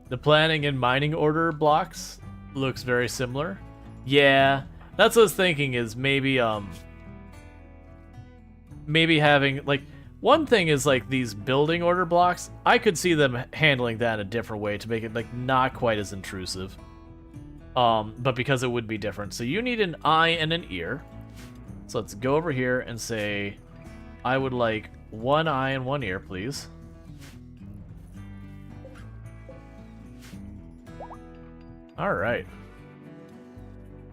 The planning and mining order blocks looks very similar. Yeah, that's what I was thinking is maybe maybe having like one thing is like these building order blocks. I could see them handling that in a different way to make it like not quite as intrusive. But because it would be different. So you need an eye and an ear. So let's go over here and say, I would like one eye and one ear, please. All right.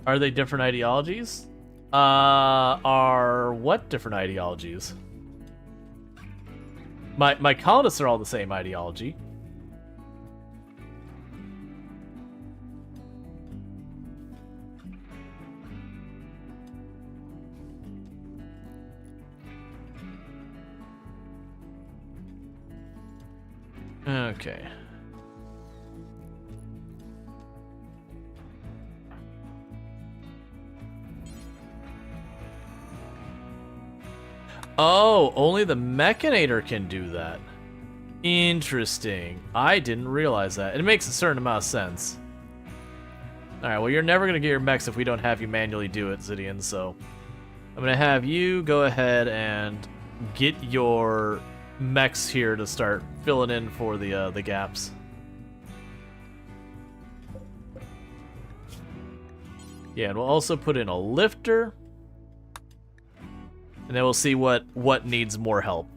Are they different ideologies? Are what different ideologies? My colonists are all the same ideology. Okay. Oh, only the Mechanator can do that. Interesting. I didn't realize that. It makes a certain amount of sense. Alright, well, you're never going to get your mechs if we don't have you manually do it, Zidian, so... I'm going to have you go ahead and get your mechs here to start filling in for the gaps. Yeah, and we'll also put in a lifter. And then we'll see what needs more help.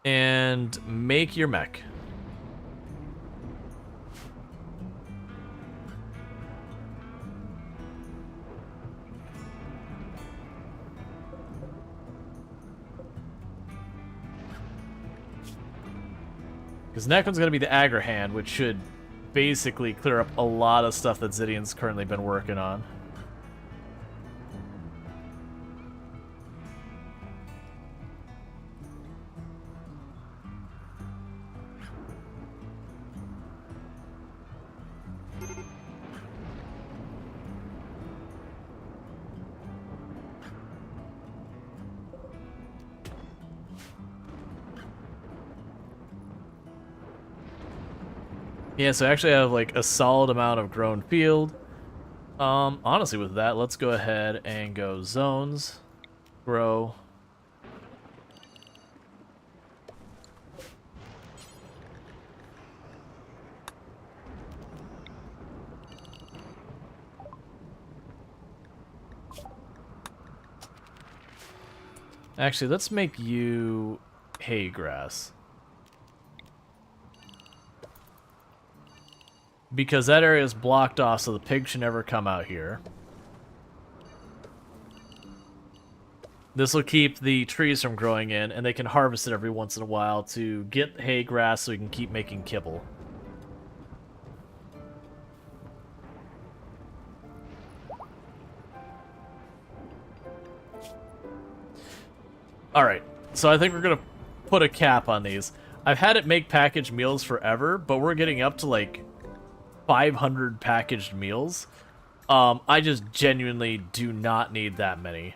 And make your mech. Because next one's going to be the Aggro Hand, which should basically clear up a lot of stuff that Zidian's currently been working on. Yeah, so I actually have like a solid amount of grown field. Honestly with that, let's go ahead and go zones, grow. Actually, let's make you hay grass. Because that area is blocked off, so the pig should never come out here. This will keep the trees from growing in, and they can harvest it every once in a while to get hay grass so we can keep making kibble. Alright, so I think we're going to put a cap on these. I've had it make packaged meals forever, but we're getting up to like 500 packaged meals. I just genuinely do not need that many.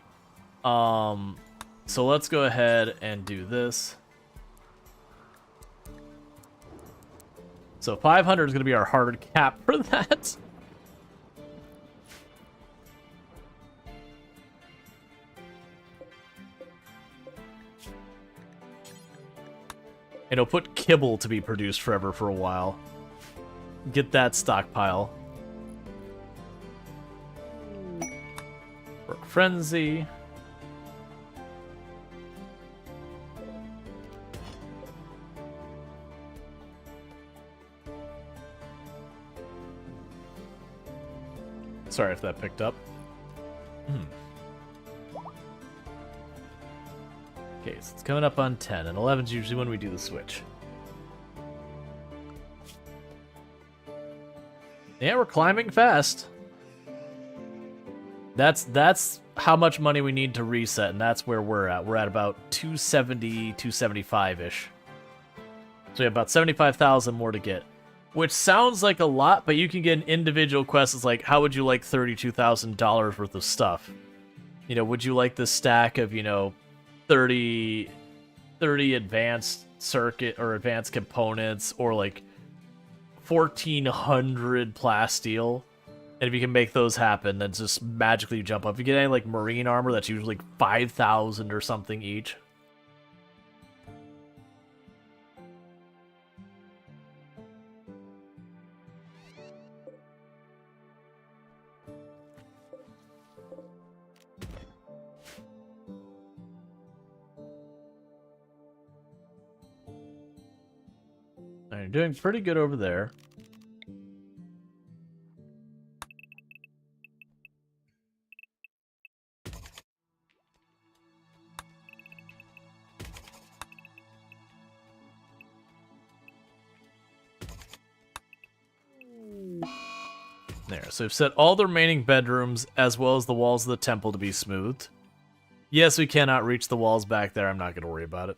So let's go ahead and do this. So 500 is going to be our hard cap for that. And it'll put kibble to be produced forever for a while. Get that stockpile. For frenzy. Sorry if that picked up. Okay, so it's coming up on 10, and 11 is usually when we do the switch. Yeah, we're climbing fast. That's how much money we need to reset, and that's where we're at. We're at about 270, 275-ish. So we have about 75,000 more to get. which sounds like a lot, but you can get an individual quest that's like, how would you like $32,000 worth of stuff? You know, would you like this stack of, you know, 30 advanced circuit or advanced components, or like 1,400 plasteel? And if you can make those happen, then just magically jump up. If you get any like marine armor, that's usually like 5,000 or something each. You're doing pretty good over there. There, so we've set all the remaining bedrooms as well as the walls of the temple to be smoothed. Yes, we cannot reach the walls back there. I'm not going to worry about it.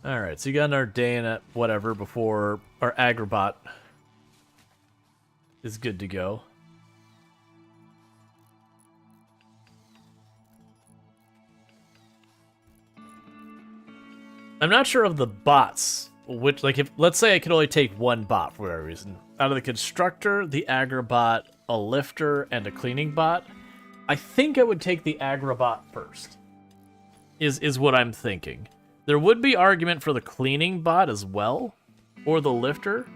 Alright, so you got another day in it, whatever, before our agrabot is good to go. I'm not sure of the bots, which, like, if, let's say I could only take one bot for whatever reason. Out of the constructor, the agrabot, a lifter, and a cleaning bot, I think I would take the agrabot first, is what I'm thinking. There would be argument for the cleaning bot as well, or the lifter.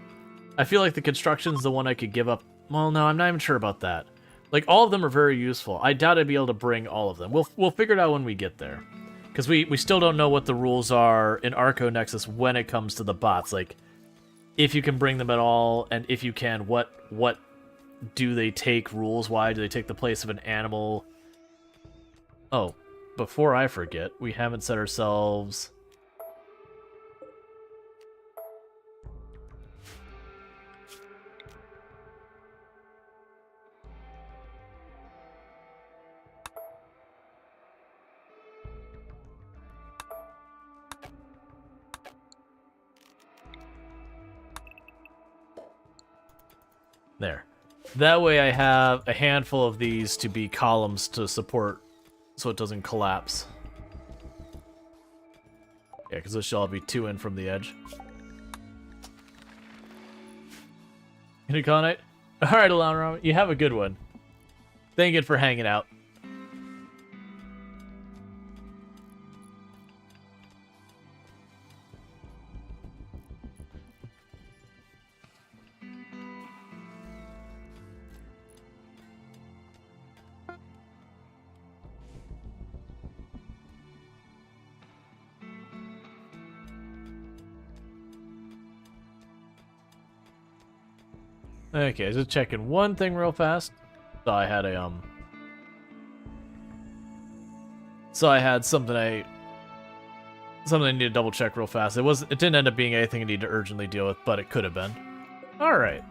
I feel like the construction's the one I could give up. Well, no, I'm not even sure about that. Like, all of them are very useful. I doubt I'd be able to bring all of them. We'll figure it out when we get there. Because we still don't know what the rules are in Arco Nexus when it comes to the bots. Like, if you can bring them at all, and if you can, what do they take rules-wise? Do they take the place of an animal? Oh, before I forget, we haven't set ourselves... There. That way I have a handful of these to be columns to support so it doesn't collapse. Yeah, because this should all be 2 in from the edge. Gonna call night? Alright, Alana, you have a good one. Thank you for hanging out. Okay, just checking one thing real fast. So I had a something I need to double check real fast. It didn't end up being anything I need to urgently deal with, but it could have been. All right.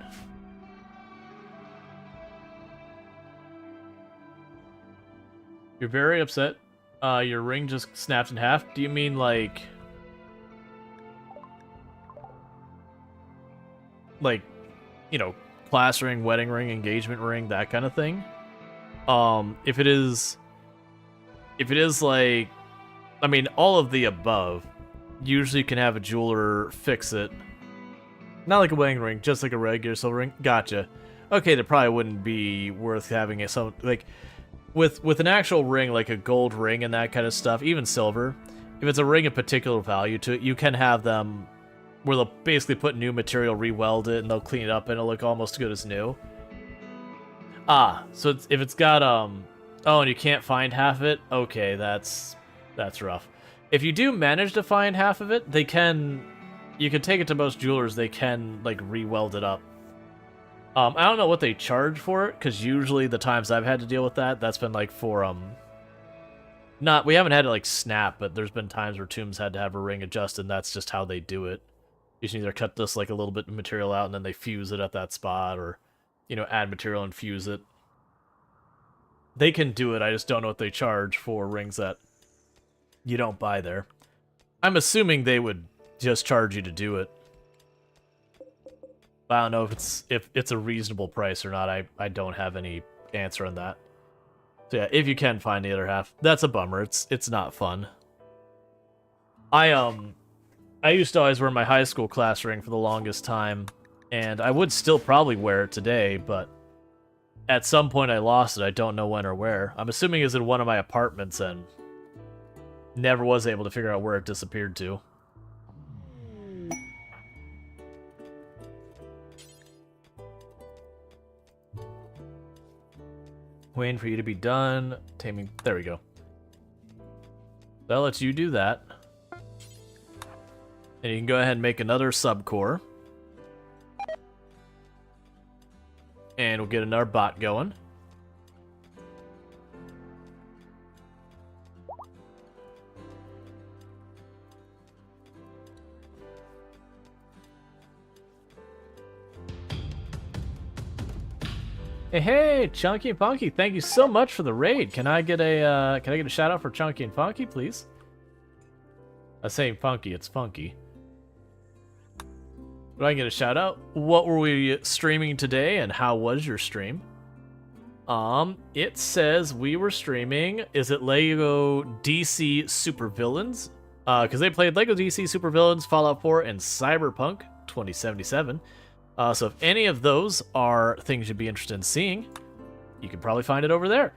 You're very upset. Your ring just snapped in half. Do you mean like, you know, class ring, wedding ring, engagement ring, that kind of thing? If it is like, I mean, all of the above, usually you can have a jeweler fix it. Not like a wedding ring, just like a regular silver ring. Gotcha. Okay, that probably wouldn't be worth having it. So, like, with an actual ring, like a gold ring and that kind of stuff, even silver, if it's a ring of particular value to it, you can have them where they'll basically put new material, re-weld it, and they'll clean it up, and it'll look almost as good as new. Ah, so if it's got, oh, and you can't find half of it? Okay, that's rough. If you do manage to find half of it, you can take it to most jewelers, they can, like, re-weld it up. I don't know what they charge for it, because usually the times I've had to deal with that's been, like, for, we haven't had it, like, snap, but there's been times where tombs had to have a ring adjusted, and that's just how they do it. You just either cut this, like, a little bit of material out, and then they fuse it at that spot, or, you know, add material and fuse it. They can do it, I just don't know what they charge for rings that you don't buy there. I'm assuming they would just charge you to do it. I don't know if it's a reasonable price or not. I don't have any answer on that. So yeah, if you can find the other half, that's a bummer. It's not fun. I used to always wear my high school class ring for the longest time, and I would still probably wear it today, but at some point I lost it. I don't know when or where. I'm assuming it's in one of my apartments and never was able to figure out where it disappeared to. Waiting for you to be done. Taming. There we go. That lets you do that. And you can go ahead and make another subcore. And we'll get another bot going. Hey, Chunky and Funky, thank you so much for the raid. Can I get a shout out for Chunky and Funky, please? I'm saying Funky, it's Funky. Do I get a shout out? What were we streaming today, and how was your stream? It says we were streaming. Is it Lego DC Supervillains? Because they played Lego DC Supervillains, Fallout 4, and Cyberpunk 2077. So if any of those are things you'd be interested in seeing, you can probably find it over there.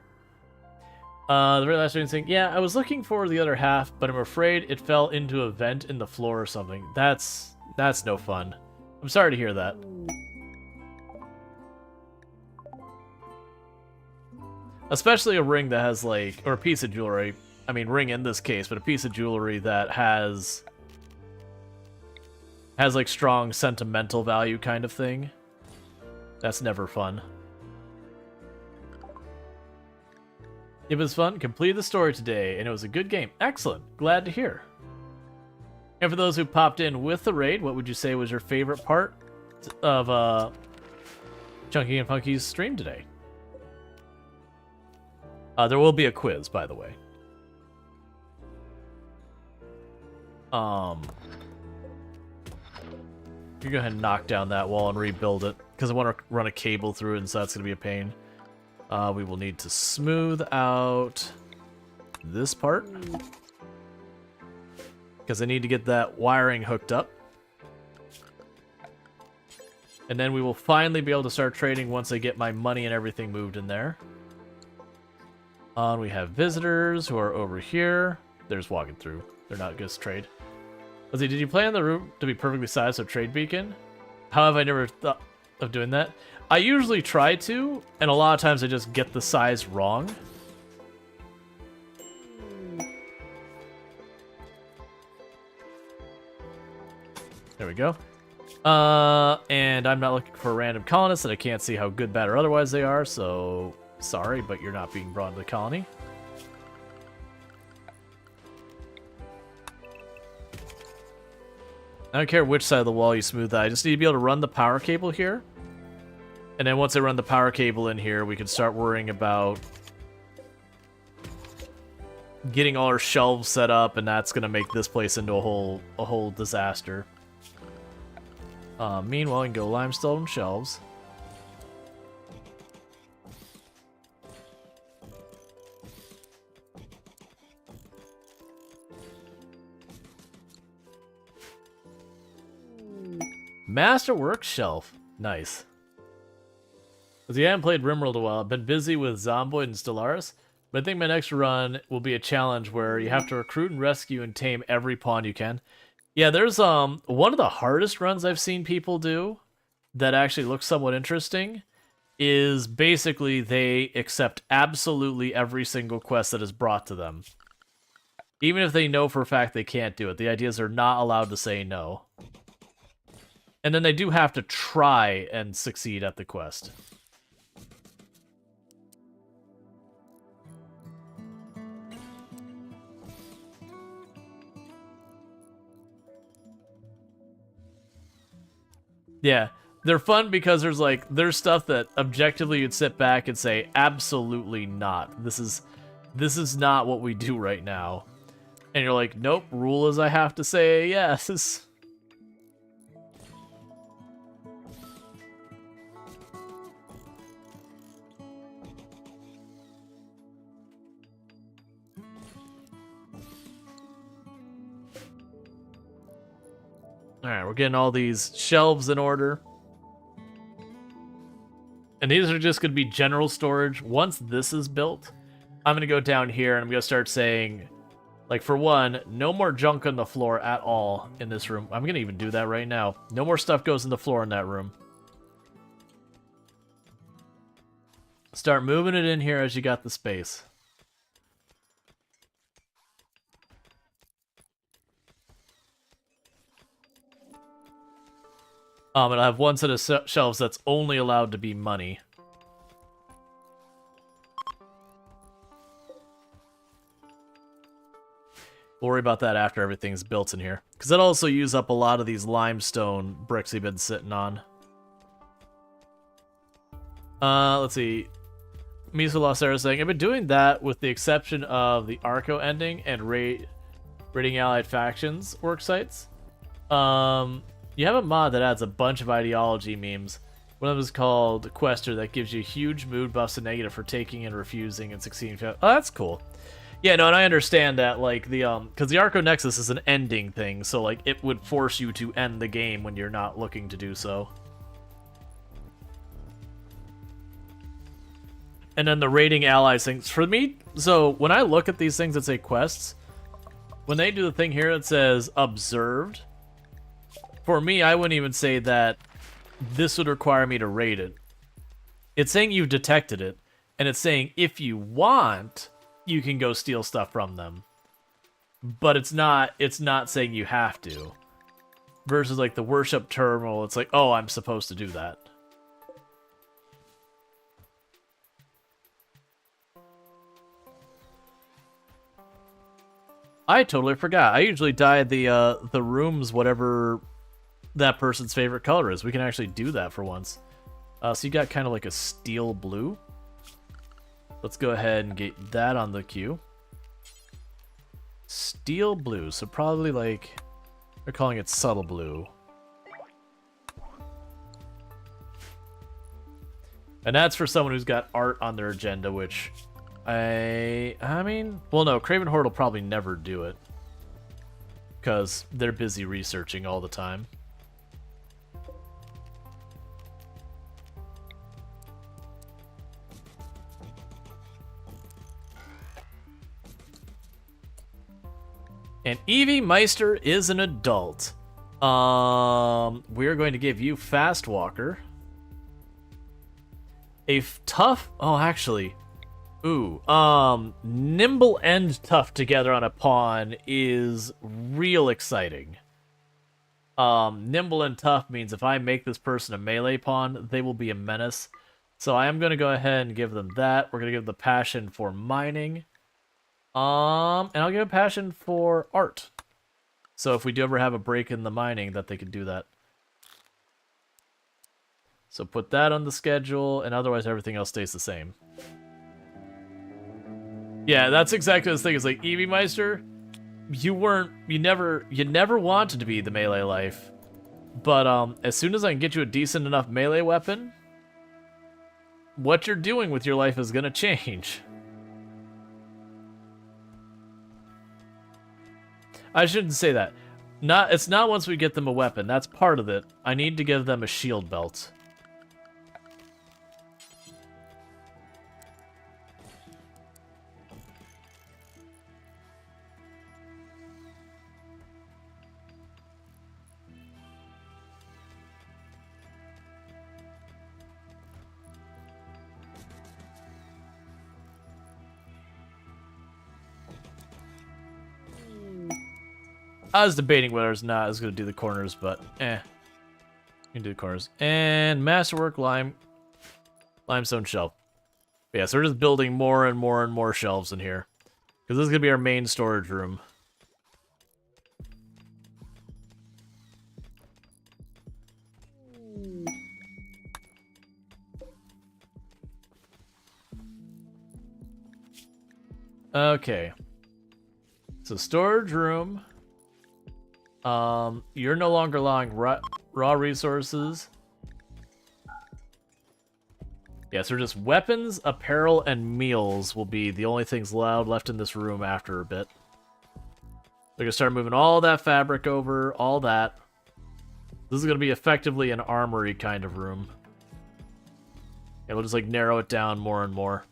The very last thing saying, yeah, I was looking for the other half, but I'm afraid it fell into a vent in the floor or something. That's no fun. I'm sorry to hear that. Especially a ring that has like, or a piece of jewelry. I mean, ring in this case, but a piece of jewelry that has like strong sentimental value kind of thing. That's never fun. It was fun. Completed the story today, and it was a good game. Excellent. Glad to hear. And for those who popped in with the raid, what would you say was your favorite part of Chunky and Funky's stream today? There will be a quiz, by the way. You go ahead and knock down that wall and rebuild it, because I want to run a cable through it, and so that's going to be a pain. We will need to smooth out this part, because I need to get that wiring hooked up. And then we will finally be able to start trading once I get my money and everything moved in there. We have visitors who are over here. They're just walking through. They're not good to trade. Let's see, did you plan the room to be perfectly sized for trade beacon? How have I never thought of doing that? I usually try to, and a lot of times I just get the size wrong. There we go. And I'm not looking for random colonists that I can't see how good, bad, or otherwise they are, so sorry, but you're not being brought into the colony. I don't care which side of the wall you smooth that. I just need to be able to run the power cable here. And then once I run the power cable in here, we can start worrying about getting all our shelves set up, and that's going to make this place into a whole disaster. Meanwhile, we can go limestone shelves. Masterwork shelf. Nice. Because I haven't played RimWorld a while, I've been busy with Zomboid and Stellaris, but I think my next run will be a challenge where you have to recruit and rescue and tame every pawn you can. Yeah, there's one of the hardest runs I've seen people do that actually looks somewhat interesting is basically they accept absolutely every single quest that is brought to them. Even if they know for a fact they can't do it. The idea is they're not allowed to say no. And then they do have to try and succeed at the quest. Yeah, they're fun because there's stuff that objectively you'd sit back and say, absolutely not. This is not what we do right now. And you're like, nope, rule is I have to say yes. Alright, we're getting all these shelves in order. And these are just going to be general storage. Once this is built, I'm going to go down here and I'm going to start saying, like, for one, no more junk on the floor at all in this room. I'm going to even do that right now. No more stuff goes in the floor in that room. Start moving it in here as you got the space. And I have one set of shelves that's only allowed to be money. We'll worry about that after everything's built in here. Because that'll also use up a lot of these limestone bricks we've been sitting on. Let's see. Miso Lost Sarah saying, I've been doing that with the exception of the Arco ending and raiding allied factions work sites. You have a mod that adds a bunch of ideology memes. One of them is called Quester that gives you huge mood buffs and negative for taking and refusing and succeeding. Oh, that's cool. Yeah, no, and I understand that, like, because the Arco Nexus is an ending thing, so, like, it would force you to end the game when you're not looking to do so. And then the raiding allies things. For me, so when I look at these things that say quests, when they do the thing here that says observed, for me, I wouldn't even say that this would require me to raid it. It's saying you've detected it, and it's saying if you want, you can go steal stuff from them. But it's not saying you have to. Versus like the worship terminal, it's like, oh, I'm supposed to do that. I totally forgot. I usually dye the rooms whatever that person's favorite color is. We can actually do that for once. So you got kind of like a steel blue. Let's go ahead and get that on the queue. Steel blue, so probably like, they're calling it subtle blue. And that's for someone who's got art on their agenda, which I mean, well, no, Craven Horde will probably never do it because they're busy researching all the time. And Evie Meister is an adult. We're going to give you Fast Walker. Tough. Oh, actually. Ooh, nimble and tough together on a pawn is real exciting. Nimble and tough means if I make this person a melee pawn, they will be a menace. So I am going to go ahead and give them that. We're going to give the passion for mining. And I'll give a passion for art. So if we do ever have a break in the mining, that they can do that. So put that on the schedule, and otherwise everything else stays the same. Yeah, that's exactly the thing. It's like Evie Meister, you never wanted to be the melee life, but as soon as I can get you a decent enough melee weapon, what you're doing with your life is gonna change. I shouldn't say that. It's not once we get them a weapon. That's part of it. I need to give them a shield belt. I was debating whether it's not I was going to do the corners, but you can do the corners. And Masterwork limestone shelf. But yeah, so we're just building more and more and more shelves in here. Because this is going to be our main storage room. Okay. So storage room. You're no longer allowing raw resources. Yeah, so just weapons, apparel, and meals will be the only things allowed left in this room after a bit. They're gonna start moving all that fabric over, all that. This is gonna be effectively an armory kind of room. Yeah, we'll just like narrow it down more and more.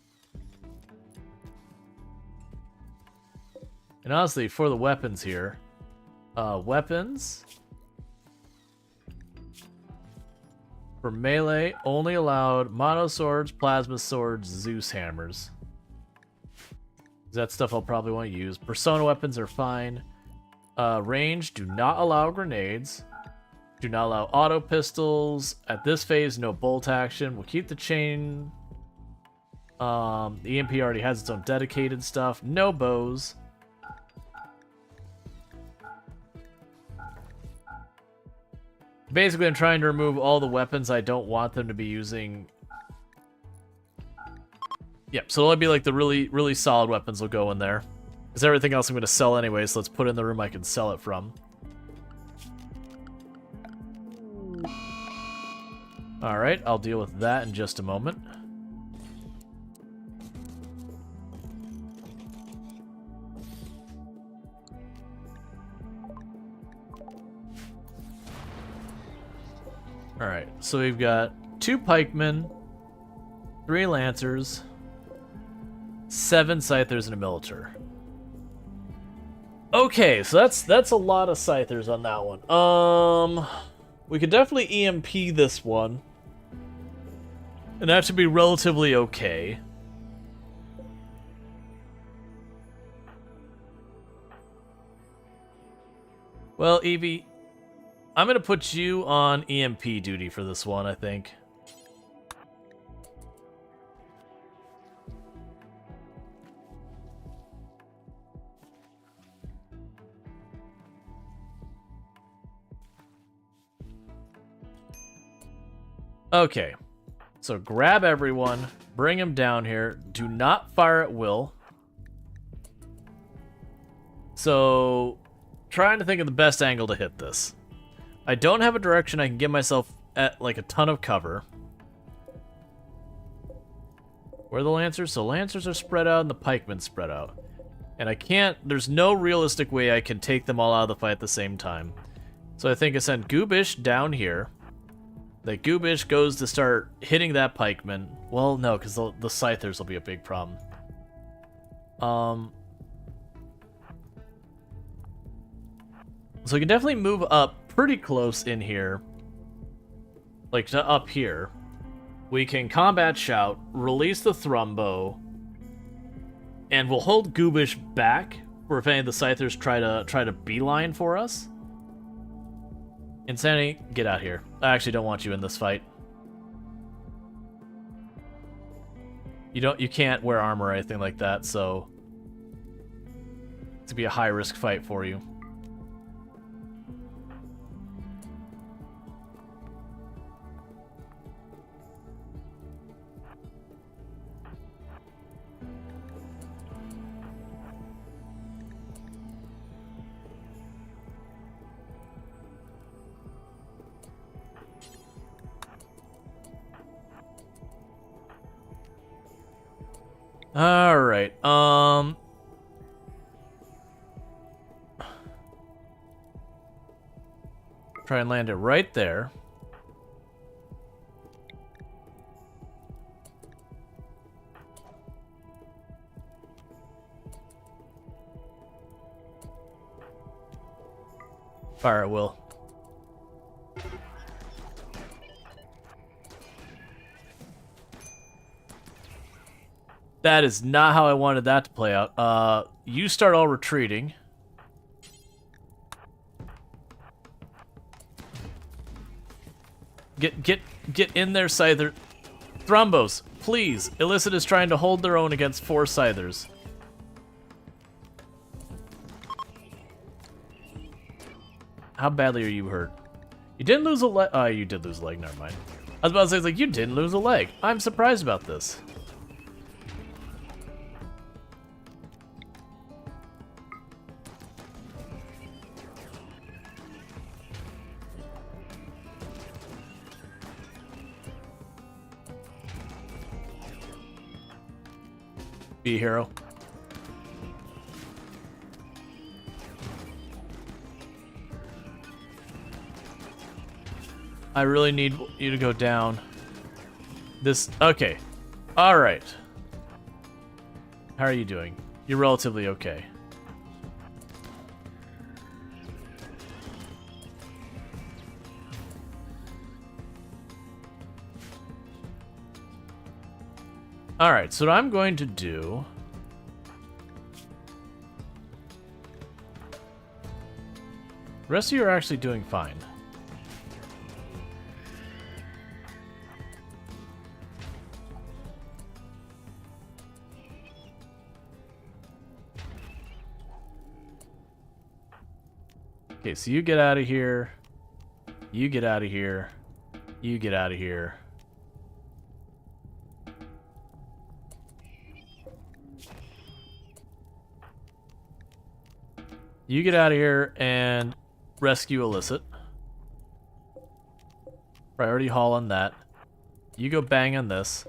And honestly, for the weapons here, weapons for melee only allowed mono swords, plasma swords, Zeus hammers. That stuff I'll probably want to use. Persona weapons are fine. Range, do not allow grenades. Do not allow auto pistols. At this phase, no bolt action. We'll keep the chain. The EMP already has its own dedicated stuff. No bows. Basically, I'm trying to remove all the weapons I don't want them to be using. Yep, so it'll only be like the really, really solid weapons will go in there. Because everything else I'm going to sell anyway, so let's put in the room I can sell it from. Alright, I'll deal with that in just a moment. Alright, so we've got 2 pikemen, 3 lancers, 7 scythers, and a militar. Okay, so that's a lot of scythers on that one. We could definitely EMP this one. And that should be relatively okay. Well, Evie, I'm going to put you on EMP duty for this one, I think. Okay. So grab everyone, bring them down here. Do not fire at will. So, trying to think of the best angle to hit this. I don't have a direction I can give myself at like a ton of cover. Where are the lancers? So lancers are spread out and the pikemen spread out. And I can't, there's no realistic way I can take them all out of the fight at the same time. So I think I send Goobish down here. That Goobish goes to start hitting that pikeman. Well, no, because the scythers will be a big problem. So we can definitely move up pretty close in here. Like, to up here. We can combat shout, release the thrumbo, and we'll hold Goobish back for if any of the scythers try to beeline for us. Insanity, get out here. I actually don't want you in this fight. You can't wear armor or anything like that, so it's gonna be a high risk fight for you. Alright, try and land it right there. Fire at will. That is not how I wanted that to play out. You start all retreating. Get in there, Scyther. Thrombos, please. Illicit is trying to hold their own against 4 Scythers. How badly are you hurt? You didn't lose a leg. Oh, you did lose a leg. Never mind. I was about to say, it's like, you didn't lose a leg. I'm surprised about this. Be a hero. I really need you to go down. This, okay. All right. How are you doing? You're relatively okay. All right, so what I'm going to do... The rest of you are actually doing fine. Okay, so you get out of here. You get out of here. You get out of here. You get out of here and rescue Illicit. Priority haul on that. You go bang on this.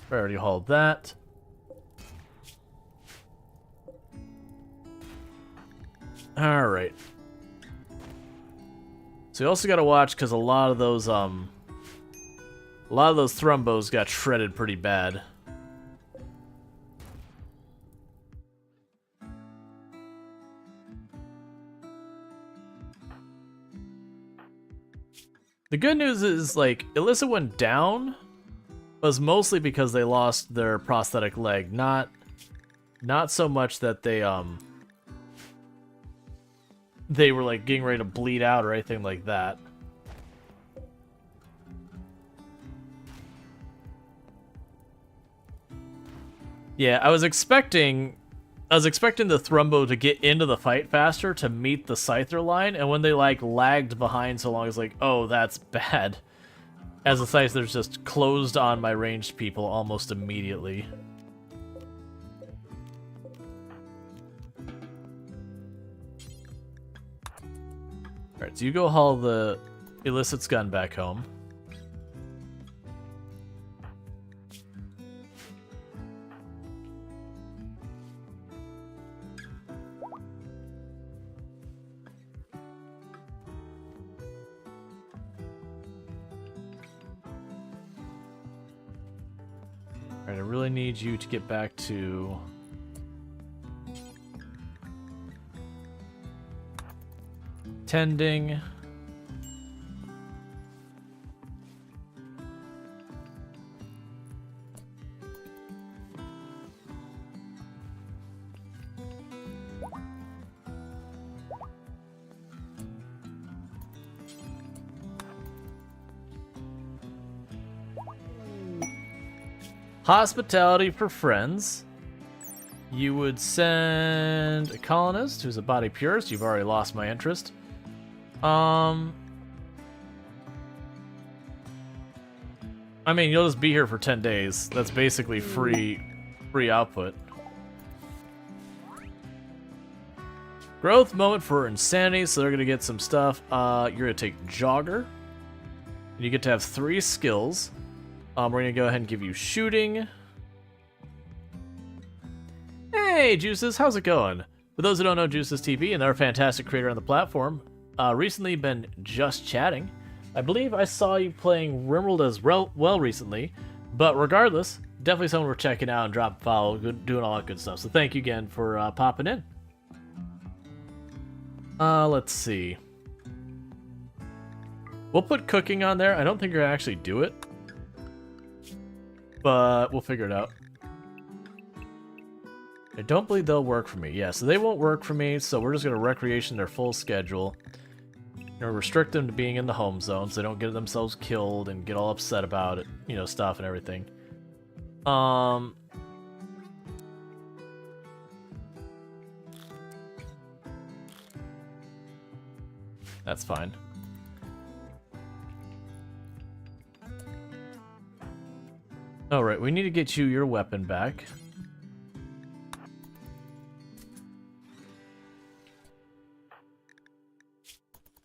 Priority haul that. Alright. So you also gotta watch because a lot of those thrombos got shredded pretty bad. The good news is, like, Illicit went down was mostly because they lost their prosthetic leg, not so much that they were like getting ready to bleed out or anything like that. Yeah, I was expecting the Thrumbo to get into the fight faster to meet the Scyther line, and when they like lagged behind so long, it's like, oh, that's bad. As the Scyther's just closed on my ranged people almost immediately. Alright, so you go haul the Illicit's gun back home. Alright, I really need you to get back to... tending. Hospitality for friends. You would send a colonist who's a body purist. You've already lost my interest. I mean, you'll just be here for 10 days. That's basically free output. Growth moment for insanity, so they're gonna get some stuff. You're gonna take Jogger. And you get to have 3 skills. We're gonna go ahead and give you shooting. Hey, Juices, how's it going? For those who don't know Juices TV, and they're a fantastic creator on the platform, recently been just chatting. I believe I saw you playing RimWorld as well recently, but regardless, definitely someone we're checking out and drop a follow, doing all that good stuff. So thank you again for popping in. Let's see. We'll put cooking on there. I don't think you're gonna actually do it, but we'll figure it out. I don't believe they'll work for me. Yeah, so they won't work for me, so we're just going to recreation their full schedule. You know, restrict them to being in the home zone so they don't get themselves killed and get all upset about it, you know, stuff and everything. That's fine. Alright, we need to get you your weapon back.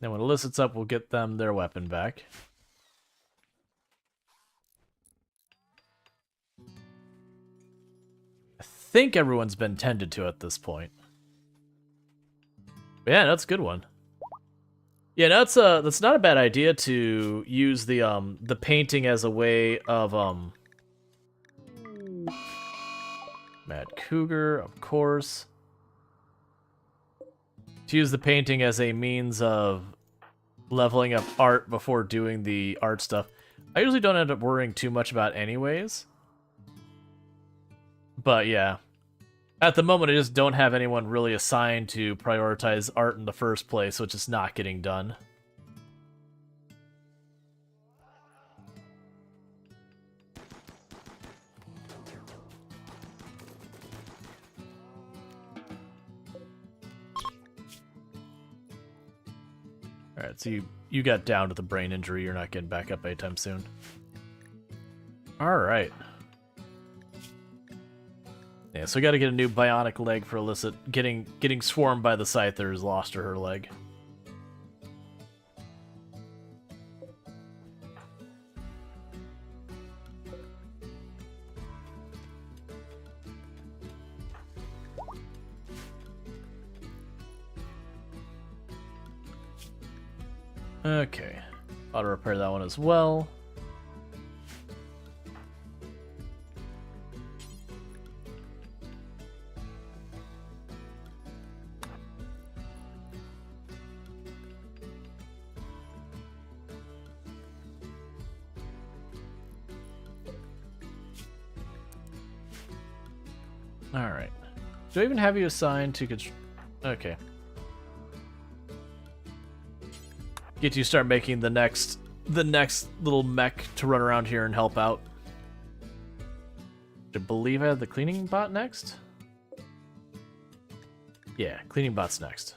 Then when Illicit's up, we'll get them their weapon back. I think everyone's been tended to at this point. But yeah, that's a good one. Yeah, that's not a bad idea to use the painting as a way of Mad Cougar, of course. To use the painting as a means of leveling up art before doing the art stuff. I usually don't end up worrying too much about anyways. But yeah. At the moment, I just don't have anyone really assigned to prioritize art in the first place, so it's just not getting done. Alright, so you got down to the brain injury. You're not getting back up anytime soon. Alright. Yeah, so we gotta get a new bionic leg for Illicit. Getting swarmed by the Scythers lost her leg. Okay. Auto repair that one as well. Alright. Do I even have you assigned to okay. Get you start making the next little mech to run around here and help out. I believe I have the cleaning bot next? Yeah, cleaning bot's next.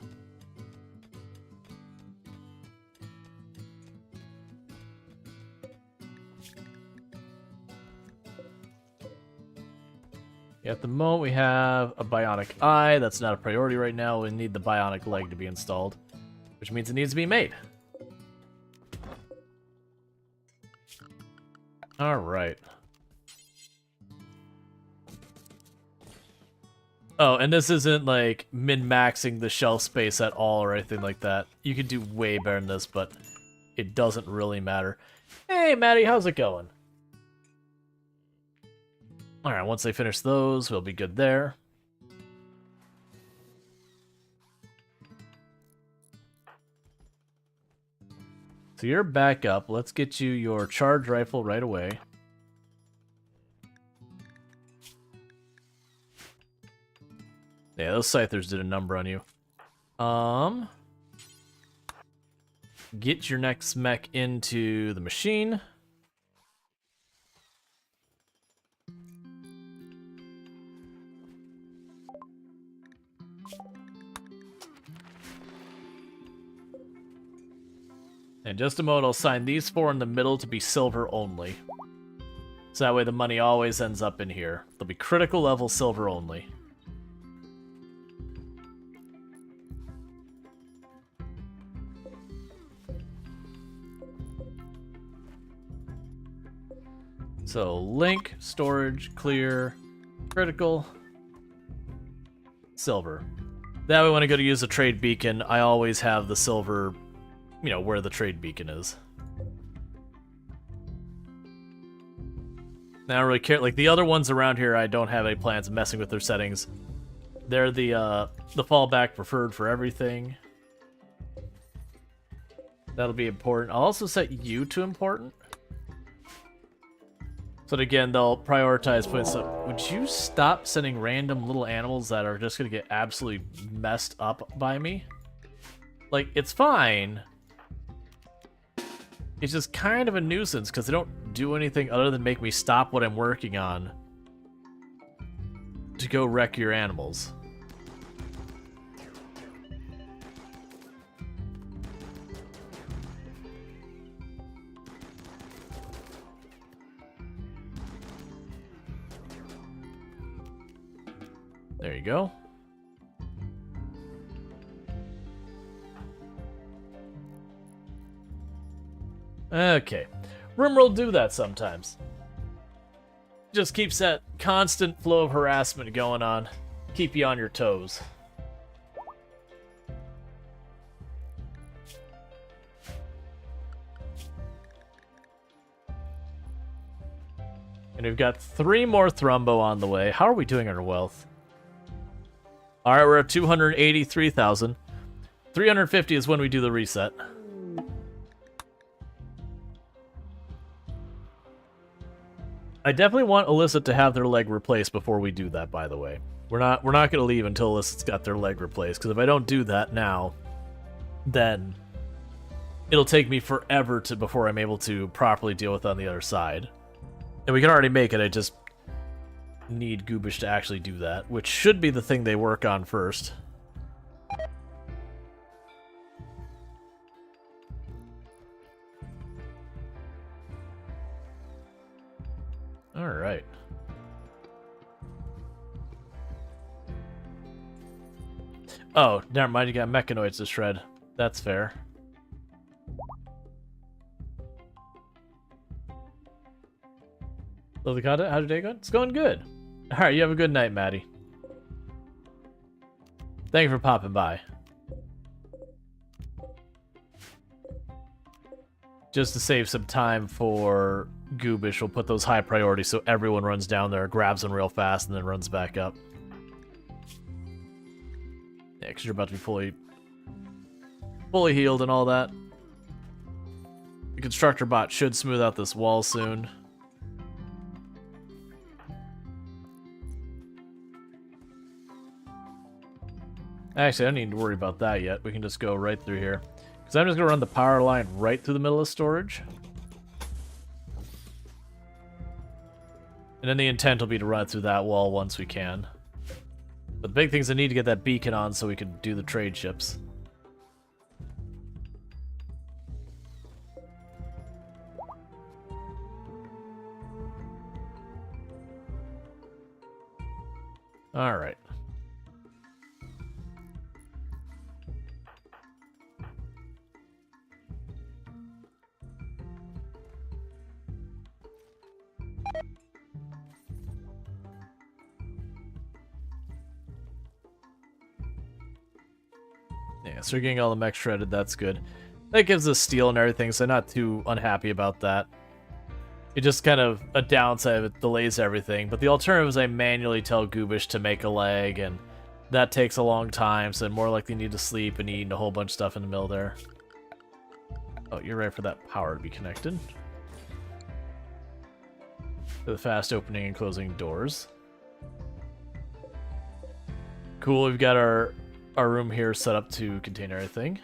Yeah, at the moment we have a bionic eye. That's not a priority right now. We need the bionic leg to be installed, which means it needs to be made. All right. Oh, and this isn't like min-maxing the shelf space at all or anything like that. You could do way better than this, but it doesn't really matter. Hey, Maddie, how's it going? Alright, once they finish those, we'll be good there. So you're back up. Let's get you your charge rifle right away. Yeah, those Scythers did a number on you. Get your next mech into the machine. In just a moment, I'll assign these four in the middle to be silver only. So that way the money always ends up in here. They'll be critical level silver only. So link, storage, clear, critical, silver. That way when I go to use a trade beacon, I always have the silver, you know, where the trade beacon is. I don't really care. Like, the other ones around here, I don't have any plans of messing with their settings. They're the fallback preferred for everything. That'll be important. I'll also set you to important. So that, again, they'll prioritize putting stuff. Would you stop sending random little animals that are just going to get absolutely messed up by me? Like, it's fine. It's just kind of a nuisance because they don't do anything other than make me stop what I'm working on to go wreck your animals. There you go. Okay. RimWorld do that sometimes. Just keeps that constant flow of harassment going on. Keep you on your toes. And we've got 3 more Thrumbo on the way. How are we doing on our wealth? Alright, we're at 283,000. 350 is when we do the reset. I definitely want Illicit to have their leg replaced before we do that, by the way. We're not gonna leave until Illicit's got their leg replaced, because if I don't do that now, then it'll take me forever before I'm able to properly deal with it on the other side. And we can already make it, I just need Goobish to actually do that, which should be the thing they work on first. Alright. Oh, never mind, you got mechanoids to shred. That's fair. Love the content. How's your day going? It's going good. Alright, you have a good night, Maddie. Thank you for popping by. Just to save some time for Goobish, we'll put those high priorities so everyone runs down there, grabs them real fast, and then runs back up. Yeah, because you're about to be fully healed and all that. The constructor bot should smooth out this wall soon. Actually, I don't need to worry about that yet. We can just go right through here. Because I'm just going to run the power line right through the middle of storage. And then the intent will be to run through that wall once we can. But the big thing is I need to get that beacon on so we can do the trade ships. Alright. Yeah, so we're getting all the mech shredded, that's good. That gives us steel and everything, so I'm not too unhappy about that. It just kind of, a downside of it delays everything, but the alternative is I manually tell Goobish to make a leg, and that takes a long time, so I'm more likely need to sleep and eat and a whole bunch of stuff in the middle there. Oh, you're right for that power to be connected. To the fast opening and closing doors. Cool, we've got our room here set up to contain everything.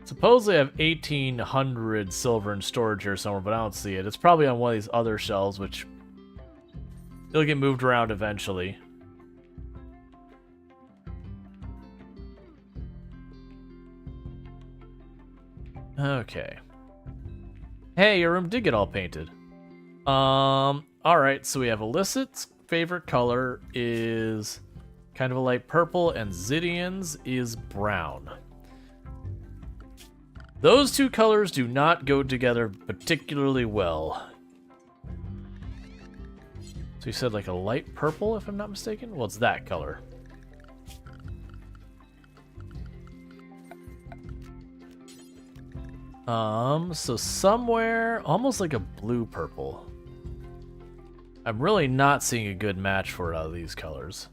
Supposedly I have 1,800 silver in storage here somewhere, but I don't see it. It's probably on one of these other shelves, which it'll get moved around eventually. Okay. Hey, your room did get all painted. Alright, so we have Illicit's favorite color is kind of a light purple, and Zidian's is brown. Those two colors do not go together particularly well. So you said like a light purple, if I'm not mistaken? Well, it's that color. So somewhere, almost like a blue purple. I'm really not seeing a good match for these colors,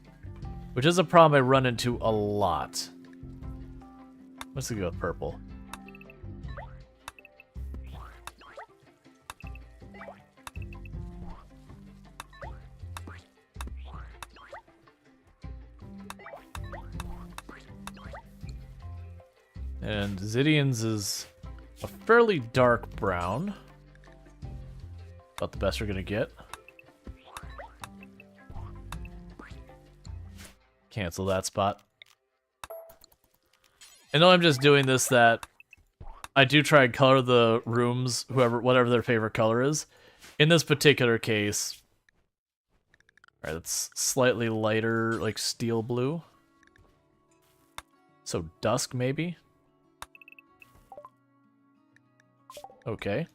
which is a problem I run into a lot. Let's go with purple. And Zidian's is a fairly dark brown. About the best we're gonna get. Cancel that spot. I know I'm just doing this that I do try and color the rooms, whatever their favorite color is. In this particular case, alright, that's slightly lighter, like steel blue. So dusk, maybe? Okay.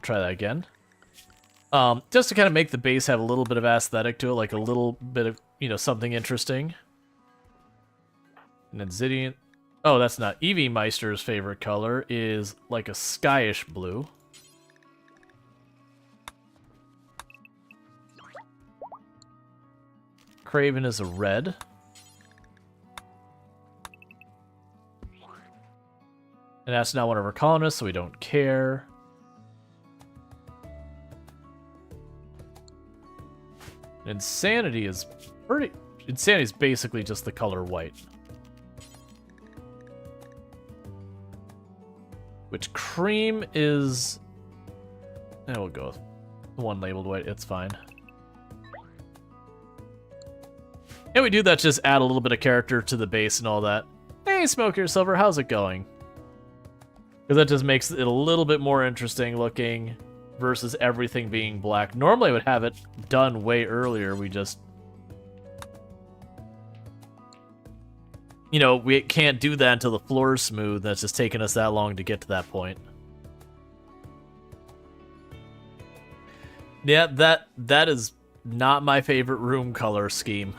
Try that again. Just to kind of make the base have a little bit of aesthetic to it, like a little bit of, you know, something interesting. And then Zidian... Oh, that's not. Evie Meister's favorite color is like a skyish blue. Craven is a red. And that's not one of our colonists, so we don't care. Insanity is pretty... Insanity is basically just the color white. Which cream is... we'll go with the one labeled white, it's fine. And we do that to just add a little bit of character to the base and all that. Hey, Smoker Silver, how's it going? Because that just makes it a little bit more interesting looking versus everything being black. Normally I would have it done way earlier, we just... You know, we can't do that until the floor is smooth. That's just taken us that long to get to that point. Yeah, that is not my favorite room color scheme.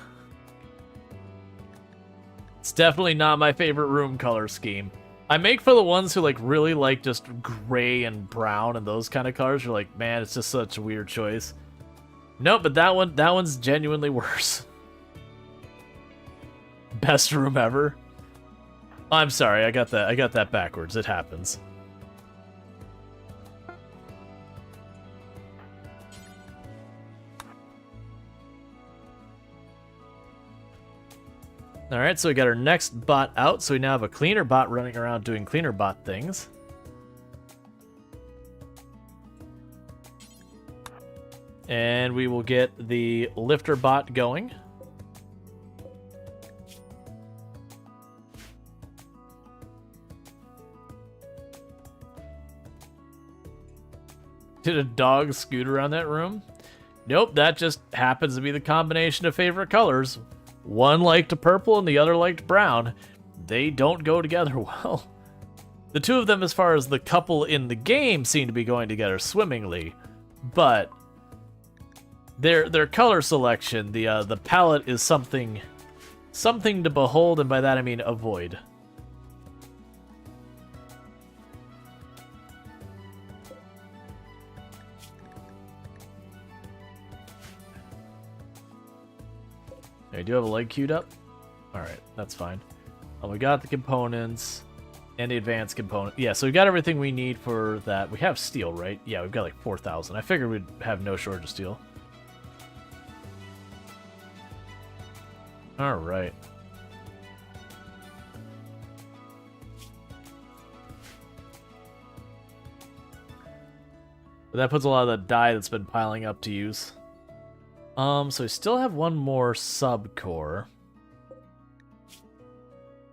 It's definitely not my favorite room color scheme. I make for the ones who like really like just gray and brown and those kind of colors. You're like, man, it's just such a weird choice. Nope, but that one's genuinely worse. Best room ever. I'm sorry, I got that backwards. It happens. Alright, so we got our next bot out, so we now have a cleaner bot running around doing cleaner bot things. And we will get the lifter bot going. Did a dog scoot around that room? Nope, that just happens to be the combination of favorite colors. One liked purple and the other liked brown. They don't go together well. The two of them, as far as the couple in the game, seem to be going together swimmingly, but their color selection, the palette is something to behold, and by that I mean avoid. I do have a leg queued up. Alright, that's fine. We got the components and the advanced component. Yeah, so we got everything we need for that. We have steel, right? Yeah, we've got like 4,000. I figured we'd have no shortage of steel. Alright. But that puts a lot of the dye that's been piling up to use. So we still have one more sub-core.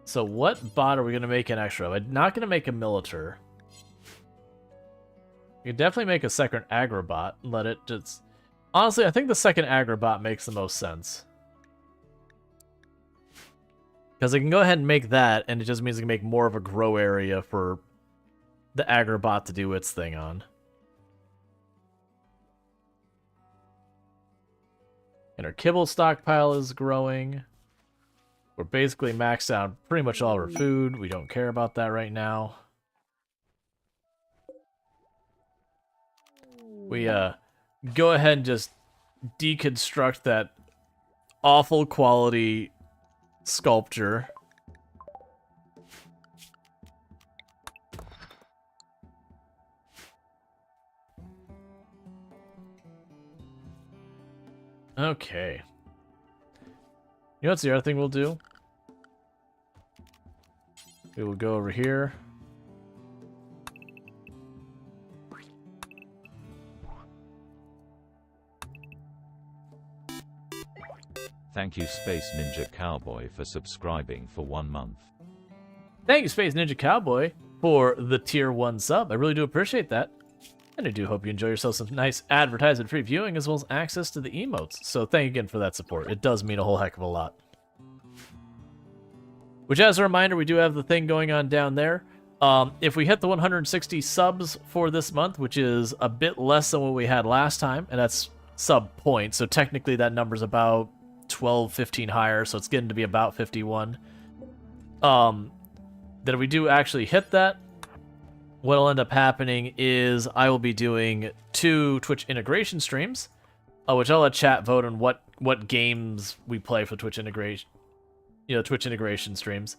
So what bot are we going to make an extra of? I'm not going to make a Militar. We can definitely make a second Agrobot and let it just... Honestly, I think the second Agrobot makes the most sense. Because I can go ahead and make that, and it just means I can make more of a grow area for the Agrobot to do its thing on. And our kibble stockpile is growing. We're basically maxed out pretty much all of our food. We don't care about that right now. We go ahead and just deconstruct that awful quality sculpture. Okay. You know what's the other thing we'll do? We will go over here. Thank you Space Ninja Cowboy for subscribing for 1 month. Thank you Space Ninja Cowboy for the tier 1 sub. I really do appreciate that. And I do hope you enjoy yourself some nice advertisement-free viewing as well as access to the emotes. So thank you again for that support. It does mean a whole heck of a lot. which, as a reminder, we do have the thing going on down there. If we hit the 160 subs for this month, which is a bit less than what we had last time, and that's sub points, so technically that number's about 12, 15 higher, so it's getting to be about 51. Then if we do actually hit that, what'll end up happening is I will be doing 2 Twitch integration streams, which I'll let chat vote on what games we play for Twitch integration, Twitch integration streams.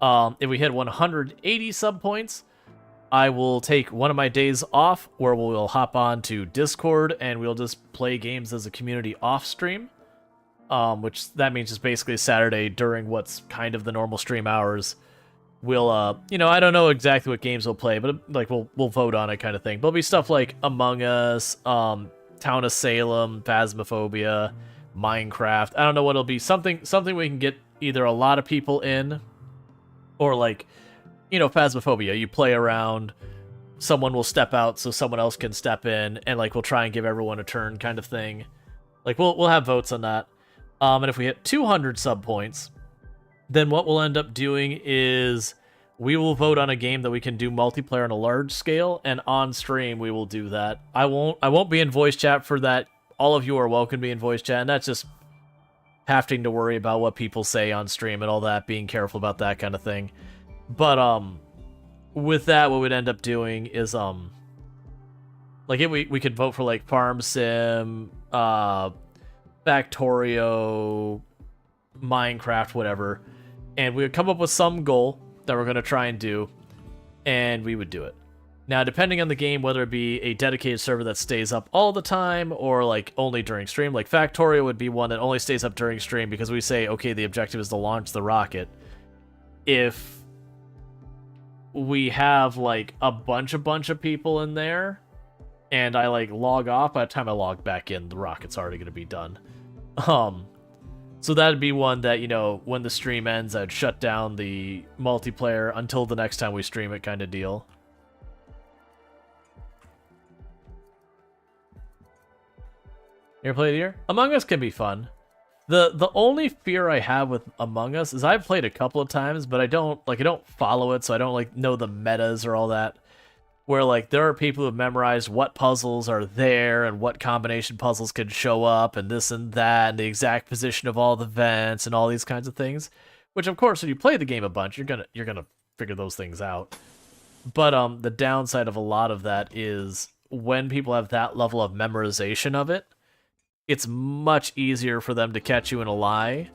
If we hit 180 sub points, I will take one of my days off where we'll hop on to Discord and we'll just play games as a community off stream. Which that means just basically Saturday during what's kind of the normal stream hours. We'll, I don't know exactly what games we'll play, but like we'll vote on it kind of thing. There'll be stuff like Among Us, Town of Salem, Phasmophobia, Minecraft. I don't know what it'll be. Something we can get either a lot of people in, or like, Phasmophobia. You play around, someone will step out so someone else can step in, and like we'll try and give everyone a turn kind of thing. Like we'll have votes on that. And if we hit 200 sub points, then what we'll end up doing is we will vote on a game that we can do multiplayer on a large scale, and on stream we will do that. I won't be in voice chat for that. All of you are welcome to be in voice chat, and that's just having to worry about what people say on stream and all that, being careful about that kind of thing. But with that, what we'd end up doing is like if we could vote for like Farm Sim, Factorio, Minecraft, whatever, and we would come up with some goal that we're going to try and do, and we would do it. Now, depending on the game, whether it be a dedicated server that stays up all the time or like only during stream, like Factorio would be one that only stays up during stream because we say, okay, the objective is to launch the rocket. If we have like a bunch of people in there and I like log off, by the time I log back in, the rocket's already going to be done. So that'd be one that, when the stream ends, I'd shut down the multiplayer until the next time we stream it kind of deal. You ever played here? Among Us can be fun. The only fear I have with Among Us is I've played a couple of times, but I don't follow it, so I don't know the metas or all that. Where like there are people who have memorized what puzzles are there and what combination puzzles can show up and this and that and the exact position of all the vents and all these kinds of things. Which of course, when you play the game a bunch, you're gonna figure those things out. But the downside of a lot of that is when people have that level of memorization of it, it's much easier for them to catch you in a lie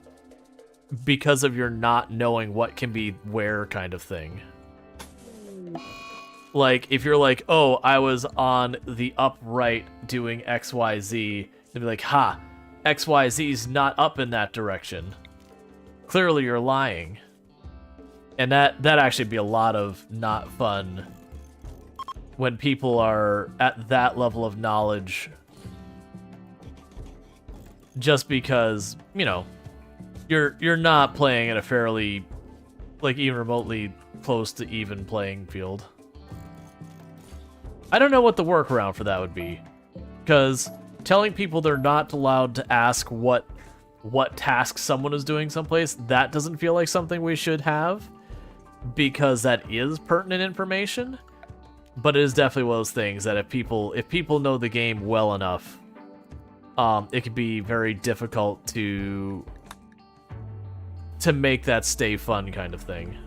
because of your not knowing what can be where kind of thing. Like, if you're like, oh, I was on the upright doing XYZ, they'd be like, ha, XYZ's not up in that direction. Clearly you're lying. And that'd actually be a lot of not fun when people are at that level of knowledge. Just because, you're not playing at a fairly, like, even remotely close to even playing field. I don't know what the workaround for that would be. Because telling people they're not allowed to ask what task someone is doing someplace, that doesn't feel like something we should have. Because that is pertinent information. But it is definitely one of those things that if people know the game well enough, it can be very difficult to make that stay fun kind of thing.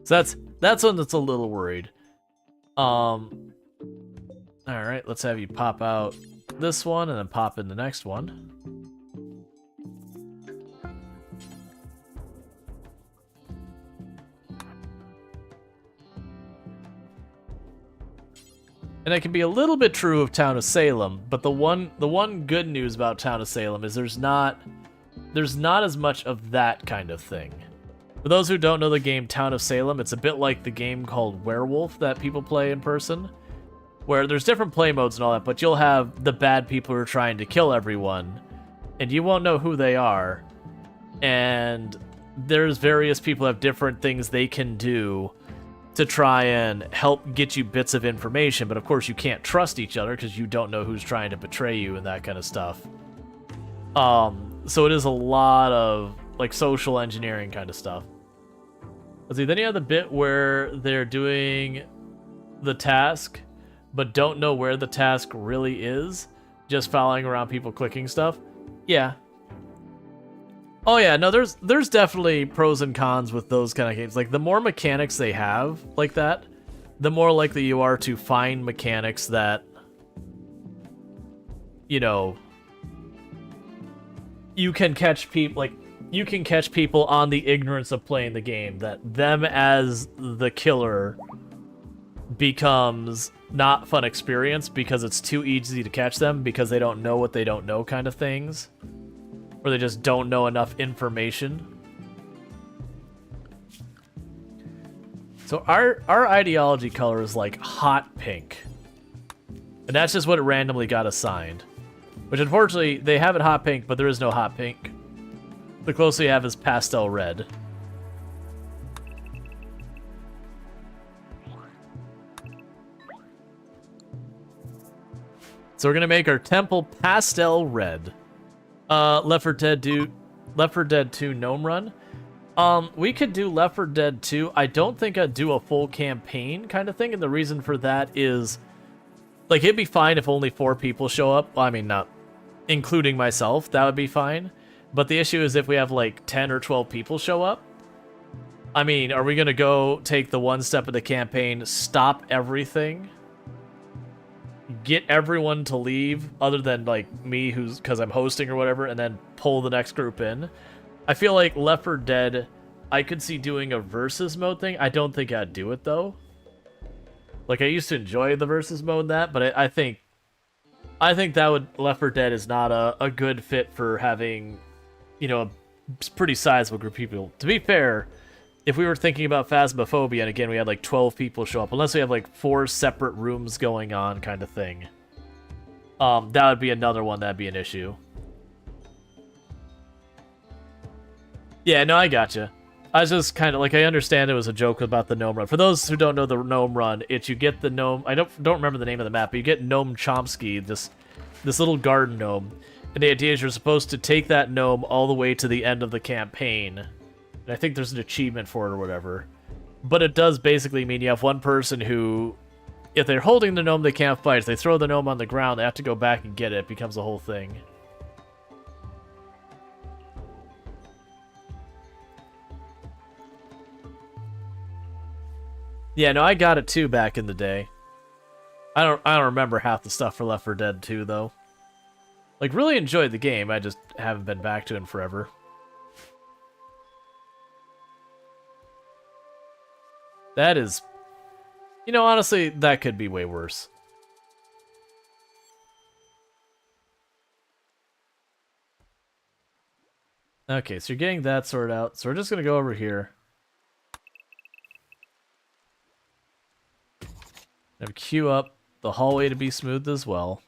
So that's one that's a little worried. All right, let's have you pop out this one and then pop in the next one. And it can be a little bit true of Town of Salem, but the one good news about Town of Salem is there's not as much of that kind of thing. For those who don't know the game Town of Salem, it's a bit like the game called Werewolf that people play in person, where there's different play modes and all that, but you'll have the bad people who are trying to kill everyone, and you won't know who they are, and there's various people who have different things they can do to try and help get you bits of information, but of course you can't trust each other because you don't know who's trying to betray you and that kind of stuff. So it is a lot of like social engineering kind of stuff. Let's see, then you have the bit where they're doing the task, but don't know where the task really is, just following around people clicking stuff. Yeah. Oh yeah, no, there's definitely pros and cons with those kind of games. Like, the more mechanics they have like that, the more likely you are to find mechanics that, you know, you can catch people, like, you can catch people on the ignorance of playing the game, that them as the killer becomes not fun experience because it's too easy to catch them because they don't know what they don't know kind of things. Or they just don't know enough information. So our ideology color is like hot pink. And that's just what it randomly got assigned. Which unfortunately, they have it hot pink, but there is no hot pink. The closest you have is pastel red. So we're gonna make our temple pastel red. Left 4 Dead 2 Gnome Run. We could do Left 4 Dead 2. I don't think I'd do a full campaign kind of thing, and the reason for that is, like, it'd be fine if only 4 people show up. Well, I mean, not including myself, that would be fine. But the issue is if we have, like, 10 or 12 people show up, I mean, are we gonna go take the one step of the campaign, stop everything, get everyone to leave other than like me who's because I'm hosting or whatever, and then pull the next group in? I feel like Left 4 Dead, I could see doing a versus mode thing. I don't think I'd do it though. Like, I used to enjoy the versus mode in that, but I think that would, Left 4 Dead is not a good fit for having, you know, a pretty sizable group of people. To be fair, if we were thinking about Phasmophobia, and again, we had like 12 people show up, unless we have like 4 separate rooms going on kind of thing, that would be another one that'd be an issue. Yeah, no, I gotcha. I was just kind of like, I understand it was a joke about the Gnome Run. For those who don't know the Gnome Run, it's you get the gnome, I don't remember the name of the map, but you get Gnome Chomsky, this little garden gnome, and the idea is you're supposed to take that gnome all the way to the end of the campaign. And I think there's an achievement for it or whatever. But it does basically mean you have one person who, if they're holding the gnome, they can't fight. If they throw the gnome on the ground, they have to go back and get it. It becomes a whole thing. Yeah, no, I got it too back in the day. I don't remember half the stuff for Left 4 Dead 2 though. Like, really enjoyed the game, I just haven't been back to it in forever. That is... You know, honestly, that could be way worse. Okay, so you're getting that sorted out. So we're just going to go over here. And queue up the hallway to be smooth as well.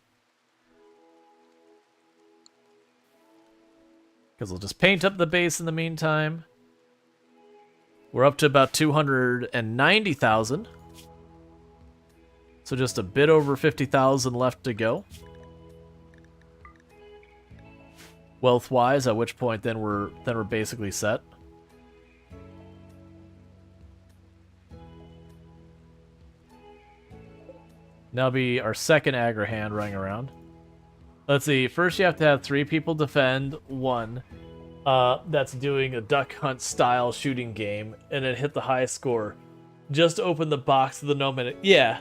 Because we'll just paint up the base in the meantime. We're up to about 290,000. So just a bit over 50,000 left to go. Wealth-wise, at which point then we're basically set. Now be our second aggro hand running around. Let's see. First, you have to have 3 people defend 1. That's doing a duck hunt style shooting game, and then hit the highest score. Just open the box of the gnome and yeah.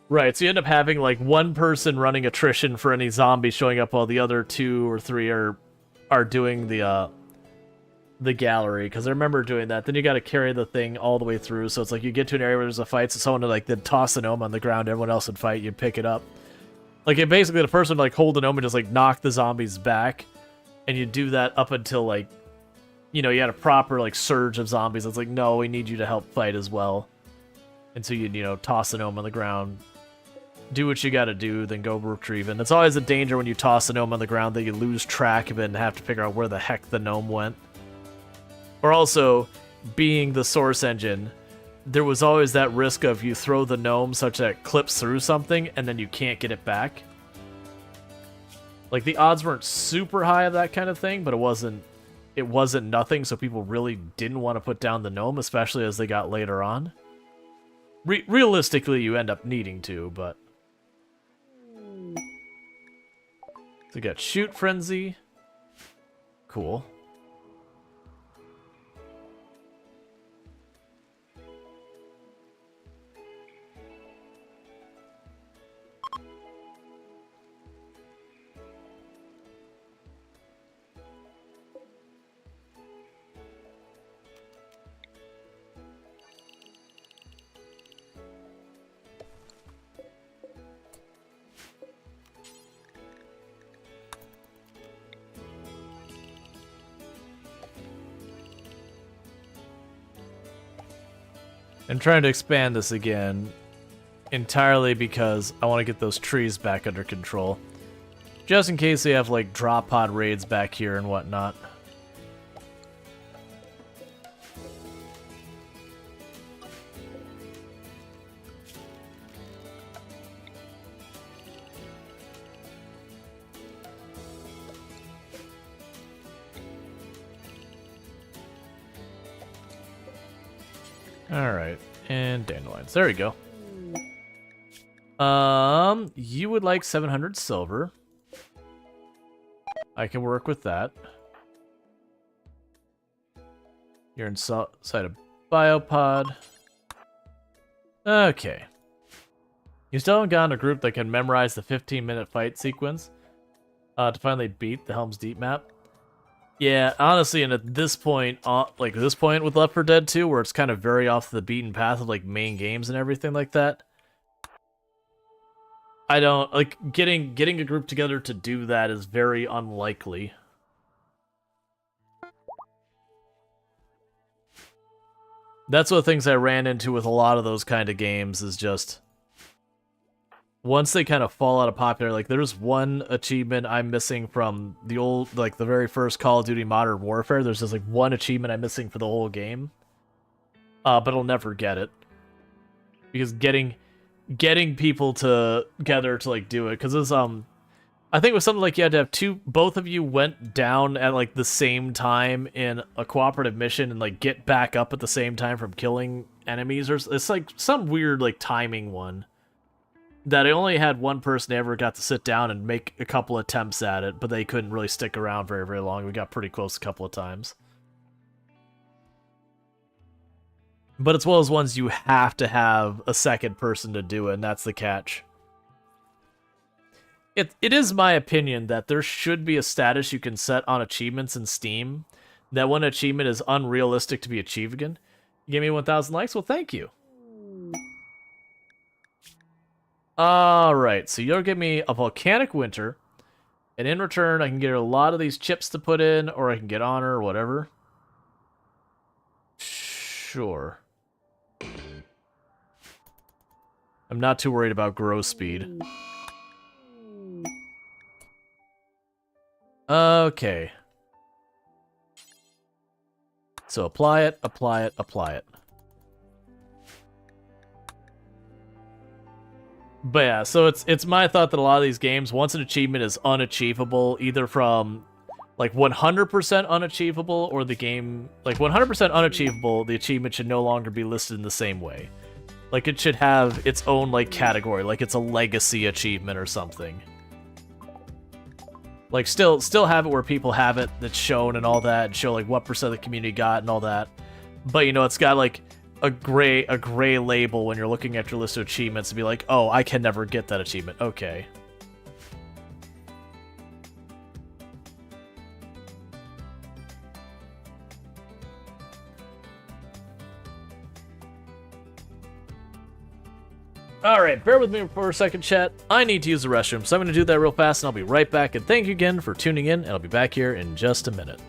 Right, so you end up having like 1 person running attrition for any zombies showing up while the other 2 or 3 are doing the gallery, because I remember doing that. Then you got to carry the thing all the way through, so it's like you get to an area where there's a fight, so someone would like then toss the gnome on the ground, everyone else would fight, you'd pick it up. Like, it basically, the person would like hold the gnome and just like knock the zombies back, and you do that up until like, you know, you had a proper like surge of zombies. It's like, no, we need you to help fight as well. And so you know, toss the gnome on the ground, do what you gotta do, then go retrieve it. And it's always a danger when you toss the gnome on the ground that you lose track of it and have to figure out where the heck the gnome went. Or also, being the source engine, there was always that risk of you throw the gnome such that it clips through something and then you can't get it back. Like, the odds weren't super high of that kind of thing, but it wasn't nothing, so people really didn't want to put down the gnome, especially as they got later on. Realistically, you end up needing to, but... So we got Shoot Frenzy. Cool. I'm trying to expand this again entirely because I want to get those trees back under control. Just in case they have, like, drop pod raids back here and whatnot. Alright, and dandelions. There we go. You would like 700 silver. I can work with that. You're inside a biopod. Okay. You still haven't gotten a group that can memorize the 15-minute fight sequence to finally beat the Helm's Deep map. Yeah, honestly, and at this point, like this point with Left 4 Dead 2, where it's kind of very off the beaten path of like main games and everything like that, I don't like getting a group together to do that is very unlikely. That's one of the things I ran into with a lot of those kind of games is just once they kind of fall out of popular, like there's one achievement I'm missing from the old, like the very first Call of Duty Modern Warfare. There's just like one achievement I'm missing for the whole game, but I'll never get it because getting people together to like do it, because it's I think it was something like you had to have both of you went down at like the same time in a cooperative mission and like get back up at the same time from killing enemies, or it's like some weird like timing one that I only had one person ever got to sit down and make a couple attempts at it, but they couldn't really stick around very, very long. We got pretty close a couple of times. But it's one of those ones you have to have a second person to do it, and that's the catch. It is my opinion that there should be a status you can set on achievements in Steam that when an achievement is unrealistic to be achieved again. Give me 1,000 likes? Well, thank you. Alright, so you'll give me a volcanic winter, and in return I can get a lot of these chips to put in, or I can get honor or whatever. Sure. I'm not too worried about growth speed. Okay. So apply it, apply it, apply it. But yeah, so it's my thought that a lot of these games, once an achievement is unachievable, either from like 100% unachievable or the game, like 100% unachievable, the achievement should no longer be listed in the same way. Like it should have its own like category, like it's a legacy achievement or something. Like still have it where people have it that's shown and all that, and show like what % of the community got and all that. But you know, it's got like a gray label when you're looking at your list of achievements to be like, oh, I can never get that achievement. Okay. Alright, bear with me for a second, chat. I need to use the restroom, so I'm going to do that real fast, and I'll be right back. And thank you again for tuning in, and I'll be back here in just a minute.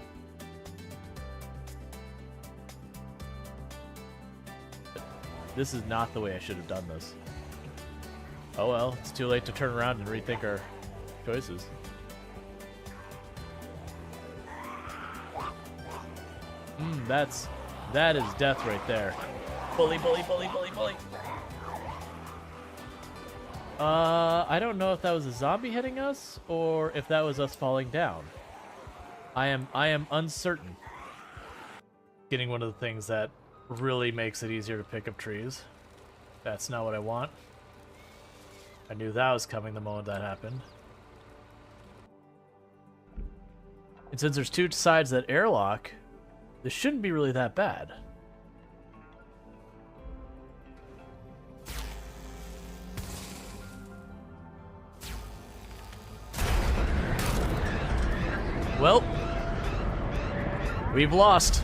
This is not the way I should have done this. Oh well, it's too late to turn around and rethink our choices. That is death right there. Bully, bully, bully, bully, bully. I don't know if that was a zombie hitting us or if that was us falling down. I am uncertain. Getting one of the things that really makes it easier to pick up trees. That's not what I want. I knew that was coming the moment that happened. And since there's two sides to that airlock, this shouldn't be really that bad. Well, we've lost.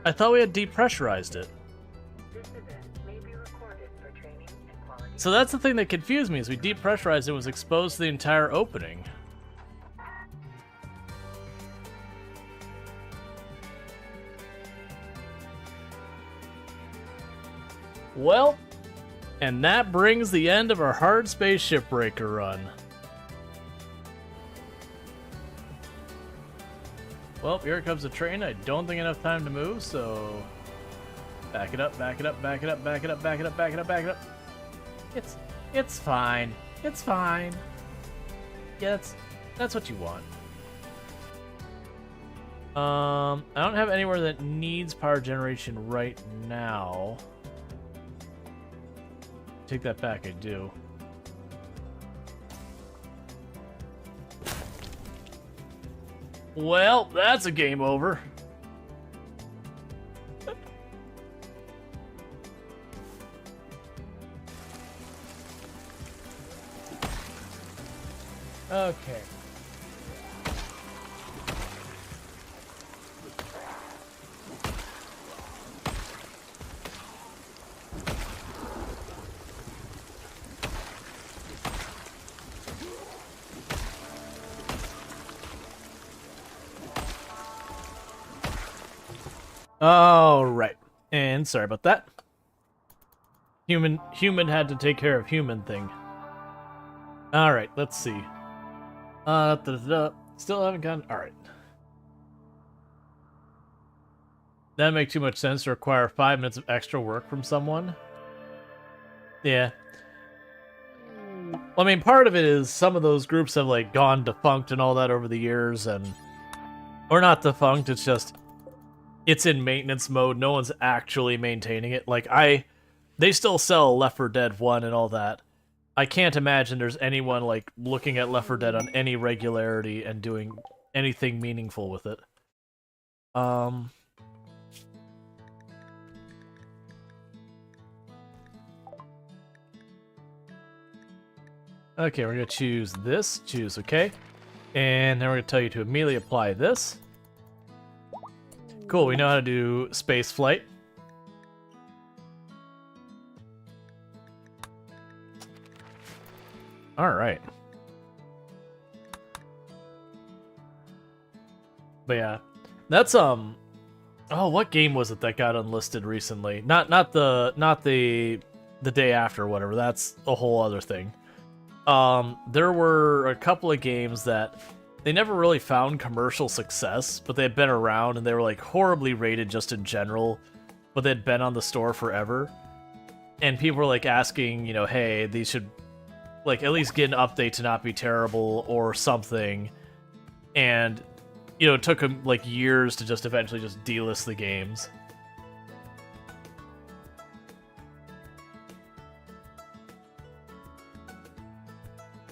I thought we had depressurized it. So that's the thing that confused me, is we depressurized it, was exposed to the entire opening. Well, and that brings the end of our hard space shipbreaker run. Well, here comes the train. I don't think enough time to move, so back it up, back it up, back it up, back it up, back it up, back it up, back it up. It's fine. It's fine. Yeah, that's what you want. I don't have anywhere that needs power generation right now. Take that back, I do. Well, that's a game over. Okay. All right. And sorry about that. Human had to take care of human thing. All right, let's see. Still haven't gotten. All right. That make too much sense to require 5 minutes of extra work from someone. Yeah. Well, I mean, part of it is some of those groups have like gone defunct and all that over the years, and or not defunct. It's just it's in maintenance mode. No one's actually maintaining it. Like they still sell Left 4 Dead 1 and all that. I can't imagine there's anyone like looking at Left 4 Dead on any regularity and doing anything meaningful with it. Okay, we're gonna choose this. Choose okay, and then we're gonna tell you to immediately apply this. Cool. We know how to do space flight. All right. But yeah, that's oh, what game was it that got unlisted recently? Not the day after or whatever. That's a whole other thing. There were a couple of games that they never really found commercial success, but they had been around and they were like horribly rated just in general, but they'd been on the store forever. And people were like asking, you know, hey, these should like at least get an update to not be terrible or something. And, you know, it took them like years to just eventually just delist the games.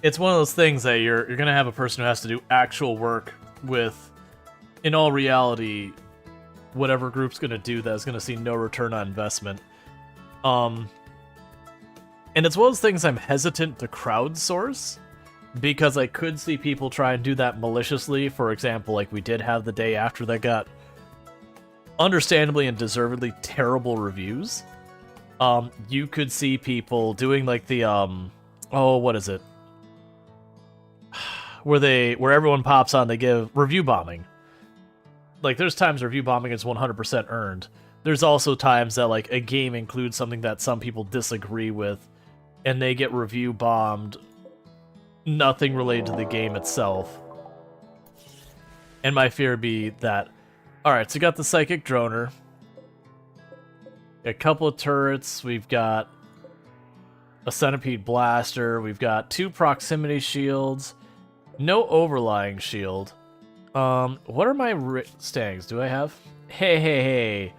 It's one of those things that you're gonna have a person who has to do actual work with, in all reality, whatever group's gonna do that is gonna see no return on investment. And it's one of those things I'm hesitant to crowdsource, because I could see people try and do that maliciously. For example, like we did have the day after that got understandably and deservedly terrible reviews. You could see people doing like the oh, what is it? Where everyone pops on, they give review bombing. like, there's times review bombing is 100% earned. There's also times that, like, a game includes something that some people disagree with, and they get review bombed, nothing related to the game itself. And my fear would be that, alright, so we got the Psychic Droner, a couple of turrets, we've got a Centipede Blaster, we've got 2 Proximity Shields, no Overlying Shield. What are my standings? Do I have? Hey.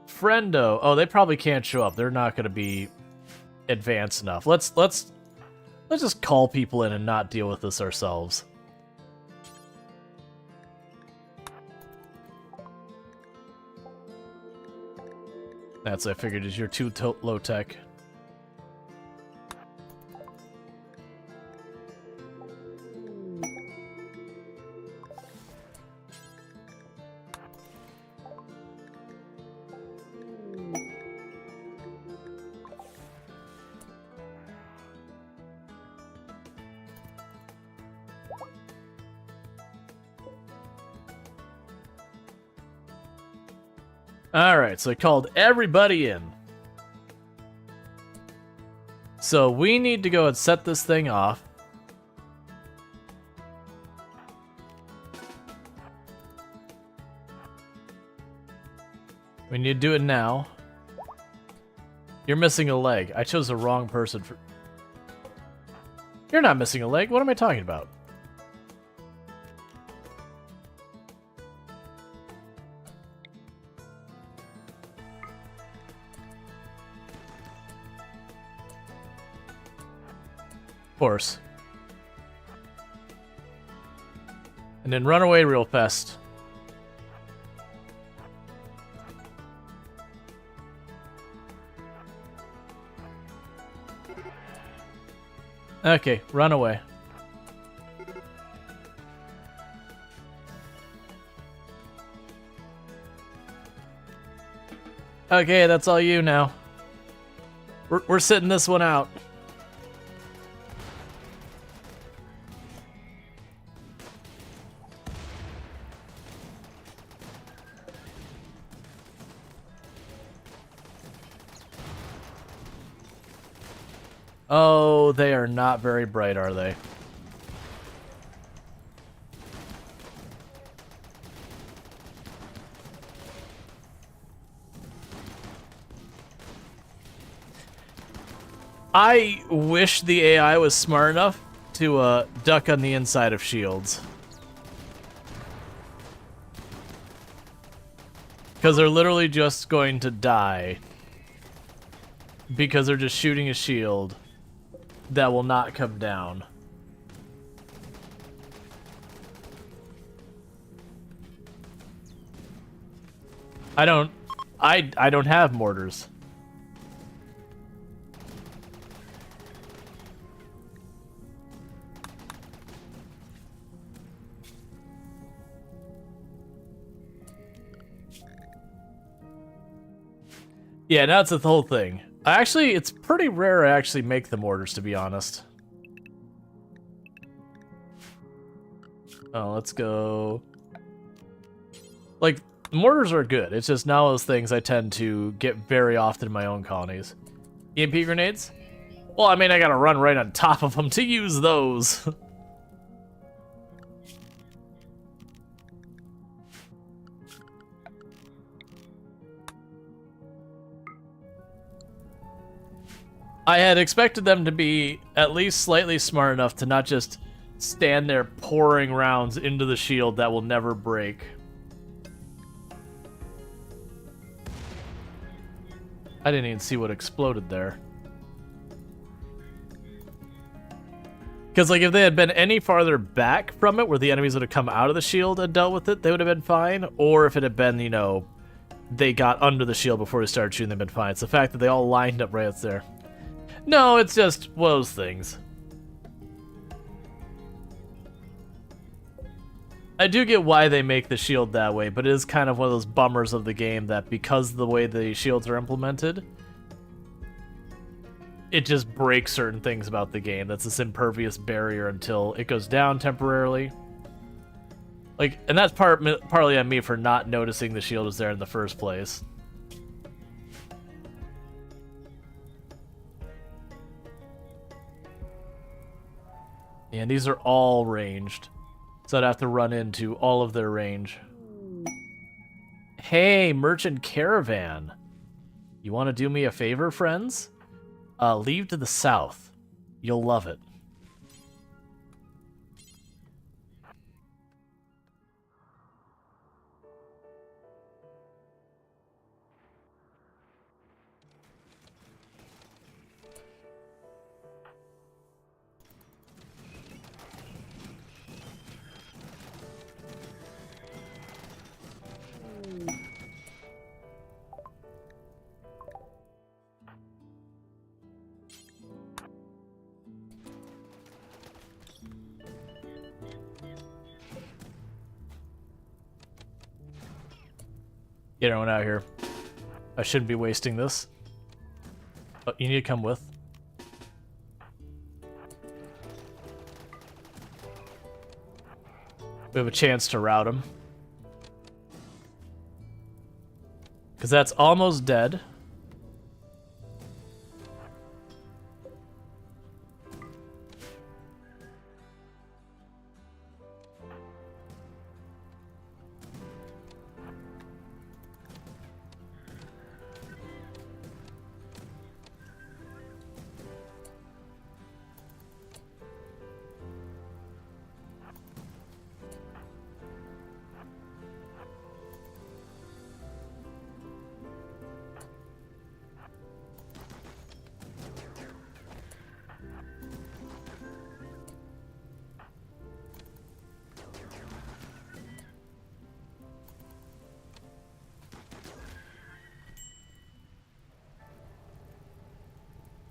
Friendo. Oh, they probably can't show up. They're not going to be advanced enough. Let's just call people in and not deal with this ourselves. That's what I figured, is you're too low tech. Alright, so I called everybody in. So we need to go and set this thing off. We need to do it now. You're missing a leg. I chose the wrong person for... You're not missing a leg. What am I talking about? Course. And then run away real fast. Okay, run away. Okay, that's all you now. We're sitting this one out. Oh, they are not very bright, are they? I wish the AI was smart enough to duck on the inside of shields. Because they're literally just going to die. Because they're just shooting a shield that will not come down. I don't have mortars. Yeah, that's the whole thing. Actually, it's pretty rare I actually make the mortars, to be honest. Oh, let's go. Like, mortars are good. It's just not one of those things I tend to get very often in my own colonies. EMP grenades? Well, I mean, I gotta run right on top of them to use those. I had expected them to be at least slightly smart enough to not just stand there pouring rounds into the shield that will never break. I didn't even see what exploded there. Because, like, if they had been any farther back from it, where the enemies would have come out of the shield and dealt with it, they would have been fine. Or if it had been, you know, they got under the shield before they started shooting, they'd been fine. It's the fact that they all lined up right there. No, it's just one of those things. I do get why they make the shield that way, but it is kind of one of those bummers of the game that because of the way the shields are implemented, it just breaks certain things about the game. That's this impervious barrier until it goes down temporarily. Like, and that's partly on me for not noticing the shield was there in the first place. And these are all ranged. So I'd have to run into all of their range. Hey, Merchant Caravan. You want to do me a favor, friends? Leave to the south. You'll love it. Get everyone out here. I shouldn't be wasting this. Oh, you need to come with. We have a chance to rout him. Because that's almost dead.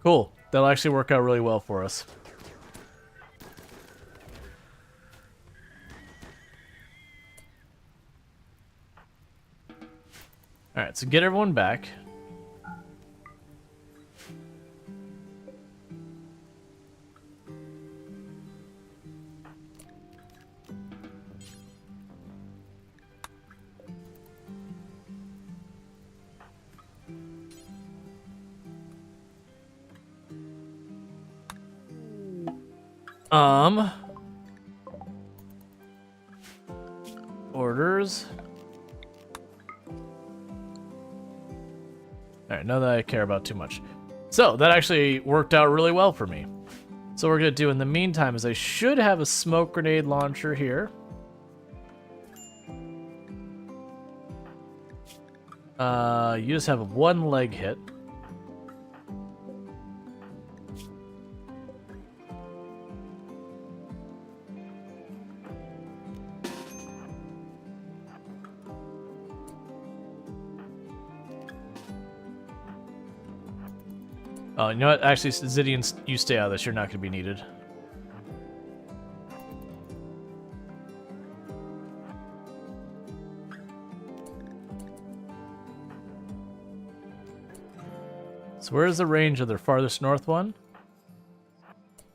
Cool. That'll actually work out really well for us. Alright, so get everyone back. Orders. Alright, none that I care about too much. So, that actually worked out really well for me. So what we're going to do in the meantime is I should have a smoke grenade launcher here. You just have one leg hit. Oh, you know what? Actually, Zidian, you stay out of this. You're not going to be needed. So where's the range of their farthest north one?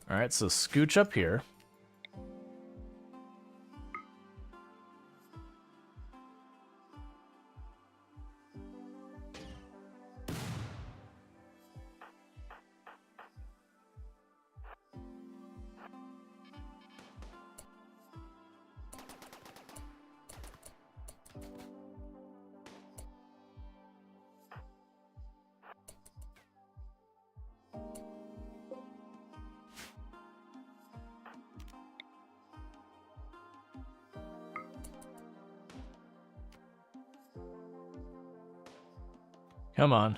Alright, so scooch up here. Come on.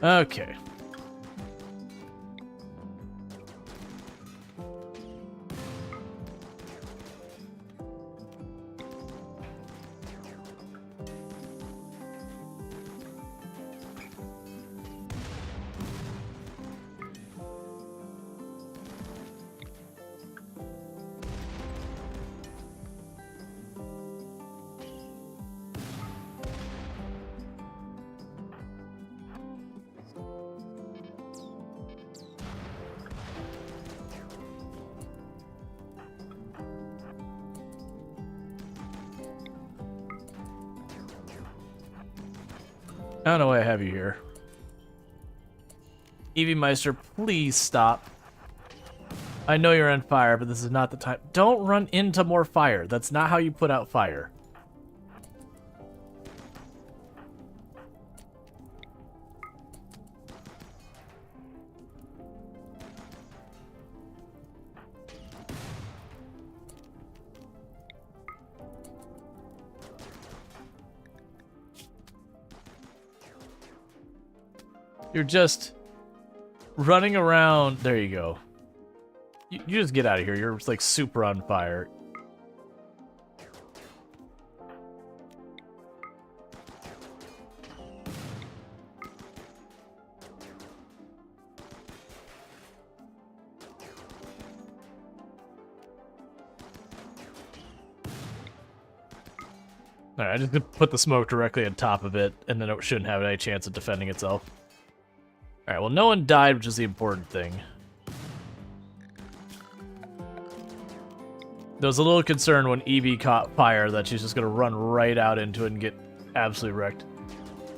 Okay. I don't know why I have you here. Evie Meister, please stop. I know you're on fire, but this is not the time. Don't run into more fire. That's not how you put out fire. You're just running around. There you go. You just get out of here. You're like super on fire. Alright, I just put the smoke directly on top of it, and then it shouldn't have any chance of defending itself. Alright, well, no one died, which is the important thing. There was a little concern when Evie caught fire that she's just going to run right out into it and get absolutely wrecked.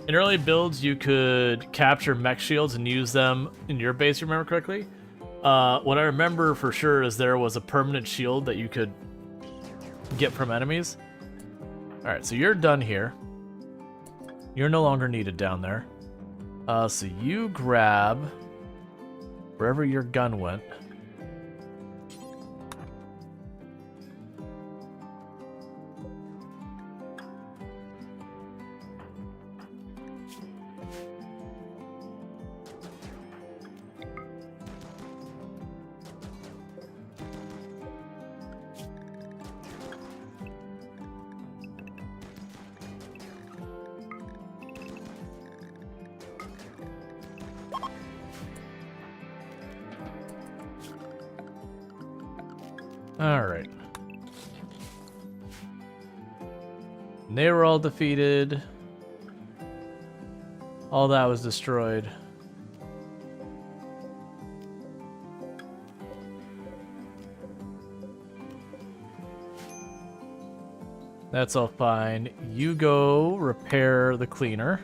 In early builds, you could capture mech shields and use them in your base, you remember correctly? What I remember for sure is there was a permanent shield that you could get from enemies. Alright, so you're done here. You're no longer needed down there. So you grab wherever your gun went. Alright. They were all defeated. All that was destroyed. That's all fine. You go repair the cleaner.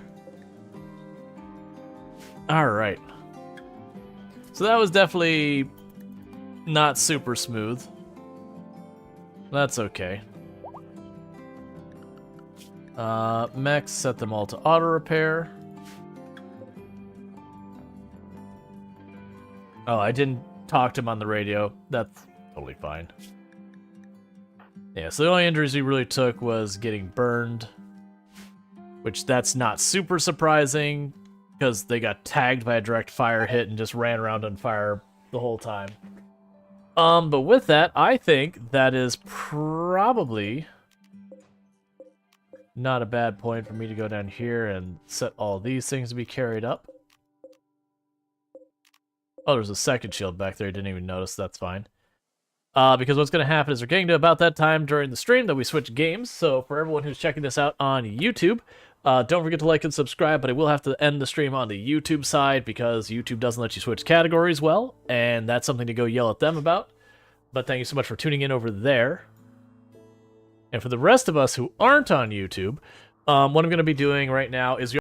Alright. So that was definitely not super smooth. That's okay. Mechs, set them all to auto repair. Oh, I didn't talk to him on the radio. That's totally fine. Yeah, so the only injuries he really took was getting burned, which that's not super surprising because they got tagged by a direct fire hit and just ran around on fire the whole time. But with that, I think that is probably not a bad point for me to go down here and set all these things to be carried up. Oh, there's a second shield back there. I didn't even notice. That's fine. Because what's going to happen is we're getting to about that time during the stream that we switch games. So for everyone who's checking this out on YouTube, don't forget to like and subscribe, but I will have to end the stream on the YouTube side because YouTube doesn't let you switch categories well, and that's something to go yell at them about. But thank you so much for tuning in over there. And for the rest of us who aren't on YouTube, what I'm going to be doing right now is